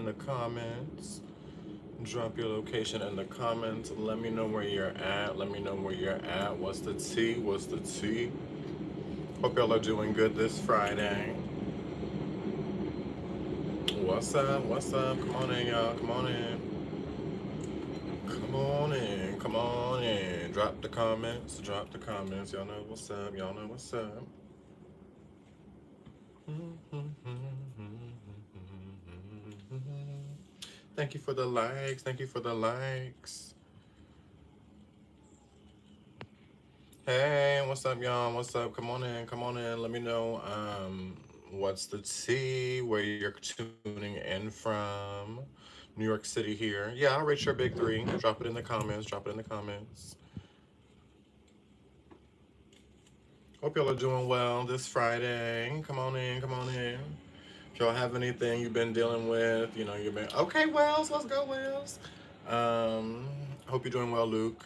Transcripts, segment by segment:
in the comments. Drop your location in the comments. Let me know where you're at. Let me know where you're at. What's the tea? What's the tea? Hope y'all are doing good this Friday. What's up? What's up? Come on in, y'all. Come on in. Come on in. Come on in. Drop the comments. Drop the comments. Y'all know what's up. Y'all know what's up. Thank you for the likes. Thank you for the likes. Hey, what's up, y'all? What's up? Come on in. Come on in. Let me know what's the tea, where you're tuning in from. New York City here. Yeah, I'll rate your big three. Drop it in the comments. Drop it in the comments. Hope y'all are doing well this Friday. Come on in. Come on in. If y'all have anything you've been dealing with, you know, you've been okay, Wells. Let's go, Wells. Um, hope you're doing well, Luke.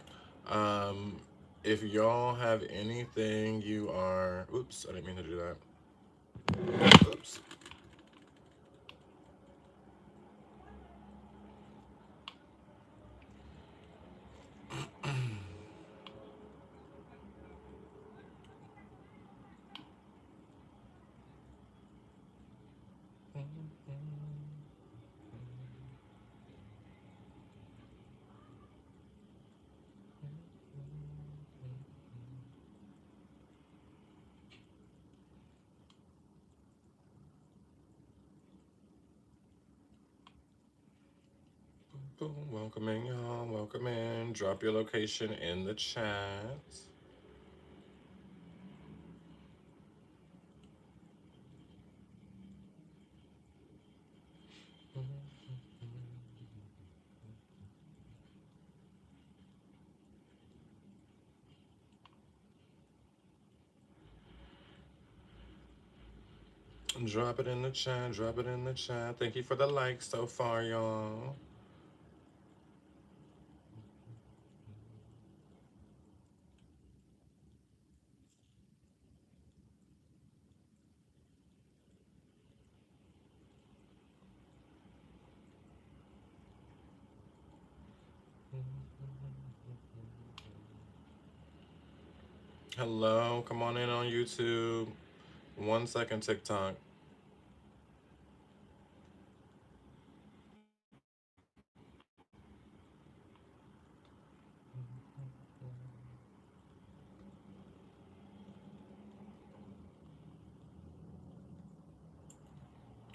Um, if y'all have anything you are, oops, I didn't mean to do that. Oops. Boom. Welcome in, y'all. Welcome in. Drop your location in the chat. Drop it in the chat. Drop it in the chat. Thank you for the likes so far, y'all. Hello. Come on in on YouTube. 1 second, TikTok.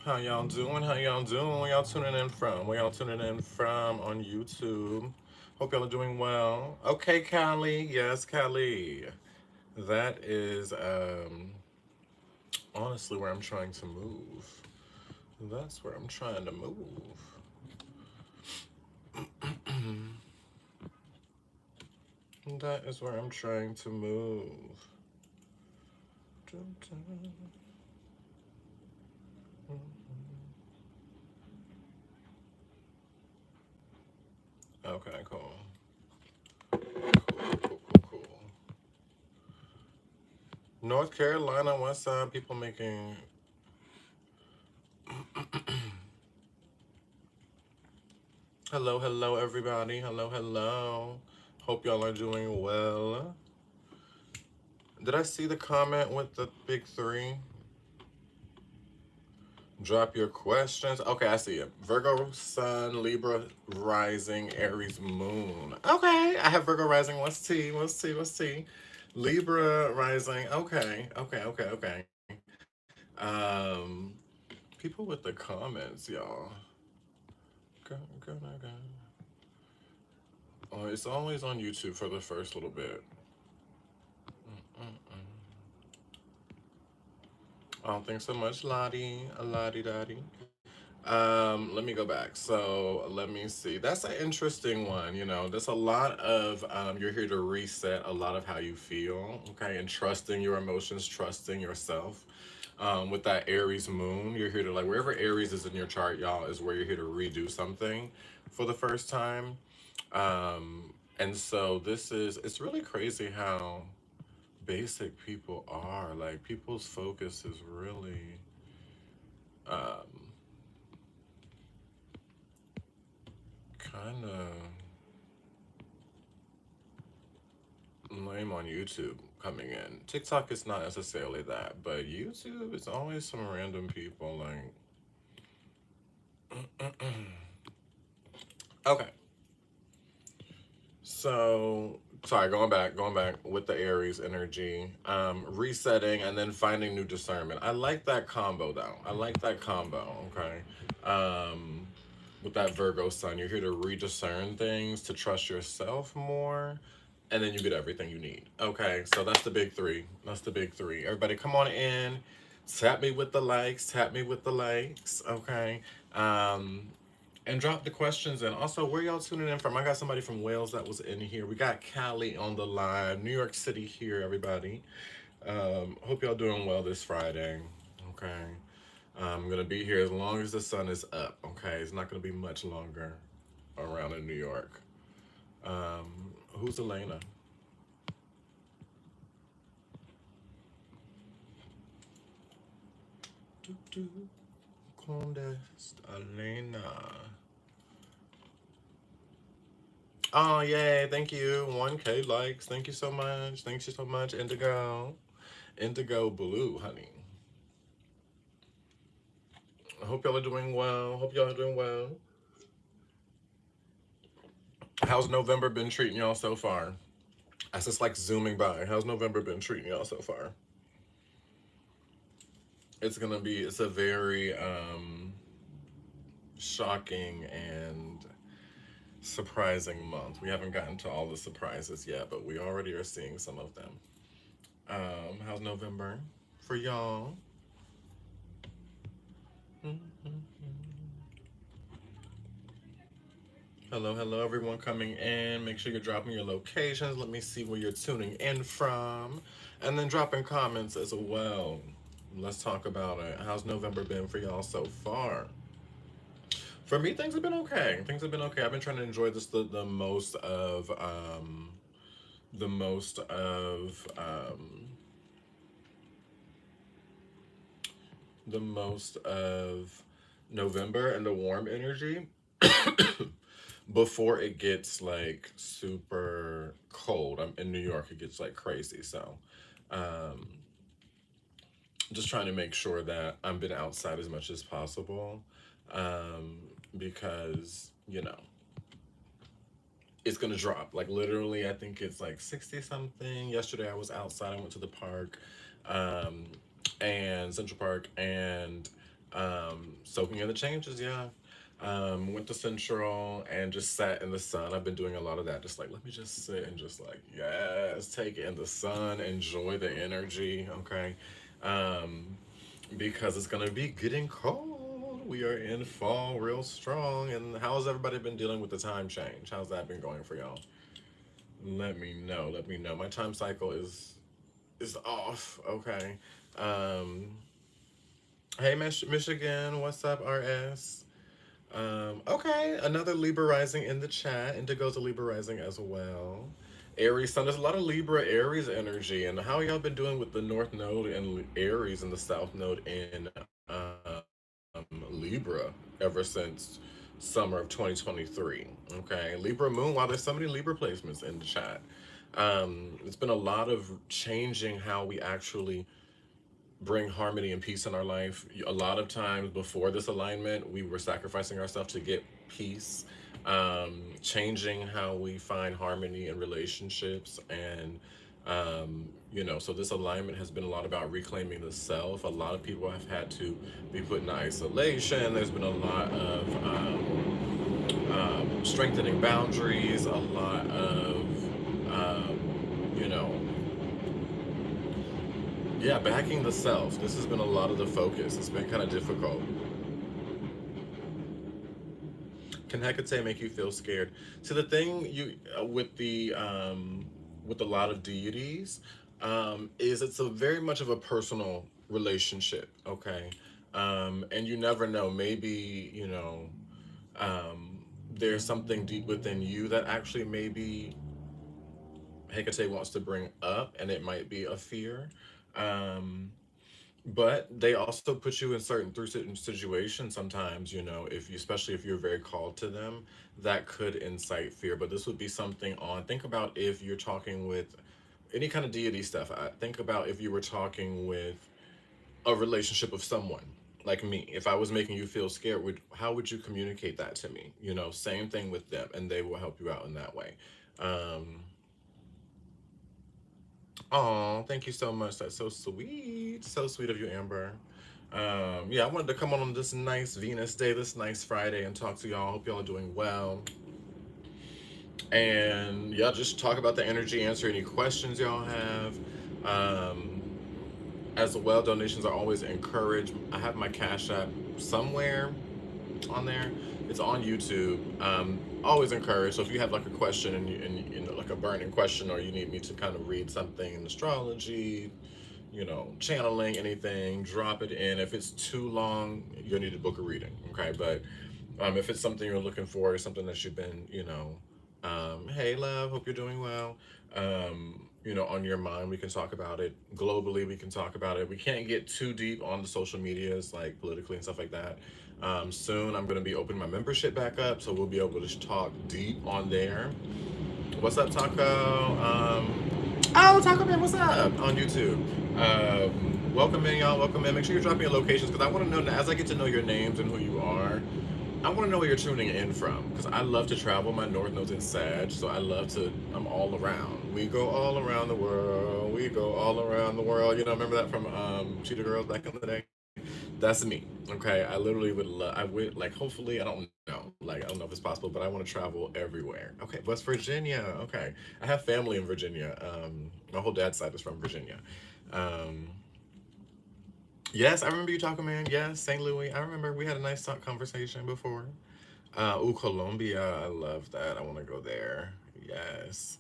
How y'all doing? How y'all doing? Where y'all tuning in from? Where y'all tuning in from on YouTube? Hope y'all are doing well. Okay, Callie. Yes, Callie. That is honestly where I'm trying to move. That's where I'm trying to move. That is where I'm trying to move. Dun, dun. Okay, cool. Cool. North Carolina, West Side, people making. Hello, hello, everybody. Hello, hello. Hope y'all are doing well. Did I see the comment with the big three? Drop your questions. Okay, I see it. Virgo Sun, Libra Rising, Aries Moon. Okay, I have Virgo Rising. What's T? What's T? What's T? Libra Rising. Okay. People with the comments, y'all. Go. Oh, it's always on YouTube for the first little bit. I don't think so much, Lottie. Lottie Dottie. Let me go back. So let me see. That's an interesting one. You know, there's a lot of you're here to reset a lot of how you feel, okay, and trusting your emotions, trusting yourself. With that Aries moon, you're here to like wherever Aries is in your chart, y'all, is where you're here to redo something for the first time. And so this is it's really crazy how basic people are. Like people's focus is really um kind of lame on YouTube coming in. TikTok is not necessarily that, but YouTube is always some random people like. Okay, so sorry, going back with the Aries energy, resetting and then finding new discernment. I like that combo though. I like that combo. Okay, um, with that Virgo sun, you're here to rediscern things, to trust yourself more, and then you get everything you need. Okay, so that's the big three. That's the big three. Everybody, come on in. Tap me with the likes. Tap me with the likes. Okay. Um, and drop the questions in. Also, where y'all tuning in from? I got somebody from Wales that was in here. We got Cali on the line. New York City here, everybody. Hope y'all doing well this Friday. Okay. I'm gonna be here as long as the sun is up. Okay, it's not gonna be much longer around in New York. Who's Elena? Condest Elena. Oh yay! Thank you. 1K likes. Thank you so much. Thank you so much, Indigo. Indigo Blue, honey. I hope y'all are doing well. Hope y'all are doing well. How's November been treating y'all so far? As it's like zooming by, how's November been treating y'all so far? It's a very shocking and surprising month. We haven't gotten to all the surprises yet, but we already are seeing some of them. How's November for y'all? Hello, hello, everyone coming in. Make sure you're dropping your locations. Let me see where you're tuning in from. And then dropping comments as well. Let's talk about it. How's November been for y'all so far? For me, things have been okay. Things have been okay. I've been trying to enjoy this the most of the most of the most of November and the warm energy before it gets like super cold. I'm in New York, it gets like crazy. So um just trying to make sure that I'm been outside as much as possible. Um because, it's gonna drop. Like literally, I think it's like 60 something. Yesterday I was outside, I went to the park, um, and Central Park and soaking in the changes, yeah. Went to Central and just sat in the sun. I've been doing a lot of that. Just like, let me just sit and just like, yes, take it in the sun, enjoy the energy, okay? Um, because it's gonna be getting cold. We are in fall real strong. And how's everybody been dealing with the time change? How's that been going for y'all? Let me know. Let me know. My time cycle is off. Okay. Um, hey, Michigan. What's up, RS? Okay, another Libra rising in the chat. Indigo's a Libra rising as well. Aries Sun. There's a lot of Libra Aries energy. And how y'all been doing with the North Node and Aries and the South Node in Libra ever since summer of 2023? Okay, Libra Moon. Wow, there's so many Libra placements in the chat. It's been a lot of changing how we actually bring harmony and peace in our life. A lot of times before this alignment, we were sacrificing ourselves to get peace, changing how we find harmony in relationships. And, so this alignment has been a lot about reclaiming the self. A lot of people have had to be put in isolation. There's been a lot of strengthening boundaries, a lot of, you know, yeah, backing the self. This has been a lot of the focus. It's been kind of difficult. Can Hecate make you feel scared? So the thing with a lot of deities is it's a very much of a personal relationship. Okay, and you never know. Maybe there's something deep within you that actually maybe Hecate wants to bring up, and it might be a fear. Um, but they also put you in certain situations sometimes, you know, if you, especially if you're very called to them, that could incite fear. But this would be something on, think about if you're talking with any kind of deity stuff. I think about if you were talking with a relationship of someone like me. If I was making you feel scared, would how would you communicate that to me? You know, same thing with them, and they will help you out in that way. um Oh, thank you so much. That's so sweet. So sweet of you, Amber. Yeah, I wanted to come on this nice Venus day, this nice Friday, and talk to y'all. Hope y'all are doing well. And yeah, just talk about the energy, answer any questions y'all have. Um, as well, donations are always encouraged. I have my Cash App somewhere on there. It's on YouTube. Always encouraged. So if you have like a question and you know, like a burning question, or you need me to kind of read something in astrology, you know, channeling anything, drop it in. If it's too long, you'll need to book a reading. Okay, but if it's something you're looking for, something that you've been, you know, hey love, hope you're doing well. You know, on your mind, we can talk about it. Globally, we can talk about it. We can't get too deep on the social medias, like politically and stuff like that. Soon, I'm going to be opening my membership back up, so we'll be able to talk deep on there. What's up, Taco? Oh, Taco Man, what's up on YouTube? Welcome in, y'all. Welcome in. Make sure you're dropping your locations because I want to know as I get to know your names and who you are. I want to know where you're tuning in from because I love to travel. My North Node's in Sag, so I love to. I'm all around. We go all around the world. We go all around the world. You know, remember that from Cheetah Girls back in the day? That's me. Okay, I literally would love. I would like. Hopefully, I don't know. Like, I don't know if it's possible, but I want to travel everywhere. Okay, West Virginia. Okay, I have family in Virginia. My whole dad's side is from Virginia. Um, yes, I remember you talking, man. Yes, St. Louis. I remember we had a nice talk conversation before. Colombia. I love that. I want to go there. Yes.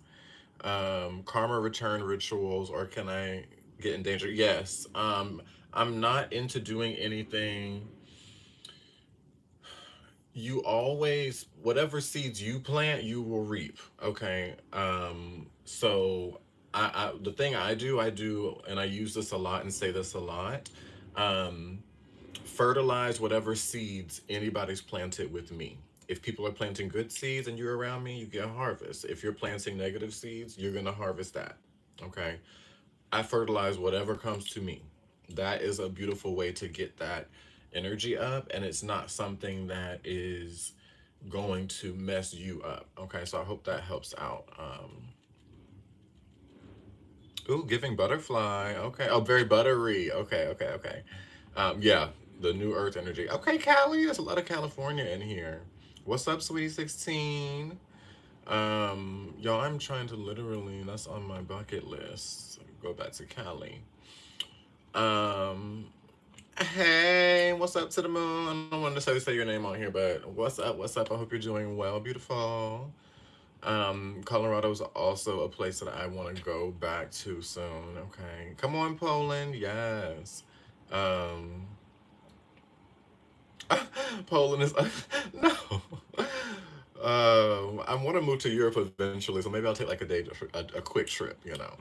Karma return rituals, or can I get in danger? Yes. I'm not into doing anything. You always, whatever seeds you plant you will reap. Okay. So the thing I do, and I use this a lot and say this a lot. um Fertilize whatever seeds anybody's planted with me. If people are planting good seeds and you're around me, you get a harvest. If you're planting negative seeds, you're gonna harvest that. Okay. I fertilize whatever comes to me. That is a beautiful way to get that energy up, and it's not something that is going to mess you up. Okay, so I hope that helps out. Ooh, giving butterfly. Okay. Oh, very buttery. Okay, okay, okay. Yeah, the new earth energy. Okay, Cali. There's a lot of California in here. What's up, sweetie 16? Y'all, I'm trying to literally, that's on my bucket list. Go back to Cali. Um, hey, what's up to the moon? I don't want to necessarily say your name on here, but what's up? What's up? I hope you're doing well, beautiful. Colorado is also a place that I want to go back to soon. Okay, come on, Poland. Yes. Um, Poland is no. I want to move to Europe eventually, so maybe I'll take like a day, a quick trip. You know.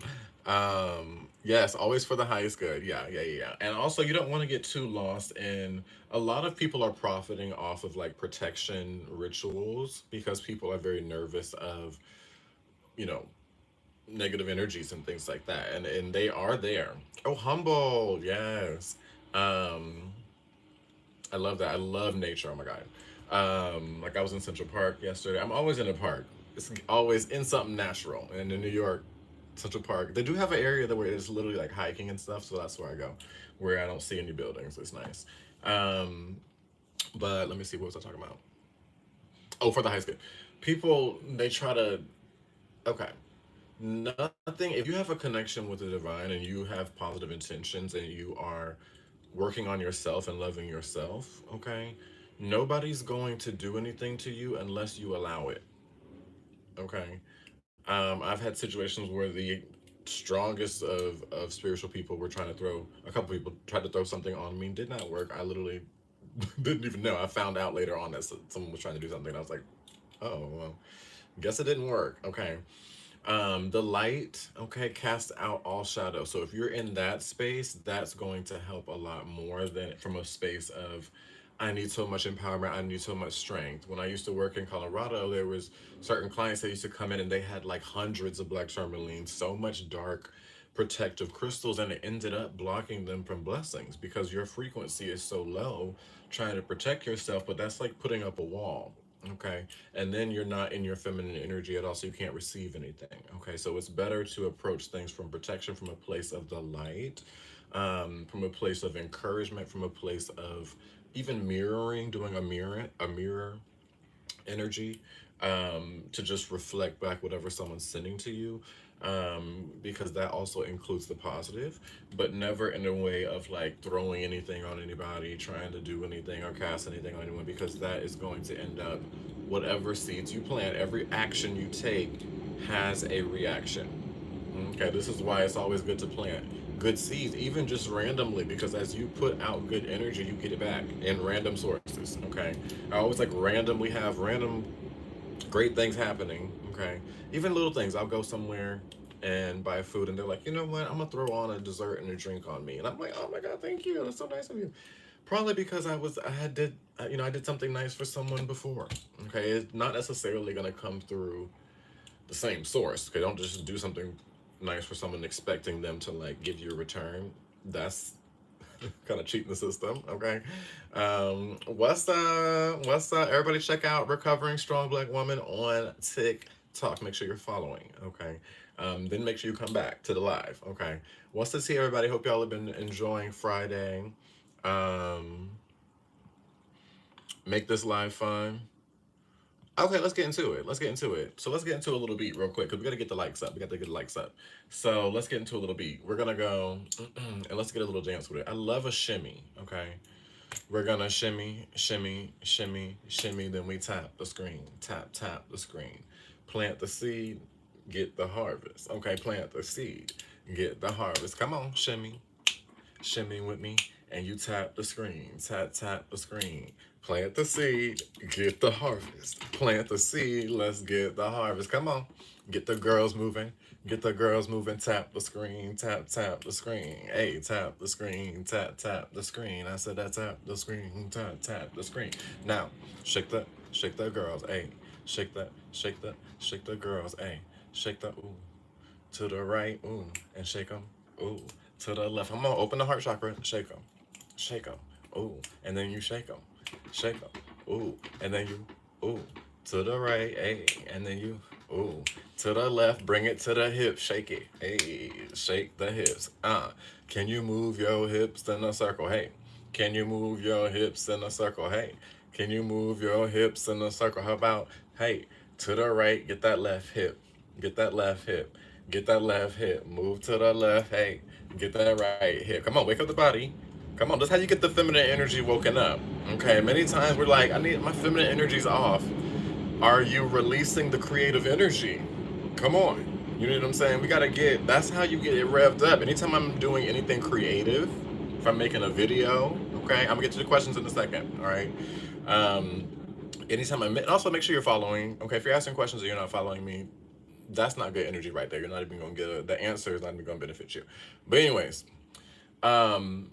Yes, always for the highest good. Yeah, yeah, yeah, yeah. And also, you don't want to get too lost in. A lot of people are profiting off of like protection rituals because people are very nervous of, you know, negative energies and things like that, and they are there. Oh, Humboldt, yes. um I love that. I love nature. Oh my god. Like I was in Central Park yesterday. I'm always in a park. It's always in something natural. And in New York, Central Park, they do have an area that where it's literally like hiking and stuff, so that's where I go, where I don't see any buildings. It's nice. um but let me see, what was I talking about? Oh, for the high school people, they try to, okay, nothing. If you have a connection with the divine and you have positive intentions and you are working on yourself and loving yourself, okay, nobody's going to do anything to you unless you allow it. Okay. I've had situations where the strongest of spiritual people were trying to throw, a couple people tried to throw something on me, did not work. I literally didn't even know. I found out later on that someone was trying to do something. I was like, oh, well, guess it didn't work. Okay. The light, okay, casts out all shadow. So if you're in that space, that's going to help a lot more than from a space of, I need so much empowerment, I need so much strength. When I used to work in Colorado, there was certain clients that used to come in and they had like hundreds of black tourmaline, so much dark protective crystals, and it ended up blocking them from blessings because your frequency is so low trying to protect yourself, but that's like putting up a wall. Okay. And then you're not in your feminine energy at all, so you can't receive anything. Okay. So it's better to approach things from protection, from a place of the light, from a place of encouragement, from a place of even mirroring, doing a mirror energy, to just reflect back whatever someone's sending to you, because that also includes the positive, but never in a way of like throwing anything on anybody, trying to do anything or cast anything on anyone, because that is going to end up, whatever seeds you plant, every action you take has a reaction. Okay, this is why it's always good to plant good seeds, even just randomly, because as you put out good energy, you get it back in random sources. Okay, I always like randomly have random great things happening. Okay, even little things. I'll go somewhere and buy food, and they're like, you know what? I'm gonna throw on a dessert and a drink on me, and I'm like, oh my god, thank you. That's so nice of you. Probably because I did something nice for someone before. Okay, it's not necessarily gonna come through the same source. Okay, don't just do something nice for someone expecting them to like give you a return. That's kind of cheating the system. Okay, what's everybody check out Recovering Strong Black Woman on TikTok. Make sure you're following. Okay, then make sure you come back to the live. Okay, what's to see everybody? Hope y'all have been enjoying Friday. Um, make this live fun. Okay, let's get into it. Let's get into it. So let's get into a little beat real quick because we got to get the likes up. We got to get the likes up. So let's get into a little beat. We're gonna go and let's get a little dance with it. I love a shimmy. Okay, we're gonna shimmy, shimmy, shimmy, shimmy. Then we tap the screen. Tap, tap the screen. Plant the seed, get the harvest. Okay, plant the seed, get the harvest. Come on, shimmy, shimmy with me, and you tap the screen. Tap, tap the screen. Plant the seed, get the harvest. Plant the seed, let's get the harvest. Come on, get the girls moving. Get the girls moving. Tap the screen. Tap, tap the screen. Hey, tap the screen. Tap, tap the screen. I said that, tap the screen. Tap, tap the screen. Now, shake the girls. Hey, shake the girls. Hey, shake the ooh to the right, ooh, and shake them, ooh, to the left. I'm gonna open the heart chakra, shake them, ooh, and then you shake them, ooh, and then you, ooh, to the right, hey, and then you, ooh, to the left, bring it to the hips, shake it, hey, shake the hips, can you move your hips in a circle, hey, can you move your hips in a circle, hey, can you move your hips in a circle, how about, hey, to the right, get that left hip, get that left hip. Get that left hip. Move to the left. Hey, get that right hip. Come on, wake up the body. Come on, that's how you get the feminine energy woken up. Okay, many times we're like, I need my feminine energy's off. Are you releasing the creative energy? Come on. You know what I'm saying? We gotta get, that's how you get it revved up. Anytime I'm doing anything creative, if I'm making a video, okay, I'm gonna get to the questions in a second, all right? Um, anytime and also make sure you're following, okay? If you're asking questions and you're not following me, that's not good energy right there. You're not even gonna get the answer is not even gonna benefit you. But anyways, um,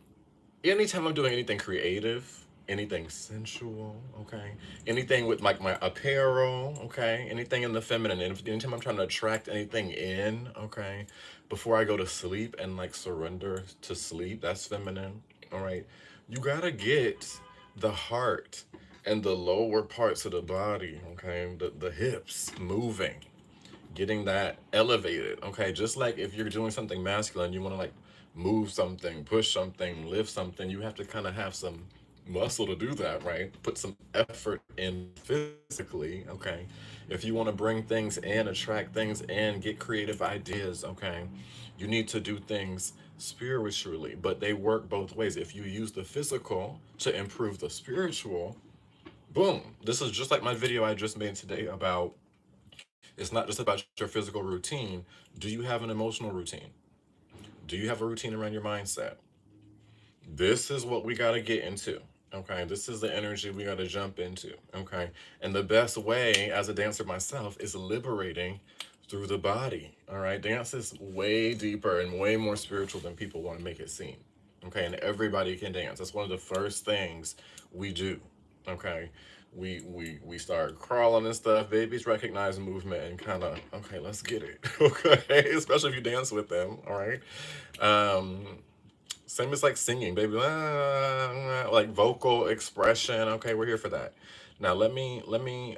anytime I'm doing anything creative, anything sensual, okay, anything with like my apparel, okay, anything in the feminine, and anytime I'm trying to attract anything in, okay, before I go to sleep and like surrender to sleep, that's feminine, all right. You gotta get the heart and the lower parts of the body, okay, the hips moving, getting that elevated. Okay, just like if you're doing something masculine, you want to like move something, push something, lift something, you have to kind of have some muscle to do that, right? Put some effort in physically. Okay, if you want to bring things in, attract things in, get creative ideas, okay, you need to do things spiritually, but they work both ways. If you use the physical to improve the spiritual, boom. This is just like my video I just made today about, it's not just about your physical routine. Do you have an emotional routine? Do you have a routine around your mindset? This is what we got to get into. Okay, this is the energy we got to jump into. Okay, and the best way as a dancer myself is liberating through the body. All right, dance is way deeper and way more spiritual than people want to make it seem. Okay, and everybody can dance. That's one of the first things we do. Okay, we start crawling and stuff. Babies recognize movement and kind of, okay, let's get it. Okay, especially if you dance with them. All right. Um, Same as like singing, baby, like vocal expression. Okay, we're here for that. Now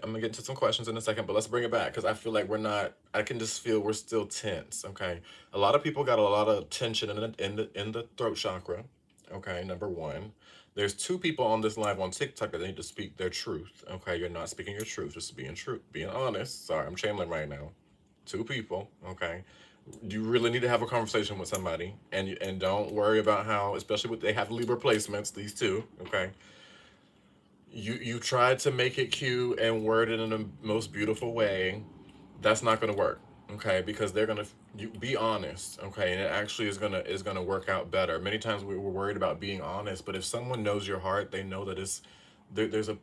I'm gonna get into some questions in a second, but let's bring it back because I feel like we're not. I can just feel we're still tense. Okay, a lot of people got a lot of tension in the throat chakra. Okay, number one. There's two people on this live on TikTok that need to speak their truth. Okay, you're not speaking your truth, just being true, being honest. Sorry, I'm channeling right now. Two people. Okay, you really need to have a conversation with somebody, and don't worry about how, especially with they have Libra placements, these two. Okay, you tried to make it cute and word it in the most beautiful way. That's not going to work. Okay, because they're gonna, you be honest. Okay, and it actually is gonna work out better. Many times we were worried about being honest, but if someone knows your heart, they know that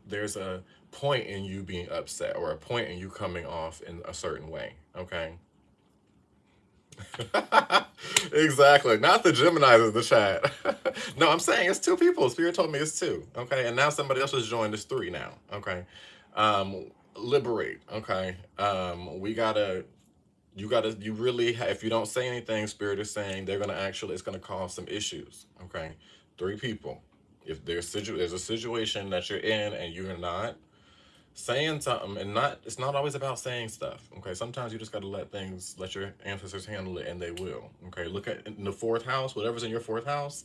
there's a point in you being upset or a point in you coming off in a certain way. Okay. Exactly. Not the Geminis in the chat. No, I'm saying it's two people. Spirit told me it's two. Okay. And now somebody else has joined. It's three now. Okay. Liberate. Okay. You really, if you don't say anything, Spirit is saying they're going to actually, it's going to cause some issues. Okay. Three people. If there's a situation that you're in and you're not saying something, and not it's not always about saying stuff. Okay, sometimes you just got to let your ancestors handle it, and they will. Okay, look at in the fourth house, whatever's in your fourth house.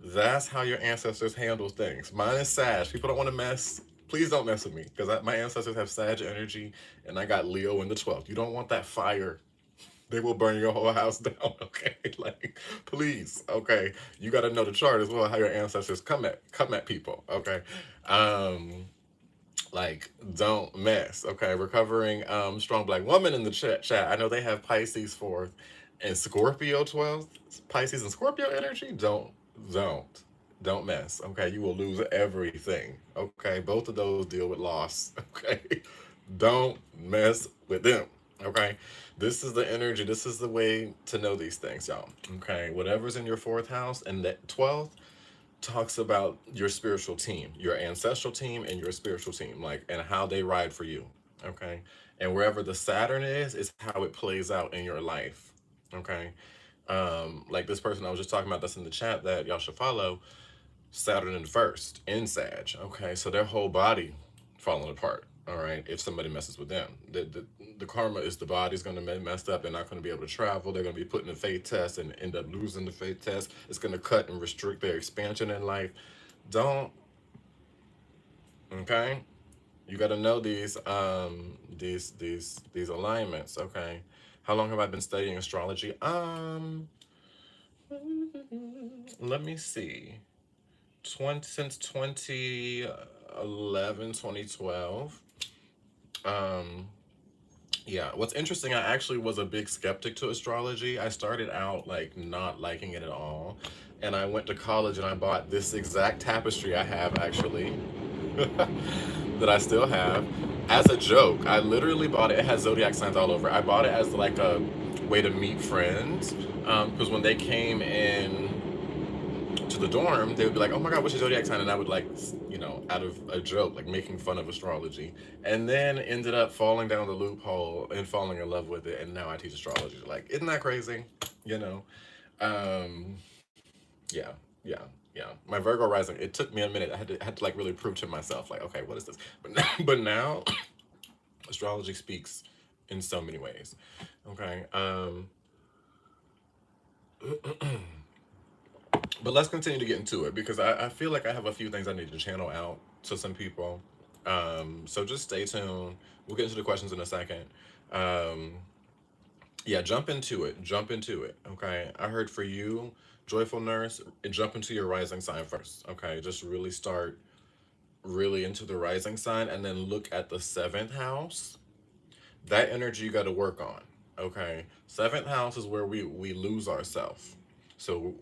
That's how your ancestors handle things. Mine is Sag. People don't want to mess. Please don't mess with me because my ancestors have Sag energy, and I got Leo in the 12th. You don't want that fire. They will burn your whole house down. Okay, like please. Okay, you got to know the chart as well. How your ancestors come at people. Okay, um, like don't mess. Okay, recovering strong black woman in the chat. I know they have Pisces fourth and Scorpio 12th. Pisces and Scorpio energy. Don't don't mess. Okay, you will lose everything. Okay, both of those deal with loss. Okay, don't mess with them. Okay, this is the energy. This is the way to know these things, y'all. Okay, whatever's in your fourth house and that 12th talks about your spiritual team, your ancestral team, and your spiritual team, like, and how they ride for you. Okay. And wherever the Saturn is how it plays out in your life. Okay. Like this person I was just talking about that's in the chat that y'all should follow, Saturn in first in Sag. Okay. So their whole body falling apart. All right. If somebody messes with them, the karma is the body's going to be messed up. They're not going to be able to travel. They're going to be put in a faith test and end up losing the faith test. It's going to cut and restrict their expansion in life. Don't. Okay. You got to know these alignments. Okay. How long have I been studying astrology? Let me see. 2011, 2012. Um, Yeah, what's interesting, I actually was a big skeptic to astrology. I started out like not liking it at all. And I went to college and I bought this exact tapestry I have actually, that I still have, as a joke. I literally bought it. It has zodiac signs all over. I bought it as like a way to meet friends. Because when they came in to the dorm, they would be like, "Oh my God, what's your zodiac sign?" And I would like, out of a joke, like making fun of astrology, and then ended up falling down the loophole and falling in love with it. And now I teach astrology. Like, isn't that crazy? You know? Um, yeah, yeah, yeah. My Virgo rising. It took me a minute. I had to like really prove to myself, like, okay, what is this? But now, astrology speaks in so many ways. Okay. But let's continue to get into it because I feel like I have a few things I need to channel out to some people. So just stay tuned. We'll get into the questions in a second. Um, yeah, jump into it. Jump into it. Okay. I heard for you, joyful nurse, jump into your rising sign first. Okay. Just really start really into the rising sign and then look at the seventh house. That energy you got to work on. Okay. Seventh house is where we lose ourselves. So,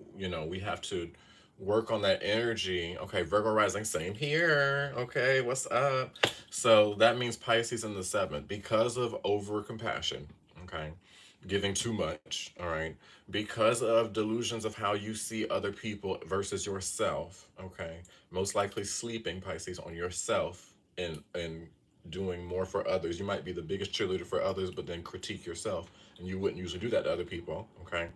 we have to work on that energy. Okay, Virgo rising, same here. Okay, what's up? So that means Pisces in the seventh because of over compassion. okay? Giving too much, all right? Because of delusions of how you see other people versus yourself, okay? Most likely sleeping, Pisces, on yourself and doing more for others. You might be the biggest cheerleader for others, but then critique yourself, and you wouldn't usually do that to other people, okay?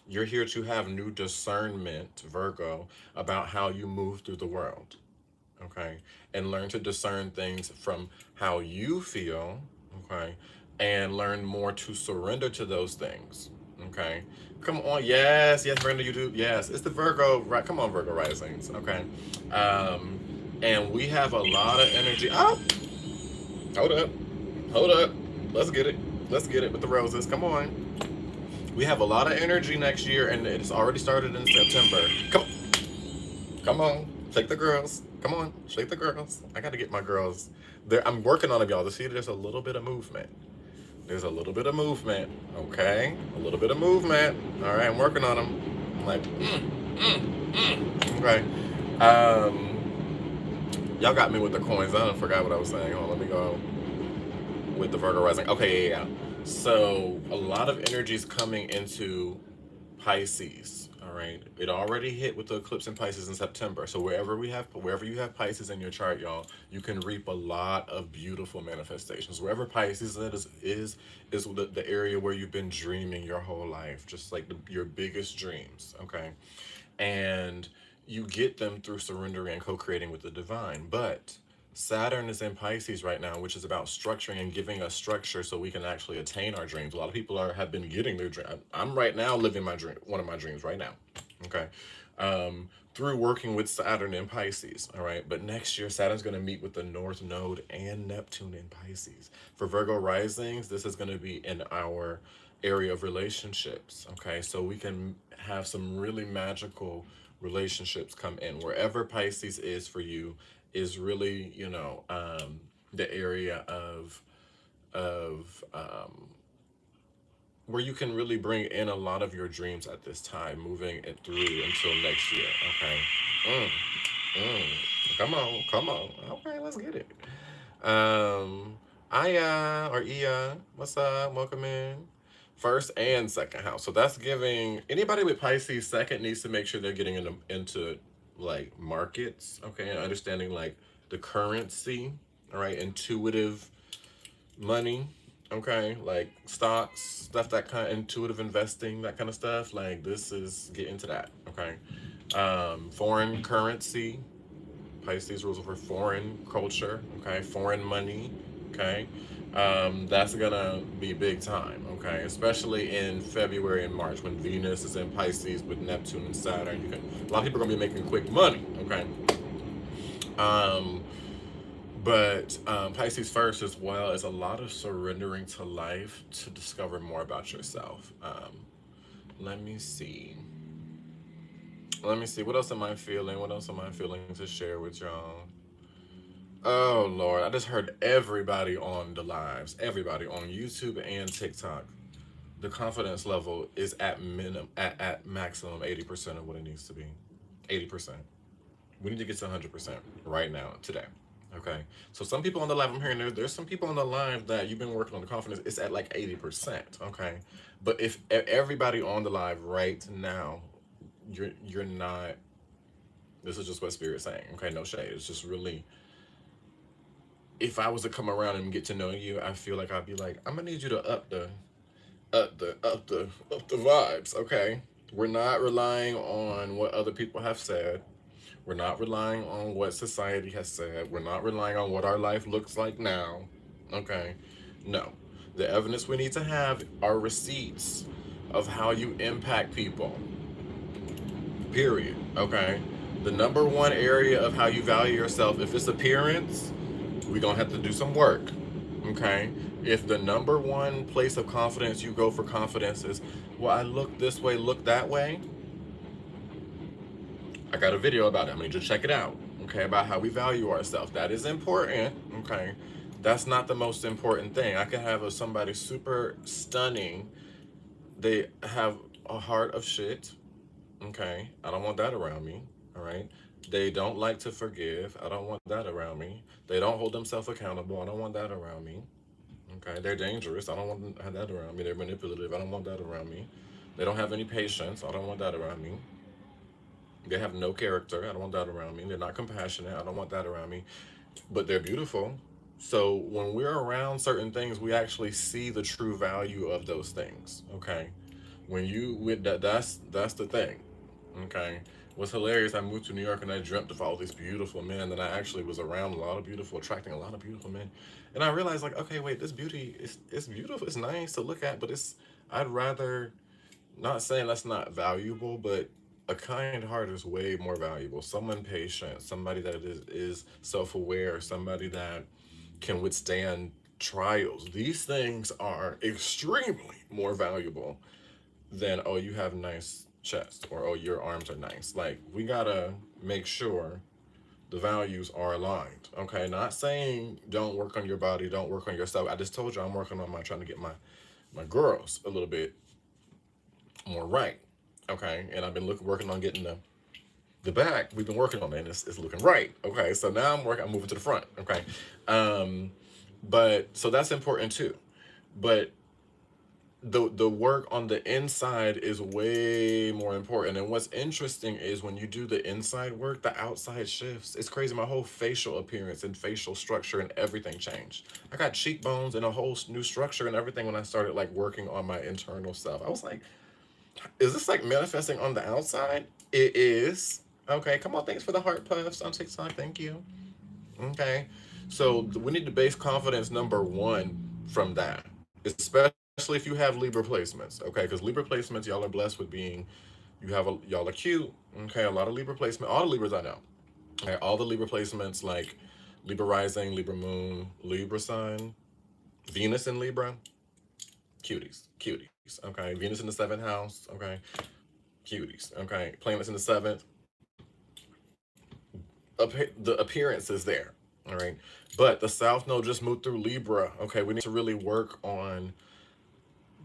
You're here to have new discernment, Virgo, about how you move through the world, okay? And learn to discern things from how you feel, okay? And learn more to surrender to those things, okay? Come on, yes, yes, Brenda, you do, yes. It's the Virgo, right? Come on, Virgo risings, okay? Um, and we have a lot of energy. Oh, hold up, hold up. Let's get it. Let's get it with the roses. Come on. We have a lot of energy next year, and it's already started in September. Come on, shake the girls. Come on, shake the girls. I got to get my girls. There, I'm working on them, y'all. To see there's a little bit of movement. There's a little bit of movement, okay? A little bit of movement. All right, I'm working on them. I'm like, okay. Y'all got me with the coins. I forgot what I was saying. Hold on, let me go with the Virgo rising. Okay, yeah. So a lot of energy is coming into Pisces. All right, it already hit with the eclipse in Pisces in September. So wherever you have Pisces in your chart, y'all, you can reap a lot of beautiful manifestations. Wherever Pisces is the area where you've been dreaming your whole life, just like your biggest dreams. Okay, and you get them through surrendering and co-creating with the divine. But Saturn is in Pisces right now, which is about structuring and giving us structure so we can actually attain our dreams. A lot of people have been getting their dream. I'm right now living my dream, one of my dreams right now. Okay. Through working with Saturn in Pisces. All right. But next year, Saturn's going to meet with the North Node and Neptune in Pisces. For Virgo risings, this is going to be in our area of relationships. Okay. So we can have some really magical relationships come in. Wherever Pisces is for you is really, the area of where you can really bring in a lot of your dreams at this time, moving it through until next year. Okay. Mm, come on, come on. Okay, let's get it. Aya or Ia, what's up? Welcome in. First and second house. So that's giving anybody with Pisces second needs to make sure they're getting into like markets, okay, and understanding like the currency, all right, intuitive money, okay, like stocks, stuff, that kind of intuitive investing, that kind of stuff. Like this is get into that, okay. Foreign currency, Pisces rules over foreign culture, okay, foreign money, okay. That's gonna be big time, okay, especially in February and March when Venus is in Pisces with Neptune and Saturn. A lot of people are gonna be making quick money, okay. Um, but Pisces first as well is a lot of surrendering to life to discover more about yourself. Let me see. Let me see. What else am I feeling? What else am I feeling to share with y'all? Oh Lord, I just heard everybody on the lives, everybody on YouTube and TikTok. The confidence level is at maximum 80% of what it needs to be. 80%. We need to get to 100% right now, today. Okay. So some people on the live, I'm hearing there's some people on the live that you've been working on the confidence. It's at like 80%. Okay. But if everybody on the live right now, you're not. This is just what Spirit's saying. Okay. No shade. It's just really. If I was to come around and get to know you, I feel like I'd be like, I'm gonna need you to up the vibes. Okay. We're not relying on what other people have said. We're not relying on what society has said. We're not relying on what our life looks like now. Okay. No. The evidence we need to have are receipts of how you impact people. Period. Okay. The number one area of how you value yourself, if it's appearance, we're going to have to do some work. Okay. If the number one place of confidence you go for confidence is, well, I look this way, look that way, I got a video about it. I'm going to check it out. Okay, about how we value ourselves. That is important. Okay, that's not the most important thing. I can have somebody super stunning. They have a heart of shit. Okay, I don't want that around me. All right. They don't like to forgive. I don't want that around me. They don't hold themselves accountable. I don't want that around me. Okay, they're dangerous. I don't want to have that around me. They're manipulative. I don't want that around me. They don't have any patience. I don't want that around me. They have no character. I don't want that around me. They're not compassionate. I don't want that around me. But they're beautiful. So when we're around certain things, we actually see the true value of those things. Okay, when you with that's the thing. Okay, what's hilarious? I moved to New York and I dreamt of all these beautiful men. And I actually was around a lot of beautiful, attracting a lot of beautiful men. And I realized like, okay, wait, this beauty is it's beautiful. It's nice to look at, but it's I'd rather not saying that's not valuable, but a kind heart is way more valuable. Someone patient, somebody that is self aware, somebody that can withstand trials. These things are extremely more valuable than, oh, you have nice chest or, oh, your arms are nice. Like, we gotta make sure the values are aligned. Okay, not saying don't work on your body, don't work on yourself. I just told you I'm working on my trying to get my girls a little bit more right. Okay, and I've been working on getting the back. We've been working on it, and it's looking right. Okay, so now I'm moving to the front. Okay, um, but so that's important too. But the work on the inside is way more important. And what's interesting is when you do the inside work, the outside shifts. It's crazy. My whole facial appearance and facial structure and everything changed. I got cheekbones and a whole new structure and everything when I started like working on my internal self. I was like, is this like manifesting on the outside? It is. Okay, come on. Thanks for the heart puffs on TikTok. Thank you. Okay. So we need to base confidence number one from that, especially if you have Libra placements. Okay, because Libra placements, y'all are blessed with being, y'all are cute. Okay, a lot of Libra placement. All the Libras I know. Okay, all the Libra placements like Libra rising, Libra moon, Libra sun, Venus in Libra, cuties, cuties. Okay, Venus in the seventh house. Okay, cuties. Okay, planets in the seventh. The appearance is there. All right, but the South Node just moved through Libra. Okay, we need to really work on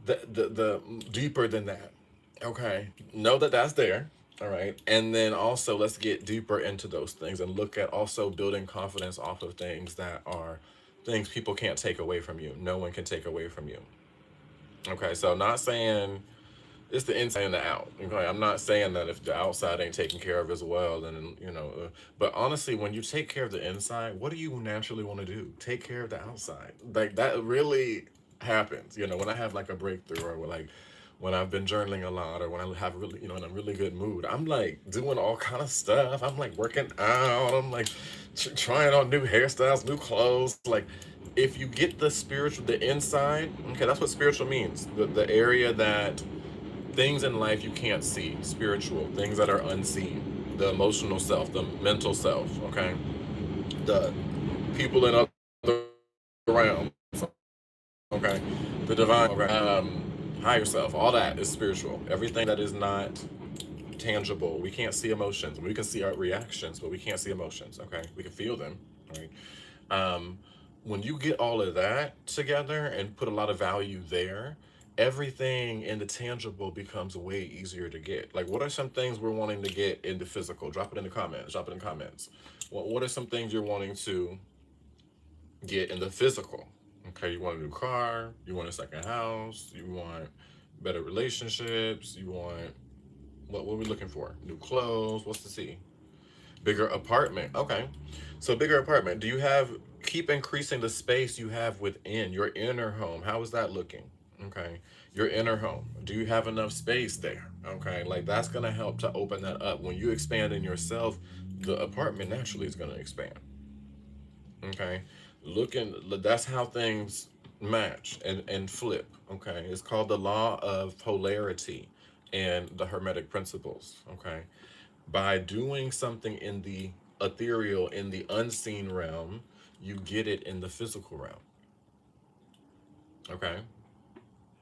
the deeper than that. Okay, know that that's there. All right, and then also let's get deeper into those things and look at also building confidence off of things that are things people can't take away from you. No one can take away from you. Okay, so not saying it's the inside and the out. Okay, I'm not saying that if the outside ain't taken care of as well, then but honestly, when you take care of the inside, what do you naturally want to do? Take care of the outside. Like that really happens. When I have like a breakthrough or like when I've been journaling a lot or when I have really in a really good mood, I'm like doing all kind of stuff. I'm like working out. I'm like trying on new hairstyles, new clothes. Like if you get the spiritual, the inside. Okay, that's what spiritual means. The area that things in life you can't see, spiritual things that are unseen, the emotional self, the mental self, okay, the people in other realms, okay, the divine, okay, higher self, all that is spiritual. Everything that is not tangible, we can't see emotions. We can see our reactions, but we can't see emotions. Okay, we can feel them. All right. um, when you get all of that together and put a lot of value there, everything in the tangible becomes way easier to get. Like, what are some things we're wanting to get in the physical? Drop it in the comments. Drop it in the comments. What are some things you're wanting to get in the physical? Okay, you want a new car, you want a second house, you want better relationships, you want what are we looking for? New clothes, what's the C? Bigger apartment. Okay. So bigger apartment. Do you have keep increasing the space you have within your inner home? How is that looking? Okay. Your inner home. Do you have enough space there? Okay. Like that's gonna help to open that up. When you expand in yourself, the apartment naturally is gonna expand. Okay. Looking that's how things match and flip. Okay. It's called the law of polarity and the hermetic principles. Okay, by doing something in the ethereal, in the unseen realm, you get it in the physical realm. Okay,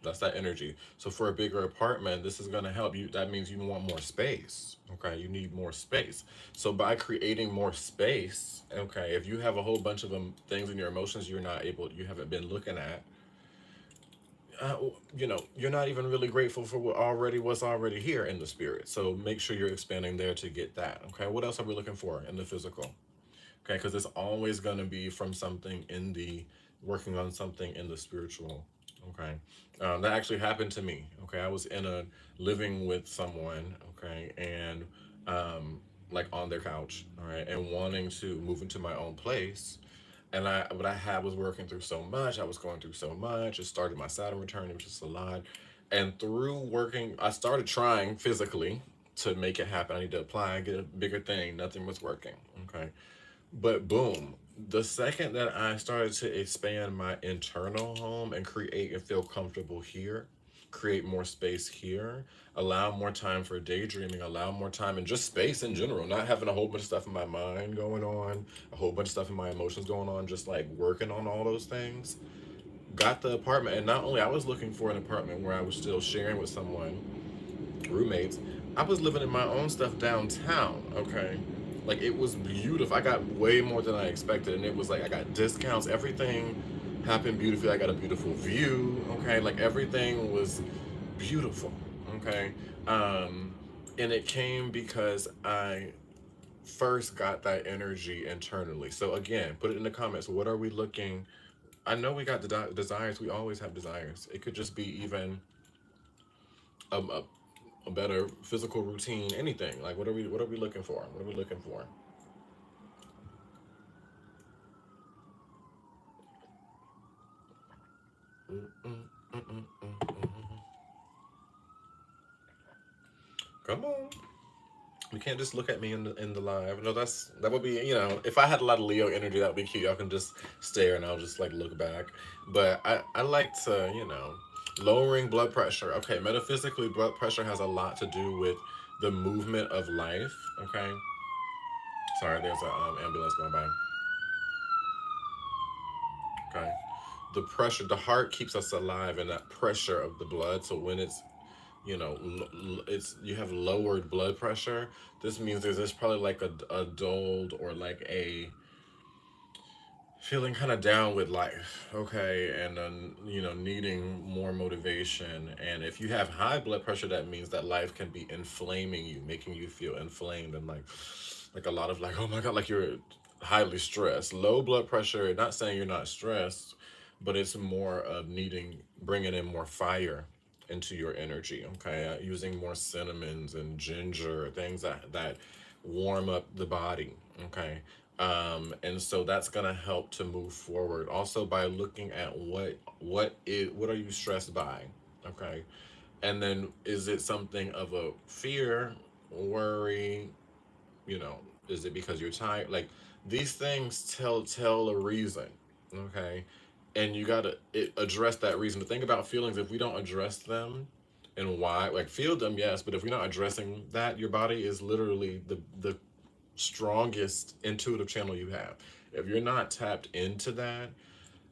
that's that energy. So for a bigger apartment, this is going to help you. That means you want more space. Okay, you need more space. So by creating more space, okay, if you have a whole bunch of things in your emotions you haven't been looking at, uh, you're not even really grateful for what's already here in the spirit. So make sure you're expanding there to get that. Okay, what else are we looking for in the physical? Okay, because it's always going to be from something in the working on something in the spiritual. Okay. That actually happened to me. Okay. I was in a living with someone. Okay. And like on their couch. All right. And wanting to move into my own place. And what I had was working through so much. I was going through so much. It started my Saturn return. It was just a lot. And through working, I started trying physically to make it happen. I need to apply, get a bigger thing. Nothing was working. Okay. But boom, the second that I started to expand my internal home and create and feel comfortable here, create more space here, allow more time for daydreaming, allow more time and just space in general, not having a whole bunch of stuff in my mind going on, a whole bunch of stuff in my emotions going on, just like working on all those things. Got the apartment, and not only I was looking for an apartment where I was still sharing with someone, roommates. I was living in my own stuff downtown, okay? Like it was beautiful. I got way more than I expected, and it was like I got discounts. Everything happened beautifully. I got a beautiful view, okay? Like everything was beautiful, okay? And it came because I first got that energy internally. So again, put it in the comments. What are we looking? I know we got the desires. We always have desires. It could just be even a a better physical routine, anything. Like what are we looking for? What are we looking for? Come on. You can't just look at me in the live. No, that would be, if I had a lot of Leo energy, that would be cute. Y'all can just stare and I'll just like look back. But I like to, lowering blood pressure. Okay, metaphysically, blood pressure has a lot to do with the movement of life. Okay. Sorry, there's a ambulance going by. Okay. The pressure, the heart keeps us alive, and that pressure of the blood. So when it's, it's you have lowered blood pressure. This means there's probably like a dulled or like a feeling kind of down with life, okay, and needing more motivation. And if you have high blood pressure, that means that life can be inflaming you, making you feel inflamed and like a lot of like, oh my god, like you're highly stressed. Low blood pressure, not saying you're not stressed, but it's more of needing bringing in more fire into your energy, okay, using more cinnamons and ginger, things that warm up the body, okay. And so that's gonna help to move forward. Also by looking at what are you stressed by, okay, and then is it something of a fear, worry, you know, is it because you're tired? Like these things tell a reason, okay, and you gotta address that reason. The thing about feelings, if we don't address them and why, like feel them, yes, but if we're not addressing that, your body is literally the strongest intuitive channel you have. If you're not tapped into that,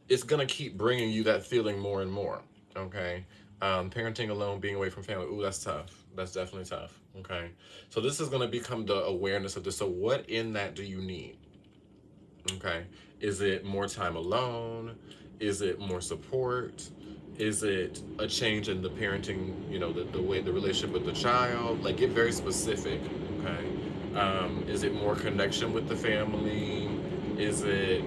it's gonna keep bringing you that feeling more and more. Okay, parenting alone, being away from family. Ooh, that's tough. That's definitely tough. Okay, so this is gonna become the awareness of this. So what in that do you need? Okay, is it more time alone? Is it more support? Is it a change in the parenting, the way the relationship with the child? Like get very specific, okay? Is it more connection with the family? Is it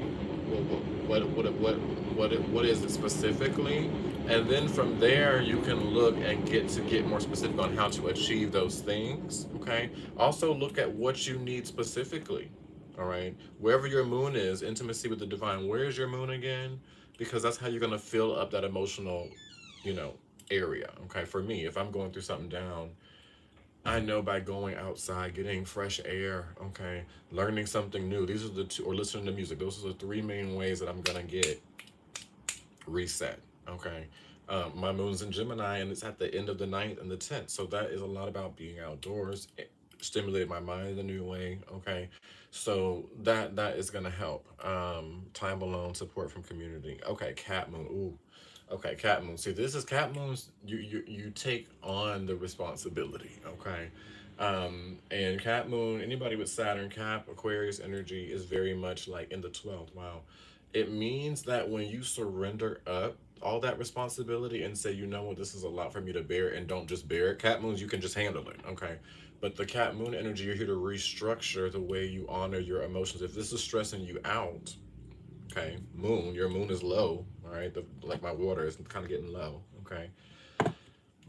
what is it specifically? And then from there you can look and get more specific on how to achieve those things, okay? Also look at what you need specifically. All right. Wherever your moon is, intimacy with the divine. Where is your moon again? Because that's how you're going to fill up that emotional, you know, area. Okay. For me, if I'm going through something down, I know by going outside, getting fresh air, okay, learning something new. These are the two, or listening to music. Those are the three main ways that I'm going to get reset. Okay. My moon's in Gemini and it's at the end of the ninth and the 10th. So that is a lot about being outdoors, stimulate my mind in a new way. Okay. So that is gonna help. Time alone, support from community. Okay, cat moon. Ooh. Okay, cat moon. See, this is cat moons. You take on the responsibility. Okay. And cat moon, anybody with Saturn, Cap, Aquarius energy is very much like in the 12th. Wow. It means that when you surrender up all that responsibility and say, you know what, this is a lot for me to bear, and don't just bear it. Cat moons, you can just handle it, okay? But the cat moon energy, you're here to restructure the way you honor your emotions. If this is stressing you out, Okay, moon, your moon is low. All right, like my water is kind of getting low. Okay,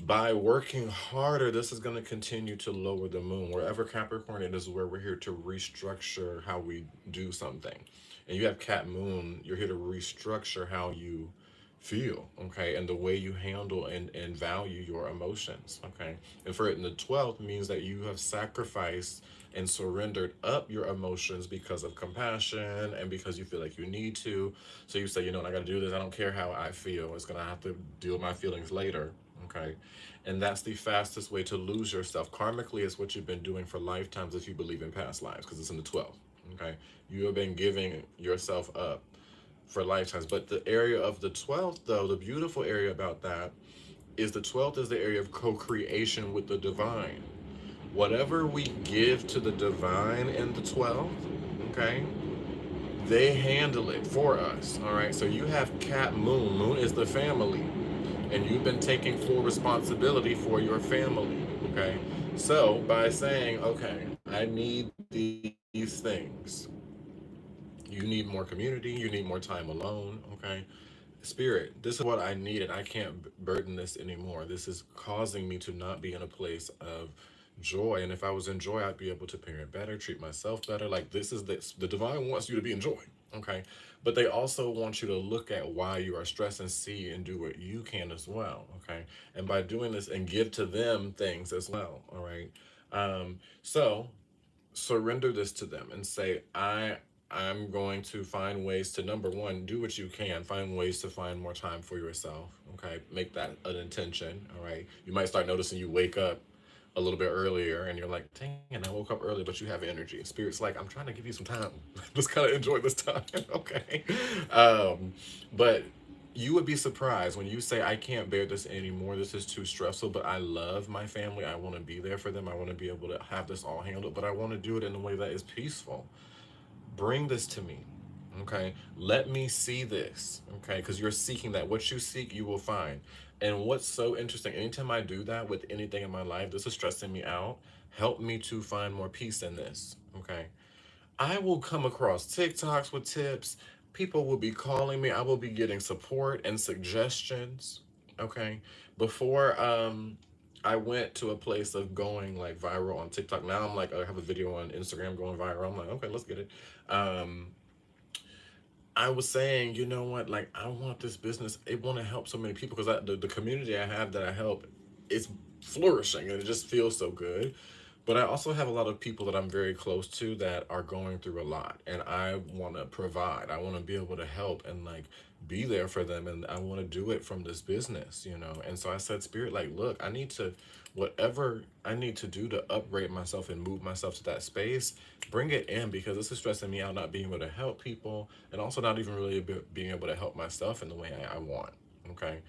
by working harder, this is going to continue to lower the moon. Wherever Capricorn it is, where we're here to restructure how we do something. And you have Cat Moon, you're here to restructure how you feel, okay, and the way you handle and value your emotions, okay. And for it in the 12th means that you have sacrificed and surrendered up your emotions because of compassion and because you feel like you need to. So you say, you know what, I got to do this. I don't care how I feel. It's going to have to deal with my feelings later, okay. And that's the fastest way to lose yourself. Karmically, it's what you've been doing for lifetimes if you believe in past lives, because it's in the 12th, okay. You have been giving yourself up for lifetimes. But the area of the 12th, though, the beautiful area about that is the 12th is the area of co-creation with the divine. Whatever we give to the divine in the 12th, okay, they handle it for us. All right. So you have Cat Moon. Moon is the family. And you've been taking full responsibility for your family. Okay. So by saying, okay, I need these things, you need more community, you need more time alone, okay? Spirit, this is what I need, and I can't burden this anymore. This is causing me to not be in a place of joy. And if I was in joy, I'd be able to parent better, treat myself better. Like, this is the divine wants you to be in joy, okay? But they also want you to look at why you are stressed and see and do what you can as well, okay? And by doing this and give to them things as well, all right? So surrender this to them and say, I'm going to find ways to, number one, do what you can, find ways to find more time for yourself, okay? Make that an intention, all right? You might start noticing you wake up a little bit earlier and you're like, dang, I woke up early, but you have energy. Spirit's like, I'm trying to give you some time. Just kind of enjoy this time, okay? But you would be surprised when you say, I can't bear this anymore, this is too stressful, but I love my family, I want to be there for them, I want to be able to have this all handled, but I want to do it in a way that is peaceful. Bring this to me, okay? Let me see this, okay? Because you're seeking that. What you seek, you will find. And what's so interesting, anytime I do that with anything in my life, this is stressing me out, help me to find more peace in this, okay? I will come across TikToks with tips. People will be calling me. I will be getting support and suggestions. Okay. Before I went to a place of going like viral on TikTok. Now I'm like, I have a video on Instagram going viral. I'm like, okay, let's get it. Um I was saying, you know what, like I want this business. It want to help so many people because the community I have that I help is flourishing and it just feels so good. But I also have a lot of people that I'm very close to that are going through a lot, and I want to provide. I want to be able to help and like be there for them, and I want to do it from this business, you know. And so I said, Spirit, like, look, I need to, whatever I need to do to upgrade myself and move myself to that space, bring it in because this is stressing me out, not being able to help people, and also not even really being able to help myself in the way I want. Okay.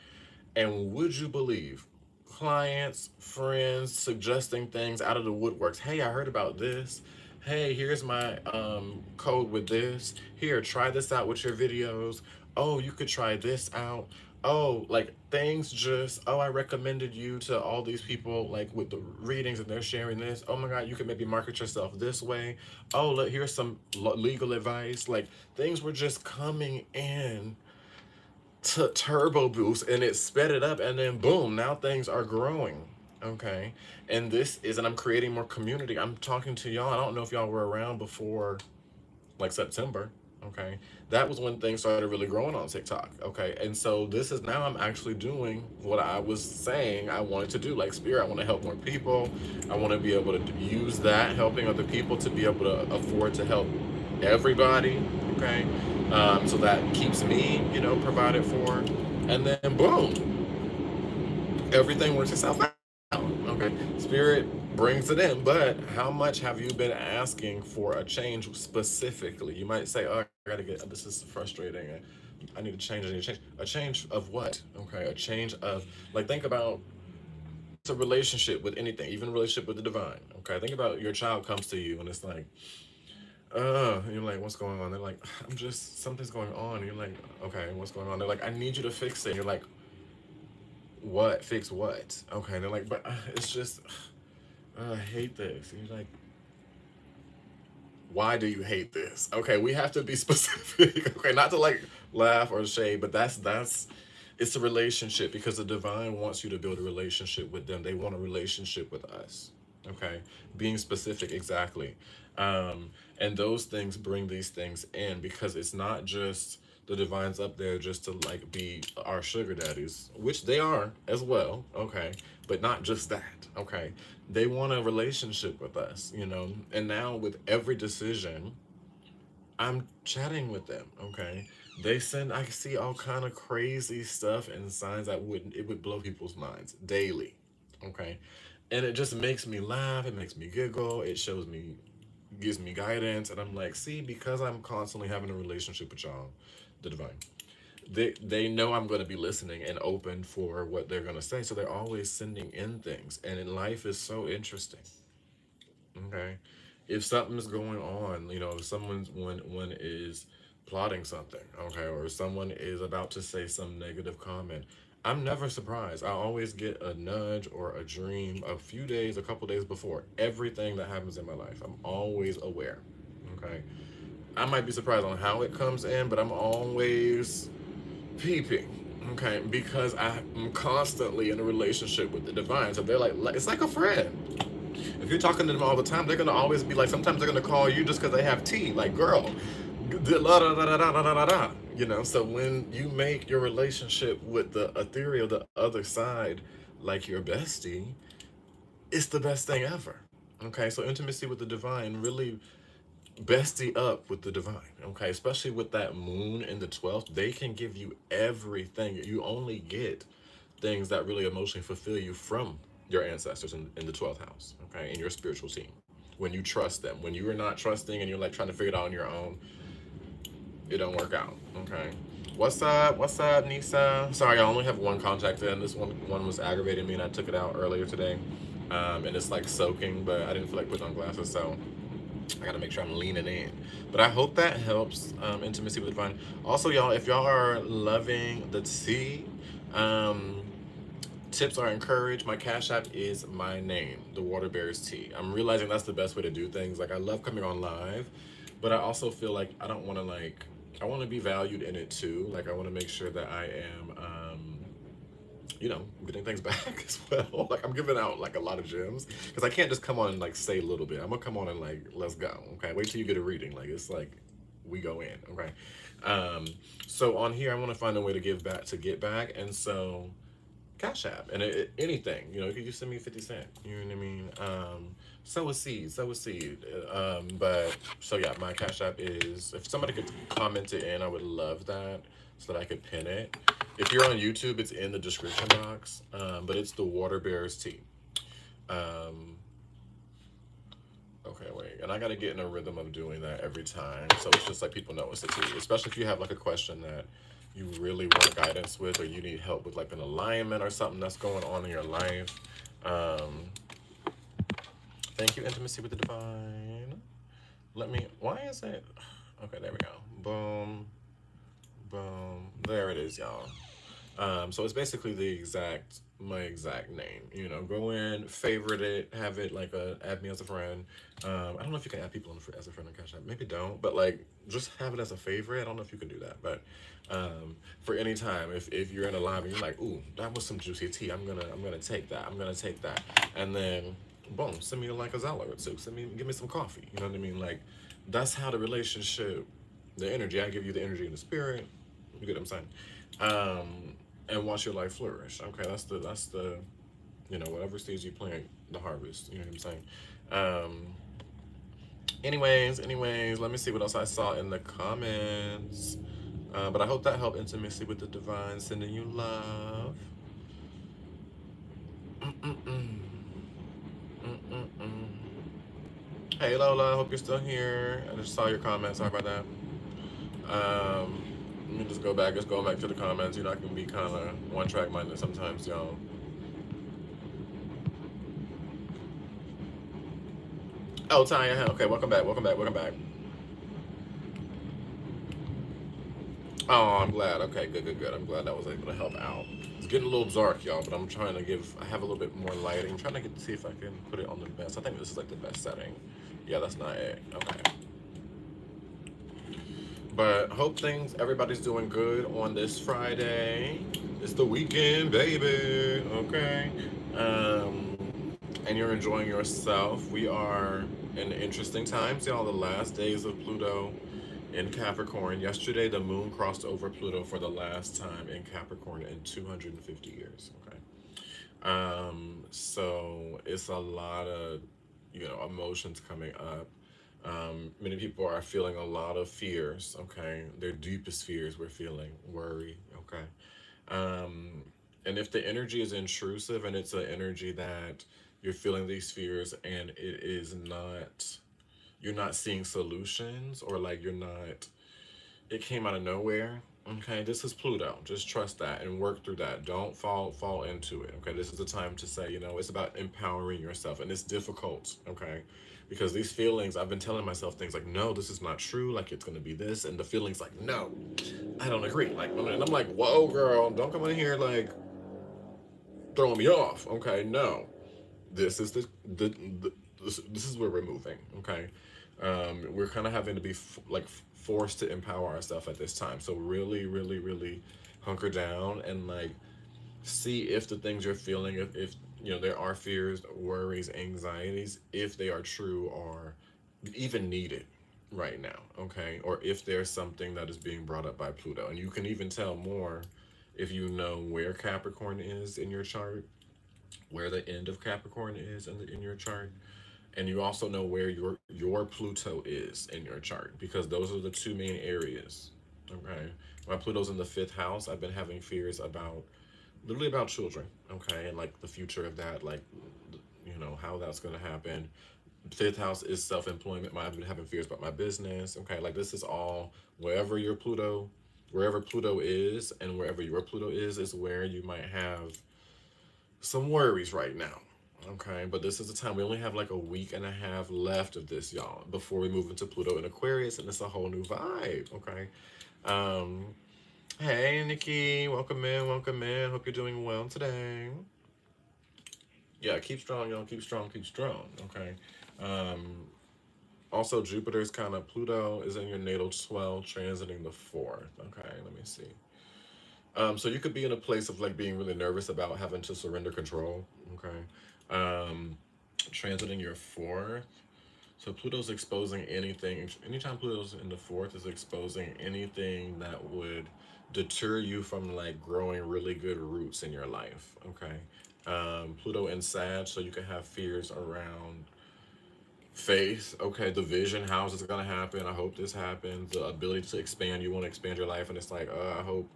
And would you believe clients, friends suggesting things out of the woodworks? Hey, I heard about this. Hey, here's my code with this. Here, try this out with your videos. Oh, you could try this out. Oh, like things just, oh, I recommended you to all these people like with the readings and they're sharing this. Oh my God, you could maybe market yourself this way. Oh, look, here's some legal advice. Like things were just coming in to turbo boost and it sped it up and then boom, now things are growing, okay. And this is, and I'm creating more community. I'm talking to y'all. I don't know if y'all were around before like September, okay. That was when things started really growing on TikTok, okay. And so this is now I'm actually doing what I was saying I wanted to do. Like, Spirit, I want to help more people. I want to be able to use that helping other people to be able to afford to help everybody, okay. So that keeps me, you know, provided for, and then boom, everything works itself out. Okay, Spirit brings it in, but how much have you been asking for a change specifically? You might say, "Oh, I gotta get this is frustrating. I need to change. I need to change. A change of what? Okay, a change of like think about it's a relationship with anything, even a relationship with the divine. Okay, think about your child comes to you and it's like, and you're like, what's going on? They're like, I'm just something's going on. And you're like, okay, what's going on? They're like, I need you to fix it. And you're like, what? Fix what? Okay. And they're like, but it's just, I hate this. And you're like, Why do you hate this? Okay, we have to be specific. Okay, not to like laugh or shade, but that's it's a relationship because the divine wants you to build a relationship with them. They want a relationship with us. Okay, being specific exactly, and those things bring these things in because it's not just the divine's up there just to like be our sugar daddies, which they are as well. Okay, but not just that. Okay, they want a relationship with us, you know. And now with every decision, I'm chatting with them. Okay, they send. I see all kind of crazy stuff and signs that would it would blow people's minds daily. Okay, and it just makes me laugh. It makes me giggle. It shows me, gives me guidance, and I'm like, see, because I'm constantly having a relationship with y'all, the divine. They know I'm going to be listening and open for what they're going to say, so they're always sending in things. And in life is so interesting. Okay, if something's going on, you know, if someone's one is plotting something, okay, or someone is about to say some negative comment, I'm never surprised. I always get a nudge or a dream a few days, a couple days before everything that happens in my life. I'm always aware. Okay, I might be surprised on how it comes in, but I'm always peeping. Okay, because I'm constantly in a relationship with the divine, so they're like it's like a friend. If you're talking to them all the time, they're gonna always be like. Sometimes they're gonna call you just because they have tea. Like, girl, da da da da da da da da. You know. So when you make your relationship with the ethereal, the other side, like your bestie, it's the best thing ever. Okay. So intimacy with the divine really bestie up with the divine. Okay. Especially with that moon in the 12th, they can give you everything. You only get things that really emotionally fulfill you from your ancestors in the 12th house, okay, in your spiritual team. When you trust them, when you are not trusting and you're like trying to figure it out on your own, it don't work out, okay. What's up? What's up, Nisa? Sorry, I only have one contact in. This one was aggravating me, and I took it out earlier today, and it's like soaking, but I didn't feel like putting on glasses, so I gotta make sure I'm leaning in. But I hope that helps. Intimacy with the divine. Also, y'all, if y'all are loving the tea, um, tips are encouraged. My Cash App is my name, the Water Bearers Tea. I'm realizing that's the best way to do things. Like I love coming on live, but I also feel like I don't want to like. I want to be valued in it too. Like I want to make sure that I am, you know, getting things back as well. Like I'm giving out like a lot of gems because I can't just come on and like say a little bit. I'm gonna come on and like let's go. Okay, wait till you get a reading. Like it's like we go in. Okay, um, so on here I want to find a way to give back to get back, and so Cash App and anything. You know, you could just send me 50 cents. You know what I mean? Sow a seed, sow a seed. But so yeah, my Cash App is if somebody could comment it in, I would love that so that I could pin it. If you're on YouTube, it's in the description box. But it's the Water Bearers Tea. Um, okay, wait, and I gotta get in a rhythm of doing that every time, so it's just like people know it's a tea. Especially if you have like a question that you really want guidance with, or you need help with like an alignment or something that's going on in your life. Um, thank you, intimacy with the divine. Let me. Why is it? Okay, there we go. Boom, boom. There it is, y'all. So it's basically the exact my exact name. You know, go in, favorite it, have it like add me as a friend. I don't know if you can add people as a friend on Cash App. Maybe don't, but like just have it as a favorite. I don't know if you can do that, but for any time, if you're in a live and you're like, ooh, that was some juicy tea. I'm gonna take that. I'm gonna take that, and then boom, send me like a Zeller or two. Give me some coffee. You know what I mean? Like that's how the relationship, the energy. I give you the energy and the spirit. You get what I'm saying? And watch your life flourish. Okay, that's the you know whatever stage you plant the harvest. You know what I'm saying? Anyways, let me see what else I saw in the comments. But I hope that helped intimacy with the divine, sending you love. Mm-mm-mm. Mm-mm-mm. Hey Lola, hope you're still here. I just saw your comments. Sorry about that. Let me just go back. Just going back to the comments. You know, I can be kind of one track minded sometimes, y'all. Oh, Tanya. Okay, welcome back. Welcome back. Welcome back. Oh, I'm glad. Okay, good, good, good. I'm glad that was able to help out. It's getting a little dark, y'all, but I'm trying to give. I have a little bit more lighting. I'm trying to get to see if I can put it on the best. I think this is like the best setting. Yeah, that's not it. Okay. But hope everybody's doing good on this Friday. It's the weekend, baby. Okay. And you're enjoying yourself. We are in interesting times, y'all. The last days of Pluto in Capricorn. Yesterday, the moon crossed over Pluto for the last time in Capricorn in 250 years. Okay. So it's a lot of, emotions coming up. Many people are feeling a lot of fears, okay? Their deepest fears we're feeling, worry, okay? Um, and if the energy is intrusive and it's an energy that you're feeling these fears and you're not seeing solutions, or like it came out of nowhere. Okay, this is Pluto. Just trust that and work through that. Don't fall into it. Okay, this is the time to say, it's about empowering yourself, and it's difficult. Okay, because these feelings, I've been telling myself things like, no, this is not true. Like it's gonna be this, and the feelings like, no, I don't agree. Like, and I'm like, whoa, girl, don't come in here like throwing me off. Okay, no, this is this is where we're moving. Okay, we're kind of having to be forced to empower ourselves at this time. So really, really, really hunker down and like see if the things you're feeling, if there are fears, worries, anxieties, if they are true or even needed right now. Okay, or if there's something that is being brought up by Pluto, and you can even tell more if you know where Capricorn is in your chart, where the end of Capricorn is in your chart, and you also know where your Pluto is in your chart, because those are the two main areas. Okay, my Pluto's in the fifth house. I've been having fears about literally about children. Okay, and like the future of that, like how that's going to happen. Fifth house is self-employment. I've been having fears about my business. Okay, like this is all wherever your Pluto, wherever Pluto is, and wherever your Pluto is where you might have some worries right now. Okay, but this is the time. We only have like a week and a half left of this, y'all, before we move into Pluto in Aquarius, and it's a whole new vibe. Okay. Um, hey Nikki, welcome in, welcome in. Hope you're doing well today. Yeah, keep strong, y'all. Keep strong, keep strong. Okay. Um, Also, Jupiter's kind of Pluto is in your natal 12, transiting the fourth. Okay, let me see. So you could be in a place of like being really nervous about having to surrender control. Okay. Um, Transiting your fourth. So Pluto's exposing anything. Anytime Pluto's in the fourth, is exposing anything that would deter you from like growing really good roots in your life. Okay. Pluto in Sag, so you can have fears around faith. Okay, the vision. How is this gonna happen? I hope this happens. The ability to expand. You want to expand your life, and it's like, I hope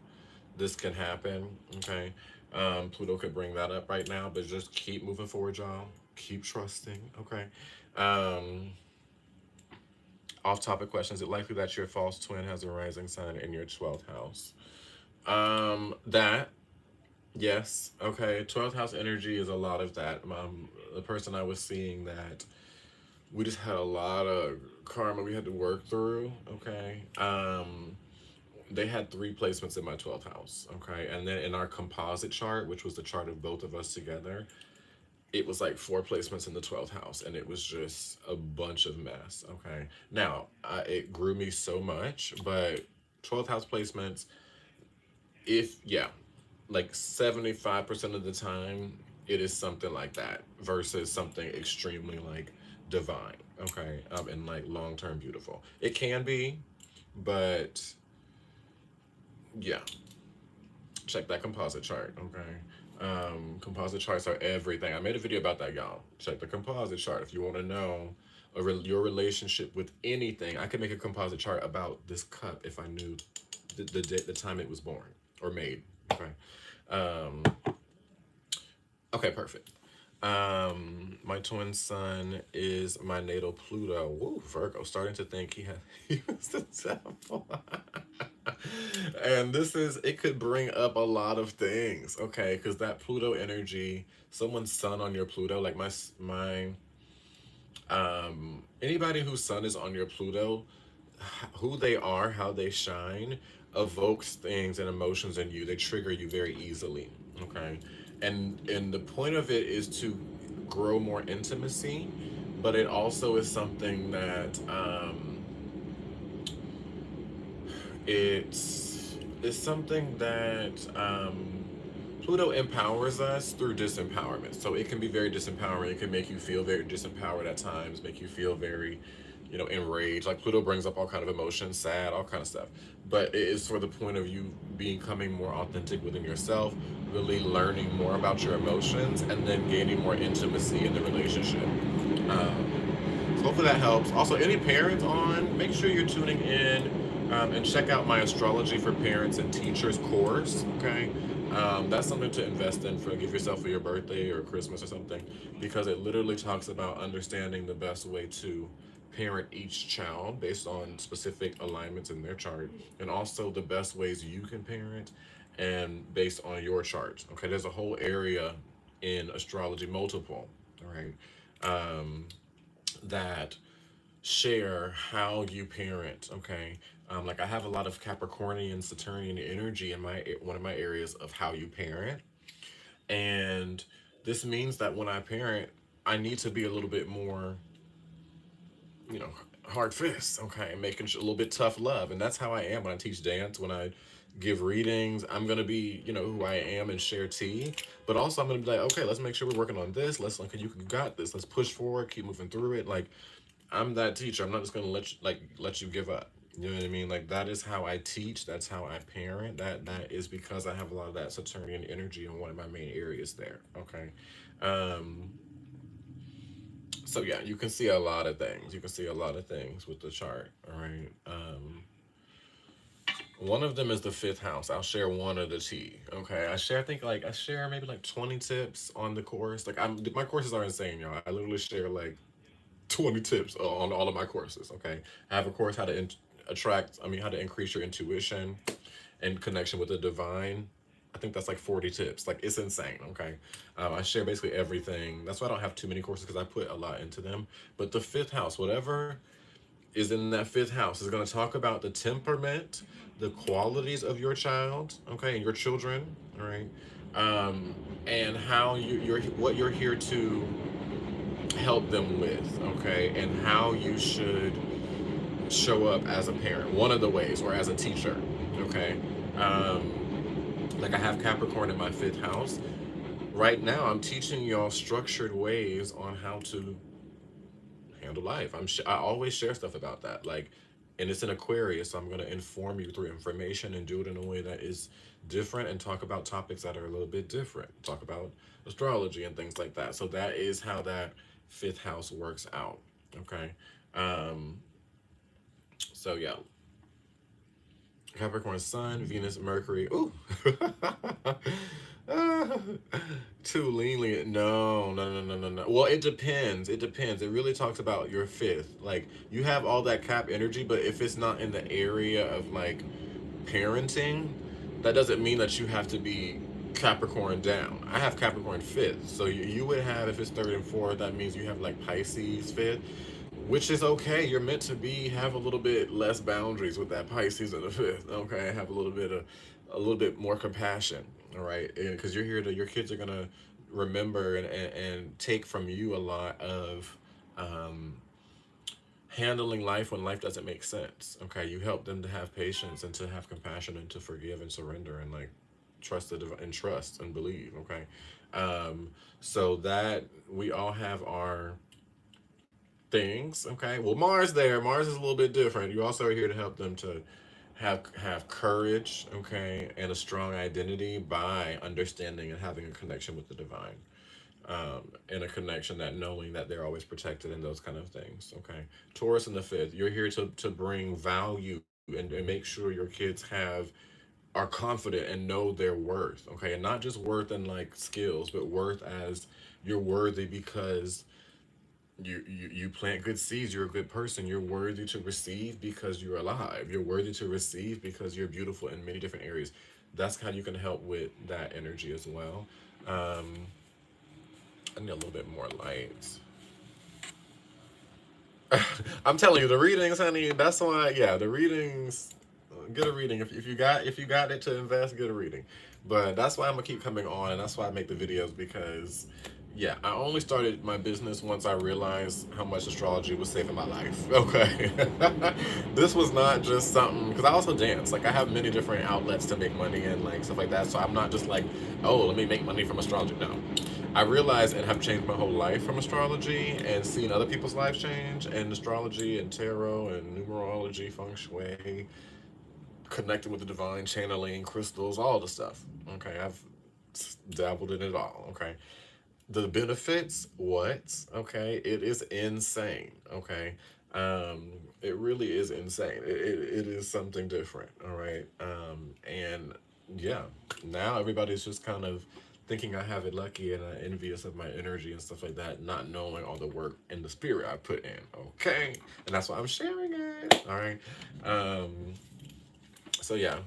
this can happen. Okay. Pluto could bring that up right now, but just keep moving forward, y'all. Keep trusting. Okay. Um, Off topic question. Is it likely that your false twin has a rising sign in your 12th house? That, yes. Okay. 12th house energy is a lot of that. The person I was seeing that we just had a lot of karma we had to work through. Okay. They had three placements in my 12th house. Okay. And then in our composite chart, which was the chart of both of us together, it was like four placements in the 12th house, and it was just a bunch of mess. Okay. Now, it grew me so much, but 12th house placements, yeah, like 75% of the time, it is something like that versus something extremely like divine. Okay. And like long term beautiful. It can be, but yeah, check that composite chart. Okay. Composite charts are everything. I made a video about that, y'all. Check the composite chart if you want to know your relationship with anything. I could make a composite chart about this cup if I knew the time it was born or made. Okay. Um, okay, perfect. My twin son is my natal Pluto. Woo, Virgo. Starting to think he was the devil. And it could bring up a lot of things, okay? Because that Pluto energy, someone's sun on your Pluto, like anybody whose sun is on your Pluto, who they are, how they shine, evokes things and emotions in you. They trigger you very easily, okay? And the point of it is to grow more intimacy, but it also is something that it's something that Pluto empowers us through disempowerment. So it can be very disempowering. It can make you feel very disempowered at times, make you feel very, enraged. Like Pluto brings up all kind of emotions, sad, all kind of stuff. But it is for the point of you becoming more authentic within yourself, really learning more about your emotions, and then gaining more intimacy in the relationship. So hopefully that helps. Also, any parents on, make sure you're tuning in and check out my Astrology for Parents and Teachers course. Okay, that's something to invest in for give yourself for your birthday or Christmas or something, because it literally talks about understanding the best way to parent each child based on specific alignments in their chart, and also the best ways you can parent and based on your chart. Okay, there's a whole area in astrology, multiple, all right, um, that share how you parent. Okay, like I have a lot of Capricornian, Saturnian energy in my one of my areas of how you parent, and this means that when I parent, I need to be a little bit more, you know, hard fists. Okay, making a little bit tough love, and that's how I am when I teach dance. When I give readings, I'm gonna be, who I am and share tea. But also, I'm gonna be like, okay, let's make sure we're working on this. Let's like, you got this. Let's push forward, keep moving through it. Like, I'm that teacher. I'm not just gonna let you give up. You know what I mean? Like that is how I teach. That's how I parent. That is because I have a lot of that Saturnian energy in one of my main areas there. Okay. Um, so yeah, you can see a lot of things. You can see a lot of things with the chart. All right. One of them is the fifth house. I'll share one of the tea. Okay. I share maybe like 20 tips on the course. Like my courses are insane, y'all. I literally share like 20 tips on all of my courses. Okay, I have a course how to how to increase your intuition and connection with the divine. I think that's like 40 tips. Like it's insane. Okay, I share basically everything. That's why I don't have too many courses, because I put a lot into them. But the fifth house, whatever is in that fifth house, is going to talk about the temperament, the qualities of your child. Okay, and your children. All right, um, and how you're what you're here to help them with, okay, and how you should show up as a parent. One of the ways, or as a teacher, okay. Like I have Capricorn in my fifth house. Right now, I'm teaching y'all structured ways on how to handle life. I always share stuff about that, like, and it's an Aquarius, so I'm going to inform you through information and do it in a way that is different and talk about topics that are a little bit different. Talk about astrology and things like that. So that is how that fifth house works out. Okay. Um, so yeah, Capricorn Sun, Venus, Mercury. Ooh. Too lenient. No, no, no, no, no, no. Well, it depends. It depends. It really talks about your fifth. Like, you have all that Cap energy, but if it's not in the area of like parenting, that doesn't mean that you have to be Capricorn down. I have Capricorn fifth. So you would have, if it's third and fourth, that means you have like Pisces fifth, which is okay. You're meant to be have a little bit less boundaries with that Pisces in the fifth. Okay, have a little bit more compassion. All right, because you're here to your kids are gonna remember and take from you a lot of um, handling life when life doesn't make sense. Okay, you help them to have patience and to have compassion and to forgive and surrender and like and trust and believe. Okay, so that we all have our things. Okay. Well, Mars there. Mars is a little bit different. You also are here to help them to have courage, okay, and a strong identity by understanding and having a connection with the divine, and a connection that knowing that they're always protected and those kind of things. Okay. Taurus in the fifth. You're here to bring value and make sure your kids are confident and know their worth. Okay, and not just worth and like skills, but worth as you're worthy because you plant good seeds. You're a good person. You're worthy to receive because you're alive. You're worthy to receive because you're beautiful in many different areas. That's how you can help with that energy as well. um I need a little bit more light. I'm telling you, the readings, honey, that's why. Yeah, the readings, get a reading. If you got it to invest, get a reading. But that's why I'm gonna keep coming on, and that's why I make the videos, because Yeah, I only started my business once I realized how much astrology was saving my life. Okay. This was not just something, because I also dance. Like, I have many different outlets to make money and, like, stuff like that. So I'm not just like, oh, let me make money from astrology. No. I realized and have changed my whole life from astrology and seen other people's lives change, and astrology and tarot and numerology, feng shui, connecting with the divine, channeling, crystals, all the stuff. Okay. I've dabbled in it all. Okay. The benefits, what? Okay, it is insane. Okay, it really is insane. It is something different. All right, and yeah, now everybody's just kind of thinking I have it lucky and envious of my energy and stuff like that, not knowing all the work and the spirit I put in. Okay, and that's why I'm sharing it. All right, um, so yeah,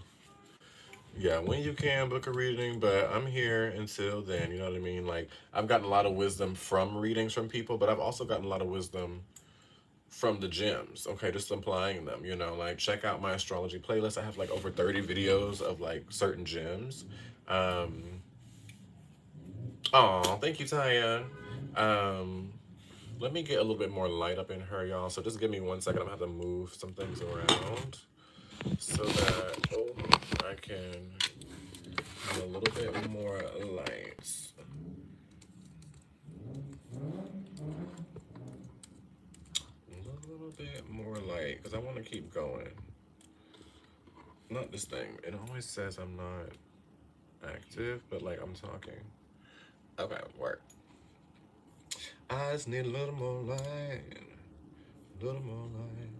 yeah, when you can book a reading, but I'm here until then. You know what I mean? Like, I've gotten a lot of wisdom from readings from people, but I've also gotten a lot of wisdom from the gems. Okay, just applying them. You know, like, check out my astrology playlist. I have like over 30 videos of like certain gems. Um, oh, thank you, Taya. Um, Let me get a little bit more light up in her, y'all. So just give me 1 second. I'm gonna have to move some things around so that I can have a little bit more light. A little bit more light, because I want to keep going. Not this thing. It always says I'm not active, but like I'm talking. Okay, work. I just need a little more light. A little more light.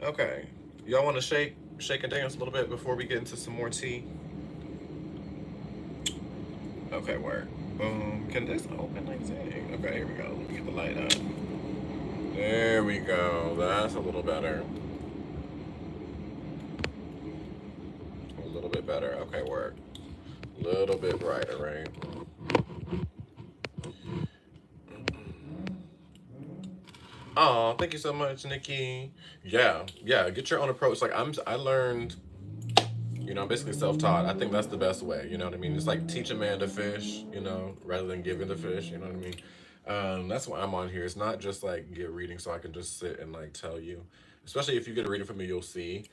Okay. Y'all want to shake and dance a little bit before we get into some more tea? Okay, work. Can this open like dang? Okay, here we go. Let me get the light up. There we go. That's a little better. A little bit better. Okay, work. A little bit brighter, right? Oh, thank you so much, Nikki. Yeah, yeah. Get your own approach. Like, I learned. I'm basically self-taught. I think that's the best way. You know what I mean? It's like teach a man to fish. Rather than giving the fish. You know what I mean? That's why I'm on here. It's not just like get reading so I can just sit and like tell you. Especially if you get a reading from me, you'll see.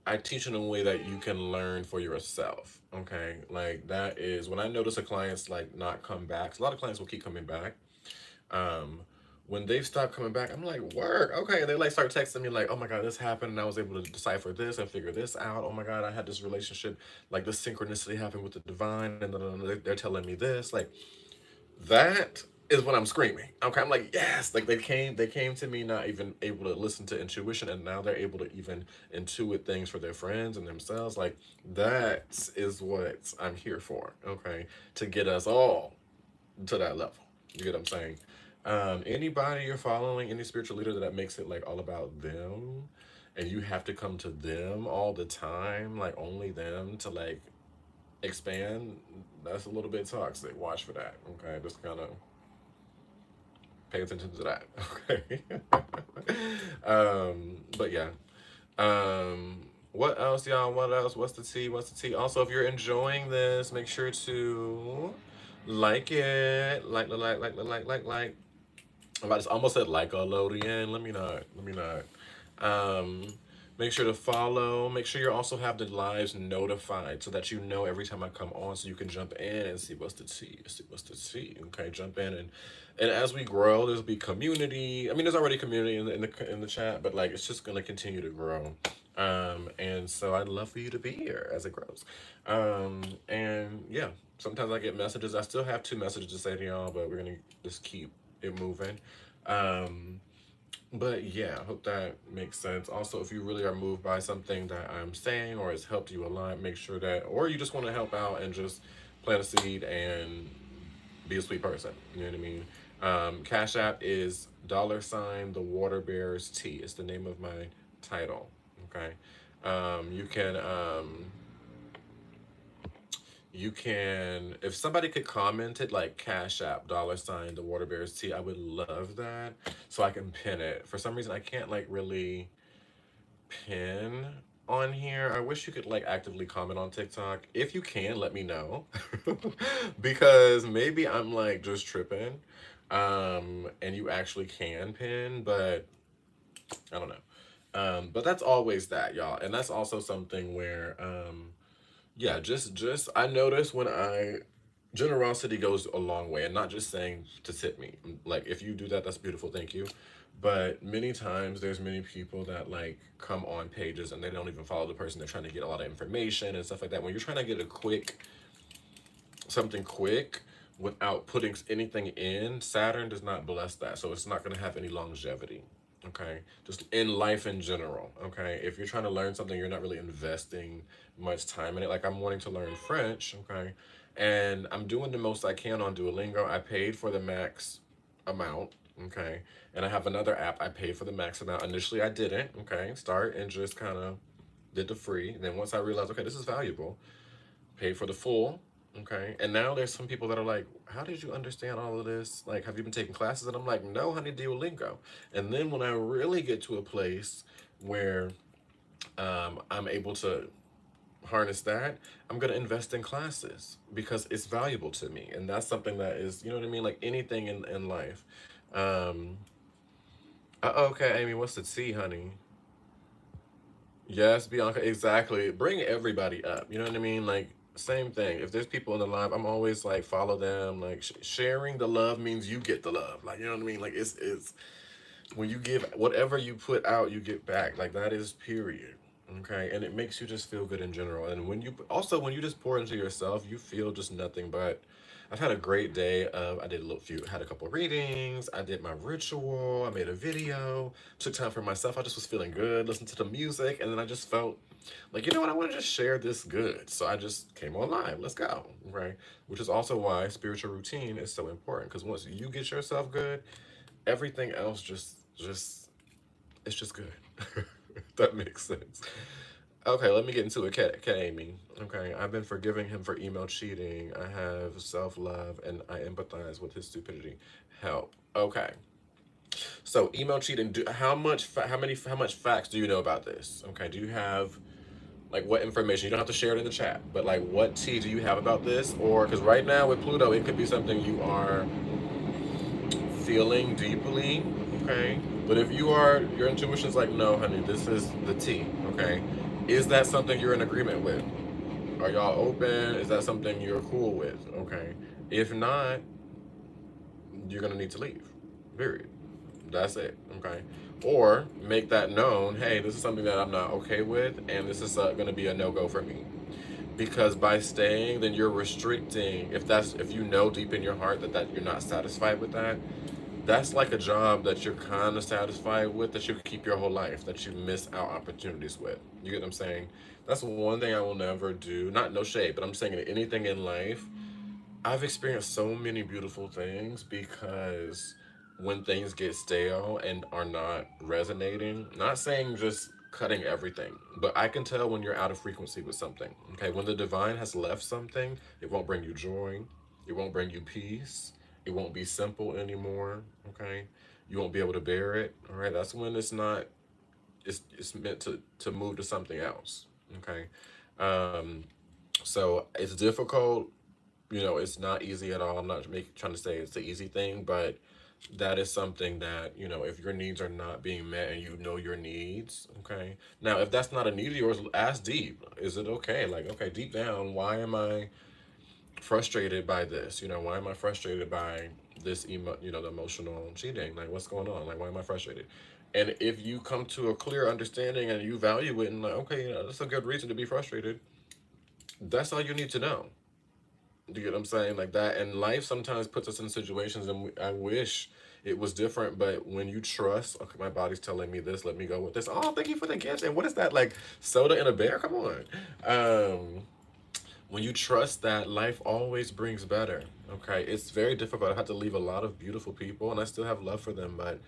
I teach in a way that you can learn for yourself. Okay, like that is when I notice a client's like not come back. 'Cause a lot of clients will keep coming back. Um, when they've stopped coming back, I'm like, work, okay. They like start texting me like, oh my god, this happened, and I was able to decipher this and figure this out. Oh my god, I had this relationship, like this synchronicity happened with the divine, and then they're telling me this, like that is when I'm screaming. Okay, I'm like, yes, like they came to me not even able to listen to intuition, and now they're able to even intuit things for their friends and themselves. Like that is what I'm here for. Okay, to get us all to that level. You get what I'm saying? Anybody you're following, any spiritual leader that makes it like all about them, and you have to come to them all the time, like only them to like expand, that's a little bit toxic. Watch for that. Okay, just kind of pay attention to that. Okay. But yeah. What else, y'all? What else? What's the tea? What's the tea? Also, if you're enjoying this, make sure to like it. Like. I just almost said like a Lodian. Let me not. Let me not. Um, Make sure to follow. Make sure you also have the lives notified so that you know every time I come on, so you can jump in and see what's the tea. See what's the tea. Okay, jump in and as we grow, there's be community. I mean, there's already community in the chat, but like it's just gonna continue to grow. And so I'd love for you to be here as it grows. And yeah, sometimes I get messages. I still have two messages to say to y'all, but we're gonna just keep it moving. Um, but yeah, I hope that makes sense. Also, if you really are moved by something that I'm saying or has helped you a lot, make sure that, or you just want to help out and just plant a seed and be a sweet person. You know what I mean? Cash App is $ the water bearers tea. It's the name of my title. Okay. You can if somebody could comment it like Cash App $ the water bearers tea, I would love that so I can pin it. For some reason I can't like really pin on here. I wish you could like actively comment on TikTok. If you can, let me know. Because maybe I'm like just tripping. And you actually can pin, but I don't know. But that's always that, y'all. And that's also something where yeah, just I notice when I generosity goes a long way, and not just saying to tip me. Like if you do that, that's beautiful, thank you. But many times there's many people that like come on pages and they don't even follow the person. They're trying to get a lot of information and stuff like that. When you're trying to get a quick something quick without putting anything in, Saturn does not bless that. So it's not going to have any longevity. Okay. Just in life in general. Okay. If you're trying to learn something, you're not really investing much time in it. Like I'm wanting to learn French. Okay. And I'm doing the most I can on Duolingo. I paid for the max amount. Okay. And I have another app I paid for the max amount. Initially, I didn't. Okay. Start and just kind of did the free. And then once I realized, okay, this is valuable, paid for the full. Okay. And now there's some people that are like, how did you understand all of this? Like, have you been taking classes? And I'm like, no, honey, Duolingo. And then when I really get to a place where I'm able to harness that, I'm going to invest in classes because it's valuable to me. And that's something that is, you know what I mean? Like anything in life. Um, okay, Amy, what's the tea, honey? Yes, Bianca, exactly. Bring everybody up. You know what I mean? Like, same thing. If there's people in the live, I'm always like, follow them. Like, sharing the love means you get the love. Like, you know what I mean? Like, it's when you give whatever you put out, you get back. Like, that is period. Okay. And it makes you just feel good in general. And when you also, when you just pour into yourself, you feel just nothing but. I've had a great day of, I did a little few, had a couple readings, I did my ritual, I made a video, took time for myself. I just was feeling good, listened to the music, and then I just felt like, you know what, I want to just share this good. So I just came on live, let's go, right? Which is also why spiritual routine is so important, because once you get yourself good, everything else just, it's just good. If that makes sense. Okay, let me get into it. Cat Amy. Okay, I've been forgiving him for email cheating. I have self love and I empathize with his stupidity. Help. Okay, so email cheating. How much facts do you know about this? Okay, do you have like what information? You don't have to share it in the chat, but like what tea do you have about this? Or because right now with Pluto, it could be something you are feeling deeply. Okay, but if you are, your intuition's like, no, honey, this is the tea. Okay, is that something you're in agreement with? Are y'all open? Is that something you're cool with? Okay. If not, you're gonna need to leave. Period. That's it. Okay. Or make that known. Hey, this is something that I'm not okay with, and this is gonna be a no go for me. Because by staying, then you're restricting. If you know deep in your heart that you're not satisfied with that, that's like a job that you're kind of satisfied with that you could keep your whole life, that you miss out opportunities with. You get what I'm saying? That's one thing I will never do. Not no shade, but I'm saying that anything in life, I've experienced so many beautiful things because when things get stale and are not resonating, not saying just cutting everything, but I can tell when you're out of frequency with something. Okay, when the divine has left something, it won't bring you joy, it won't bring you peace, it won't be simple anymore. Okay, you won't be able to bear it. All right, that's when it's not. It's meant to move to something else. Okay, um, so it's difficult, you know, it's not easy at all. I'm not trying to say it's the easy thing, but that is something that, you know, if your needs are not being met and you know your needs, okay. Now, if that's not a need of yours, ask deep. Is it okay? Like, okay, deep down, why am I frustrated by this? You know, why am I frustrated by this the emotional cheating? Like, what's going on? Like, why am I frustrated? And if you come to a clear understanding and you value it and like, okay, you know, that's a good reason to be frustrated, that's all you need to know. Do you get what I'm saying? Like that. And life sometimes puts us in situations, and I wish it was different. But when you trust, okay, my body's telling me this, let me go with this. Oh, thank you for the gift. And what is that? Like soda and a bear? Come on. When you trust that, life always brings better. Okay. It's very difficult. I had to leave a lot of beautiful people, and I still have love for them, but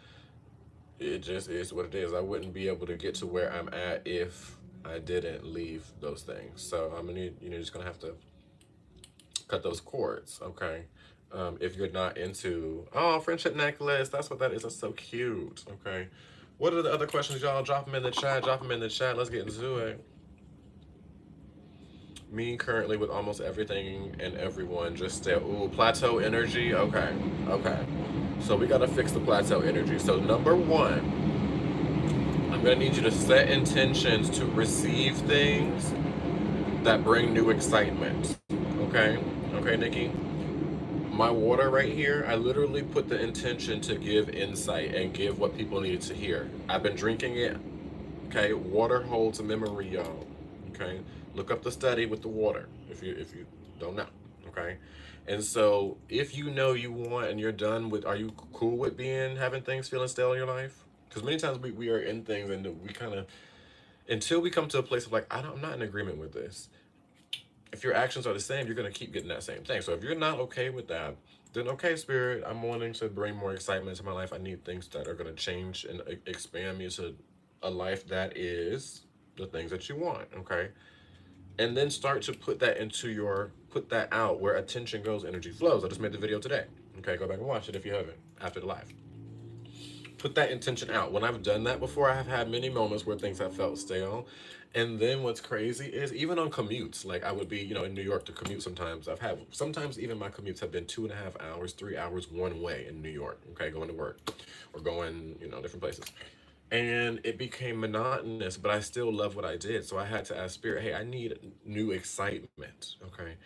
it just is what it is. I wouldn't be able to get to where I'm at if I didn't leave those things. So I'm gonna, just gonna have to cut those cords, okay? If you're not into, oh, friendship necklace, that's what that is. That's so cute, okay? What are the other questions, y'all? Drop them in the chat. Drop them in the chat. Let's get into it. Me currently with almost everything and everyone just stay. Ooh, plateau energy. Okay, okay. So we gotta fix the plateau energy. So number one, I'm gonna need you to set intentions to receive things that bring new excitement. Okay, okay, Nikki. My water right here, I literally put the intention to give insight and give what people needed to hear. I've been drinking it. Okay, water holds memory, y'all. Okay, look up the study with the water if you don't know. Okay, and so if you know you want and you're done with, are you cool with being having things feeling stale in your life? Because many times we are in things and we kind of, until we come to a place of like, I'm not in agreement with this. If your actions are the same, you're gonna keep getting that same thing. So if you're not okay with that, then okay, spirit, I'm wanting to bring more excitement to my life. I need things that are gonna change and expand me to a life that is the things that you want. Okay, and then start to put that out where attention goes, energy flows. I just made the video today. Okay, go back and watch it if you haven't after the live. Put that intention out. When I've done that before, I have had many moments where things have felt stale. And then what's crazy is even on commutes, like I would be, in New York to commute sometimes. Sometimes even my commutes have been 2.5 hours, 3 hours one way in New York, okay, going to work or going, different places. And it became monotonous, but I still love what I did. So I had to ask Spirit, hey, I need new excitement, okay?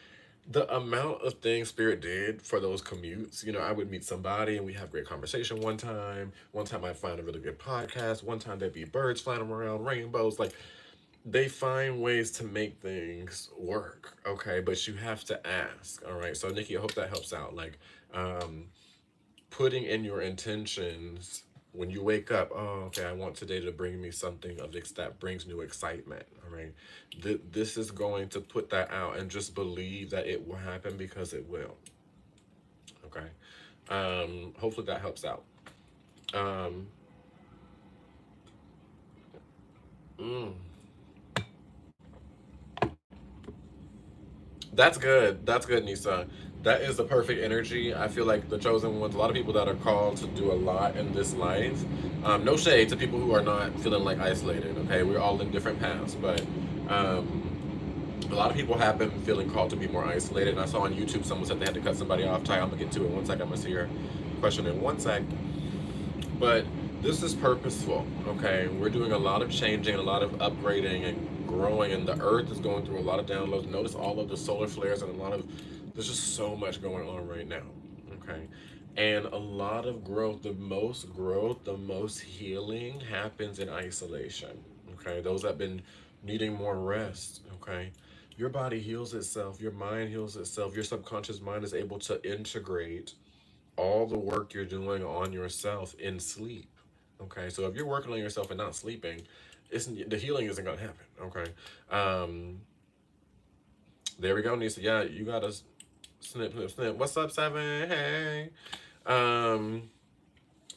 The amount of things Spirit did for those commutes, I would meet somebody and we have great conversation one time. One time I'd find a really good podcast. One time there'd be birds flying around, rainbows. Like they find ways to make things work, okay? But you have to ask, all right? So Nikki, I hope that helps out. Like, um, putting in your intentions when you wake up. Oh, okay, I want today to bring me something of this that brings new excitement. All right, this is going to put that out, and just believe that it will happen because it will. Okay, hopefully that helps out. Um, mm, that's good. That's good, Nisa. That is the perfect energy. I feel like the chosen ones, a lot of people that are called to do a lot in this life. No shade to people who are not feeling like isolated, okay? We're all in different paths, but a lot of people have been feeling called to be more isolated. And I saw on YouTube someone said they had to cut somebody off. Ty, I'm gonna get to it in 1 second. I'm gonna see your question in 1 sec. But this is purposeful, okay? We're doing a lot of changing, a lot of upgrading and growing, and the earth is going through a lot of downloads. Notice all of the solar flares and there's just so much going on right now, okay? And a lot of growth, the most healing happens in isolation, okay? Those that have been needing more rest, okay? Your body heals itself, your mind heals itself, your subconscious mind is able to integrate all the work you're doing on yourself in sleep. Okay, so if you're working on yourself and not sleeping, the healing isn't gonna happen. Okay, um, there we go, Nisa. Yeah, you gotta snip, snip, snip. What's up, Seven? Hey. Um,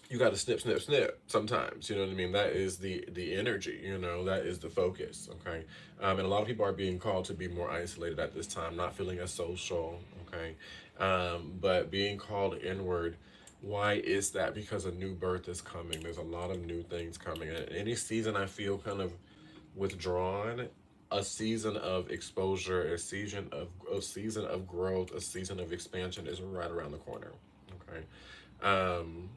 you got to snip, snip, snip. Sometimes, you know what I mean. That is the energy. That is the focus. Okay, and a lot of people are being called to be more isolated at this time, not feeling as social. Okay, but being called inward. Why is that? Because a new birth is coming. There's a lot of new things coming. And any season I feel kind of withdrawn, a season of exposure, a season of growth, a season of expansion is right around the corner. Okay. Um,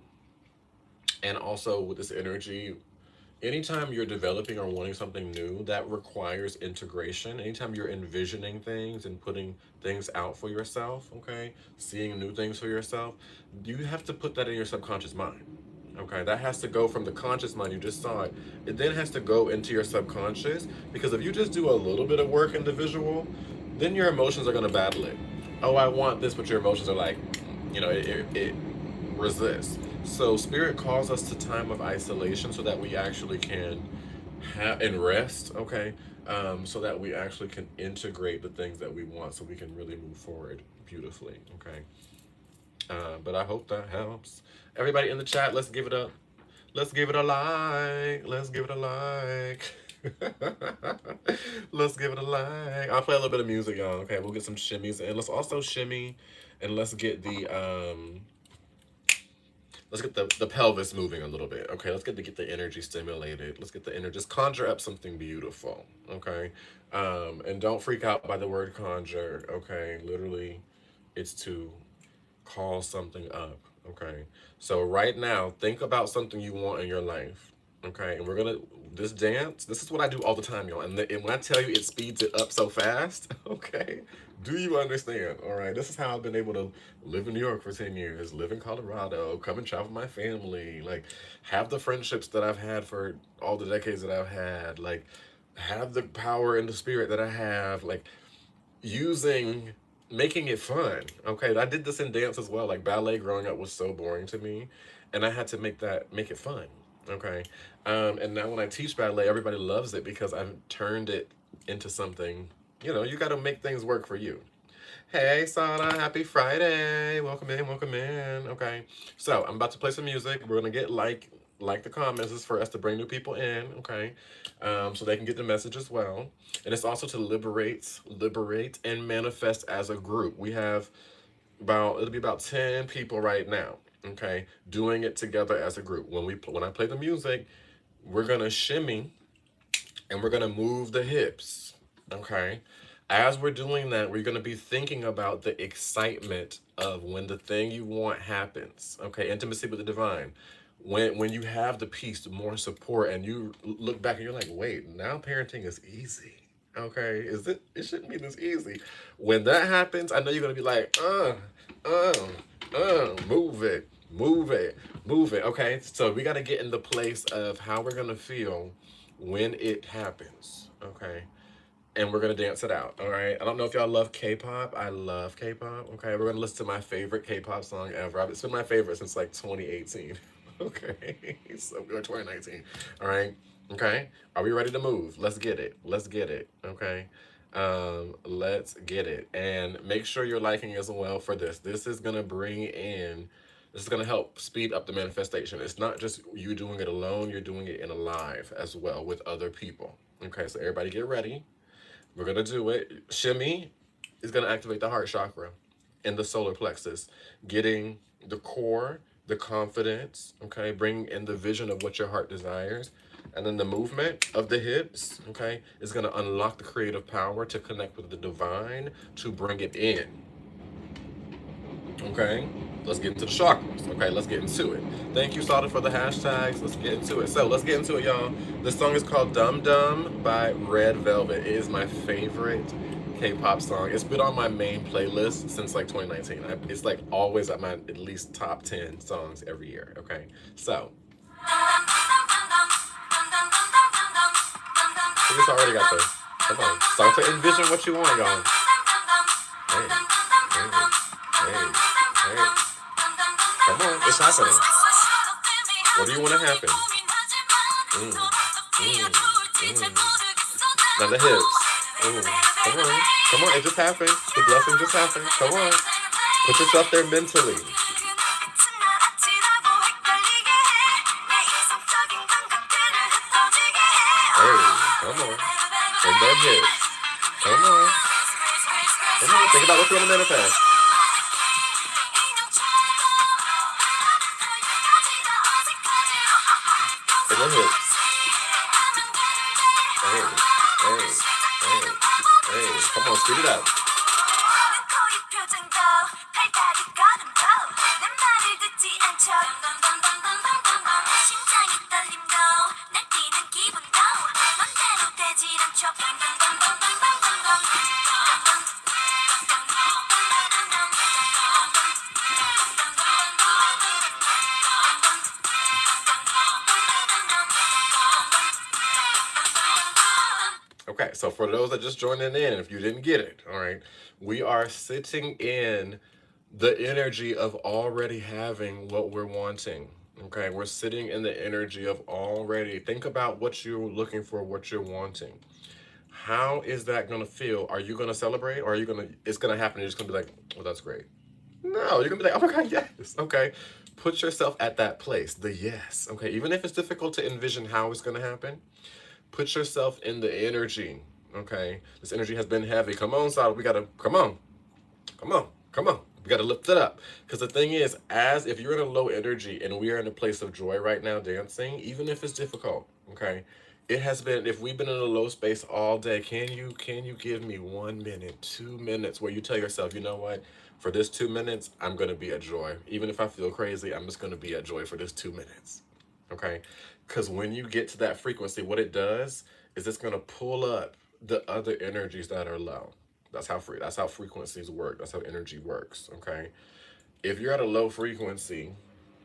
and also with this energy, anytime you're developing or wanting something new, that requires integration. Anytime you're envisioning things and putting things out for yourself, okay, seeing new things for yourself, you have to put that in your subconscious mind. Okay, that has to go from the conscious mind, you just saw it. It then has to go into your subconscious, because if you just do a little bit of work in the visual, then your emotions are going to battle it. Oh, I want this, but your emotions are like, it resists. So spirit calls us to time of isolation so that we actually can have and rest, okay? So that we actually can integrate the things that we want, so we can really move forward beautifully, okay? But I hope that helps. Everybody in the chat, let's give it a like. Let's give it a like. Let's give it a like. I'll play a little bit of music, y'all. Okay, we'll get some shimmies, and let's also shimmy, and let's get let's get the pelvis moving a little bit. Okay, let's get the energy stimulated. Let's get the energy. Just conjure up something beautiful. Okay, and don't freak out by the word conjure. Okay, literally, it's to call something up. Okay, so right now, think about something you want in your life. Okay, and we're gonna this dance. This is what I do all the time, y'all. And when I tell you it speeds it up so fast, okay, do you understand? All right, this is how I've been able to live in New York for 10 years, live in Colorado, come and travel with my family, like have the friendships that I've had for all the decades that I've had, like have the power and the spirit that I have, like using making it fun. Okay, I did this in dance as well. Like ballet growing up was so boring to me, and I had to make it fun. Okay, and now when I teach ballet, everybody loves it because I've turned it into something. You know, you got to make things work for you. Hey, Sana, happy Friday. Welcome in, welcome in. Okay. So I'm about to play some music. We're gonna get like the comments. This is for us to bring new people in, okay? So they can get the message as well. And it's also to liberate and manifest as a group. We have it'll be about 10 people right now, okay, doing it together as a group. When I play the music, we're gonna shimmy and we're gonna move the hips. Okay. As we're doing that, we're gonna be thinking about the excitement of when the thing you want happens. Okay, intimacy with the divine. When you have the peace, more support, and you look back and you're like, wait, now parenting is easy. Okay, it shouldn't be this easy. When that happens, I know you're gonna be like, uh, move it, move it, move it. Okay, so we gotta get in the place of how we're gonna feel when it happens. Okay, and we're gonna dance it out. All right. I don't know if y'all love K-pop. I love K-pop. Okay, we're gonna listen to my favorite K-pop song ever. It's been my favorite since like 2018. Okay, so or 2019. All right. Okay. Are we ready to move? Let's get it. Let's get it. Okay. Let's get it. And make sure you're liking as well for this. This is gonna bring in. This is gonna help speed up the manifestation. It's not just you doing it alone. You're doing it in a live as well with other people. Okay. So everybody get ready. We're gonna do it. Shimmy is gonna activate the heart chakra and the solar plexus, getting the core, the confidence, okay, bring in the vision of what your heart desires. And then the movement of the hips, okay, is gonna unlock the creative power to connect with the divine to bring it in. Okay, let's get into the chakras. Okay, let's get into it. Thank you, Sada, for the hashtags. Let's get into it. So let's get into it, y'all. This song is called Dum Dum by Red Velvet. It is my favorite K-pop song. It's been on my main playlist since like 2019. It's like always at my at least top 10 songs every year. Okay, so I just already got this. Come on, start to envision what you want, y'all. Hey, hey, hey, hey. Come on, it's happening. What do you want to happen? Now the hips. Come on, come on, it just happened. The blessing just happened. Come on, put yourself there mentally. Hey, come on, and that hips. Come on, come on. Think about what you want to manifest. And the hips. Hey, hey, hey, hey. Come on, speed it up. Okay, so for those that just joined in, if you didn't get it, all right, we are sitting in the energy of already having what we're wanting. Okay, we're sitting in the energy of already. Think about what you're looking for, what you're wanting. How is that going to feel? Are you going to celebrate, or are you going to, it's going to happen, you're just going to be like, well, that's great. No, you're going to be like, oh my God, yes. Okay, put yourself at that place, the yes. Okay, even if it's difficult to envision how it's going to happen, put yourself in the energy. Okay, this energy has been heavy. Come on, Sal. We gotta come on, come on, come on. We got to lift it up. Because the thing is, as if you're in a low energy and we are in a place of joy right now dancing, even if it's difficult, okay? It has been, if we've been in a low space all day, can you give me 1 minute, 2 minutes where you tell yourself, you know what? For this 2 minutes, I'm gonna be at joy. Even if I feel crazy, I'm just gonna be at joy for this 2 minutes. Okay? Because when you get to that frequency, what it does is it's gonna pull up the other energies that are low. That's how frequencies work. That's how energy works. Okay. If you're at a low frequency,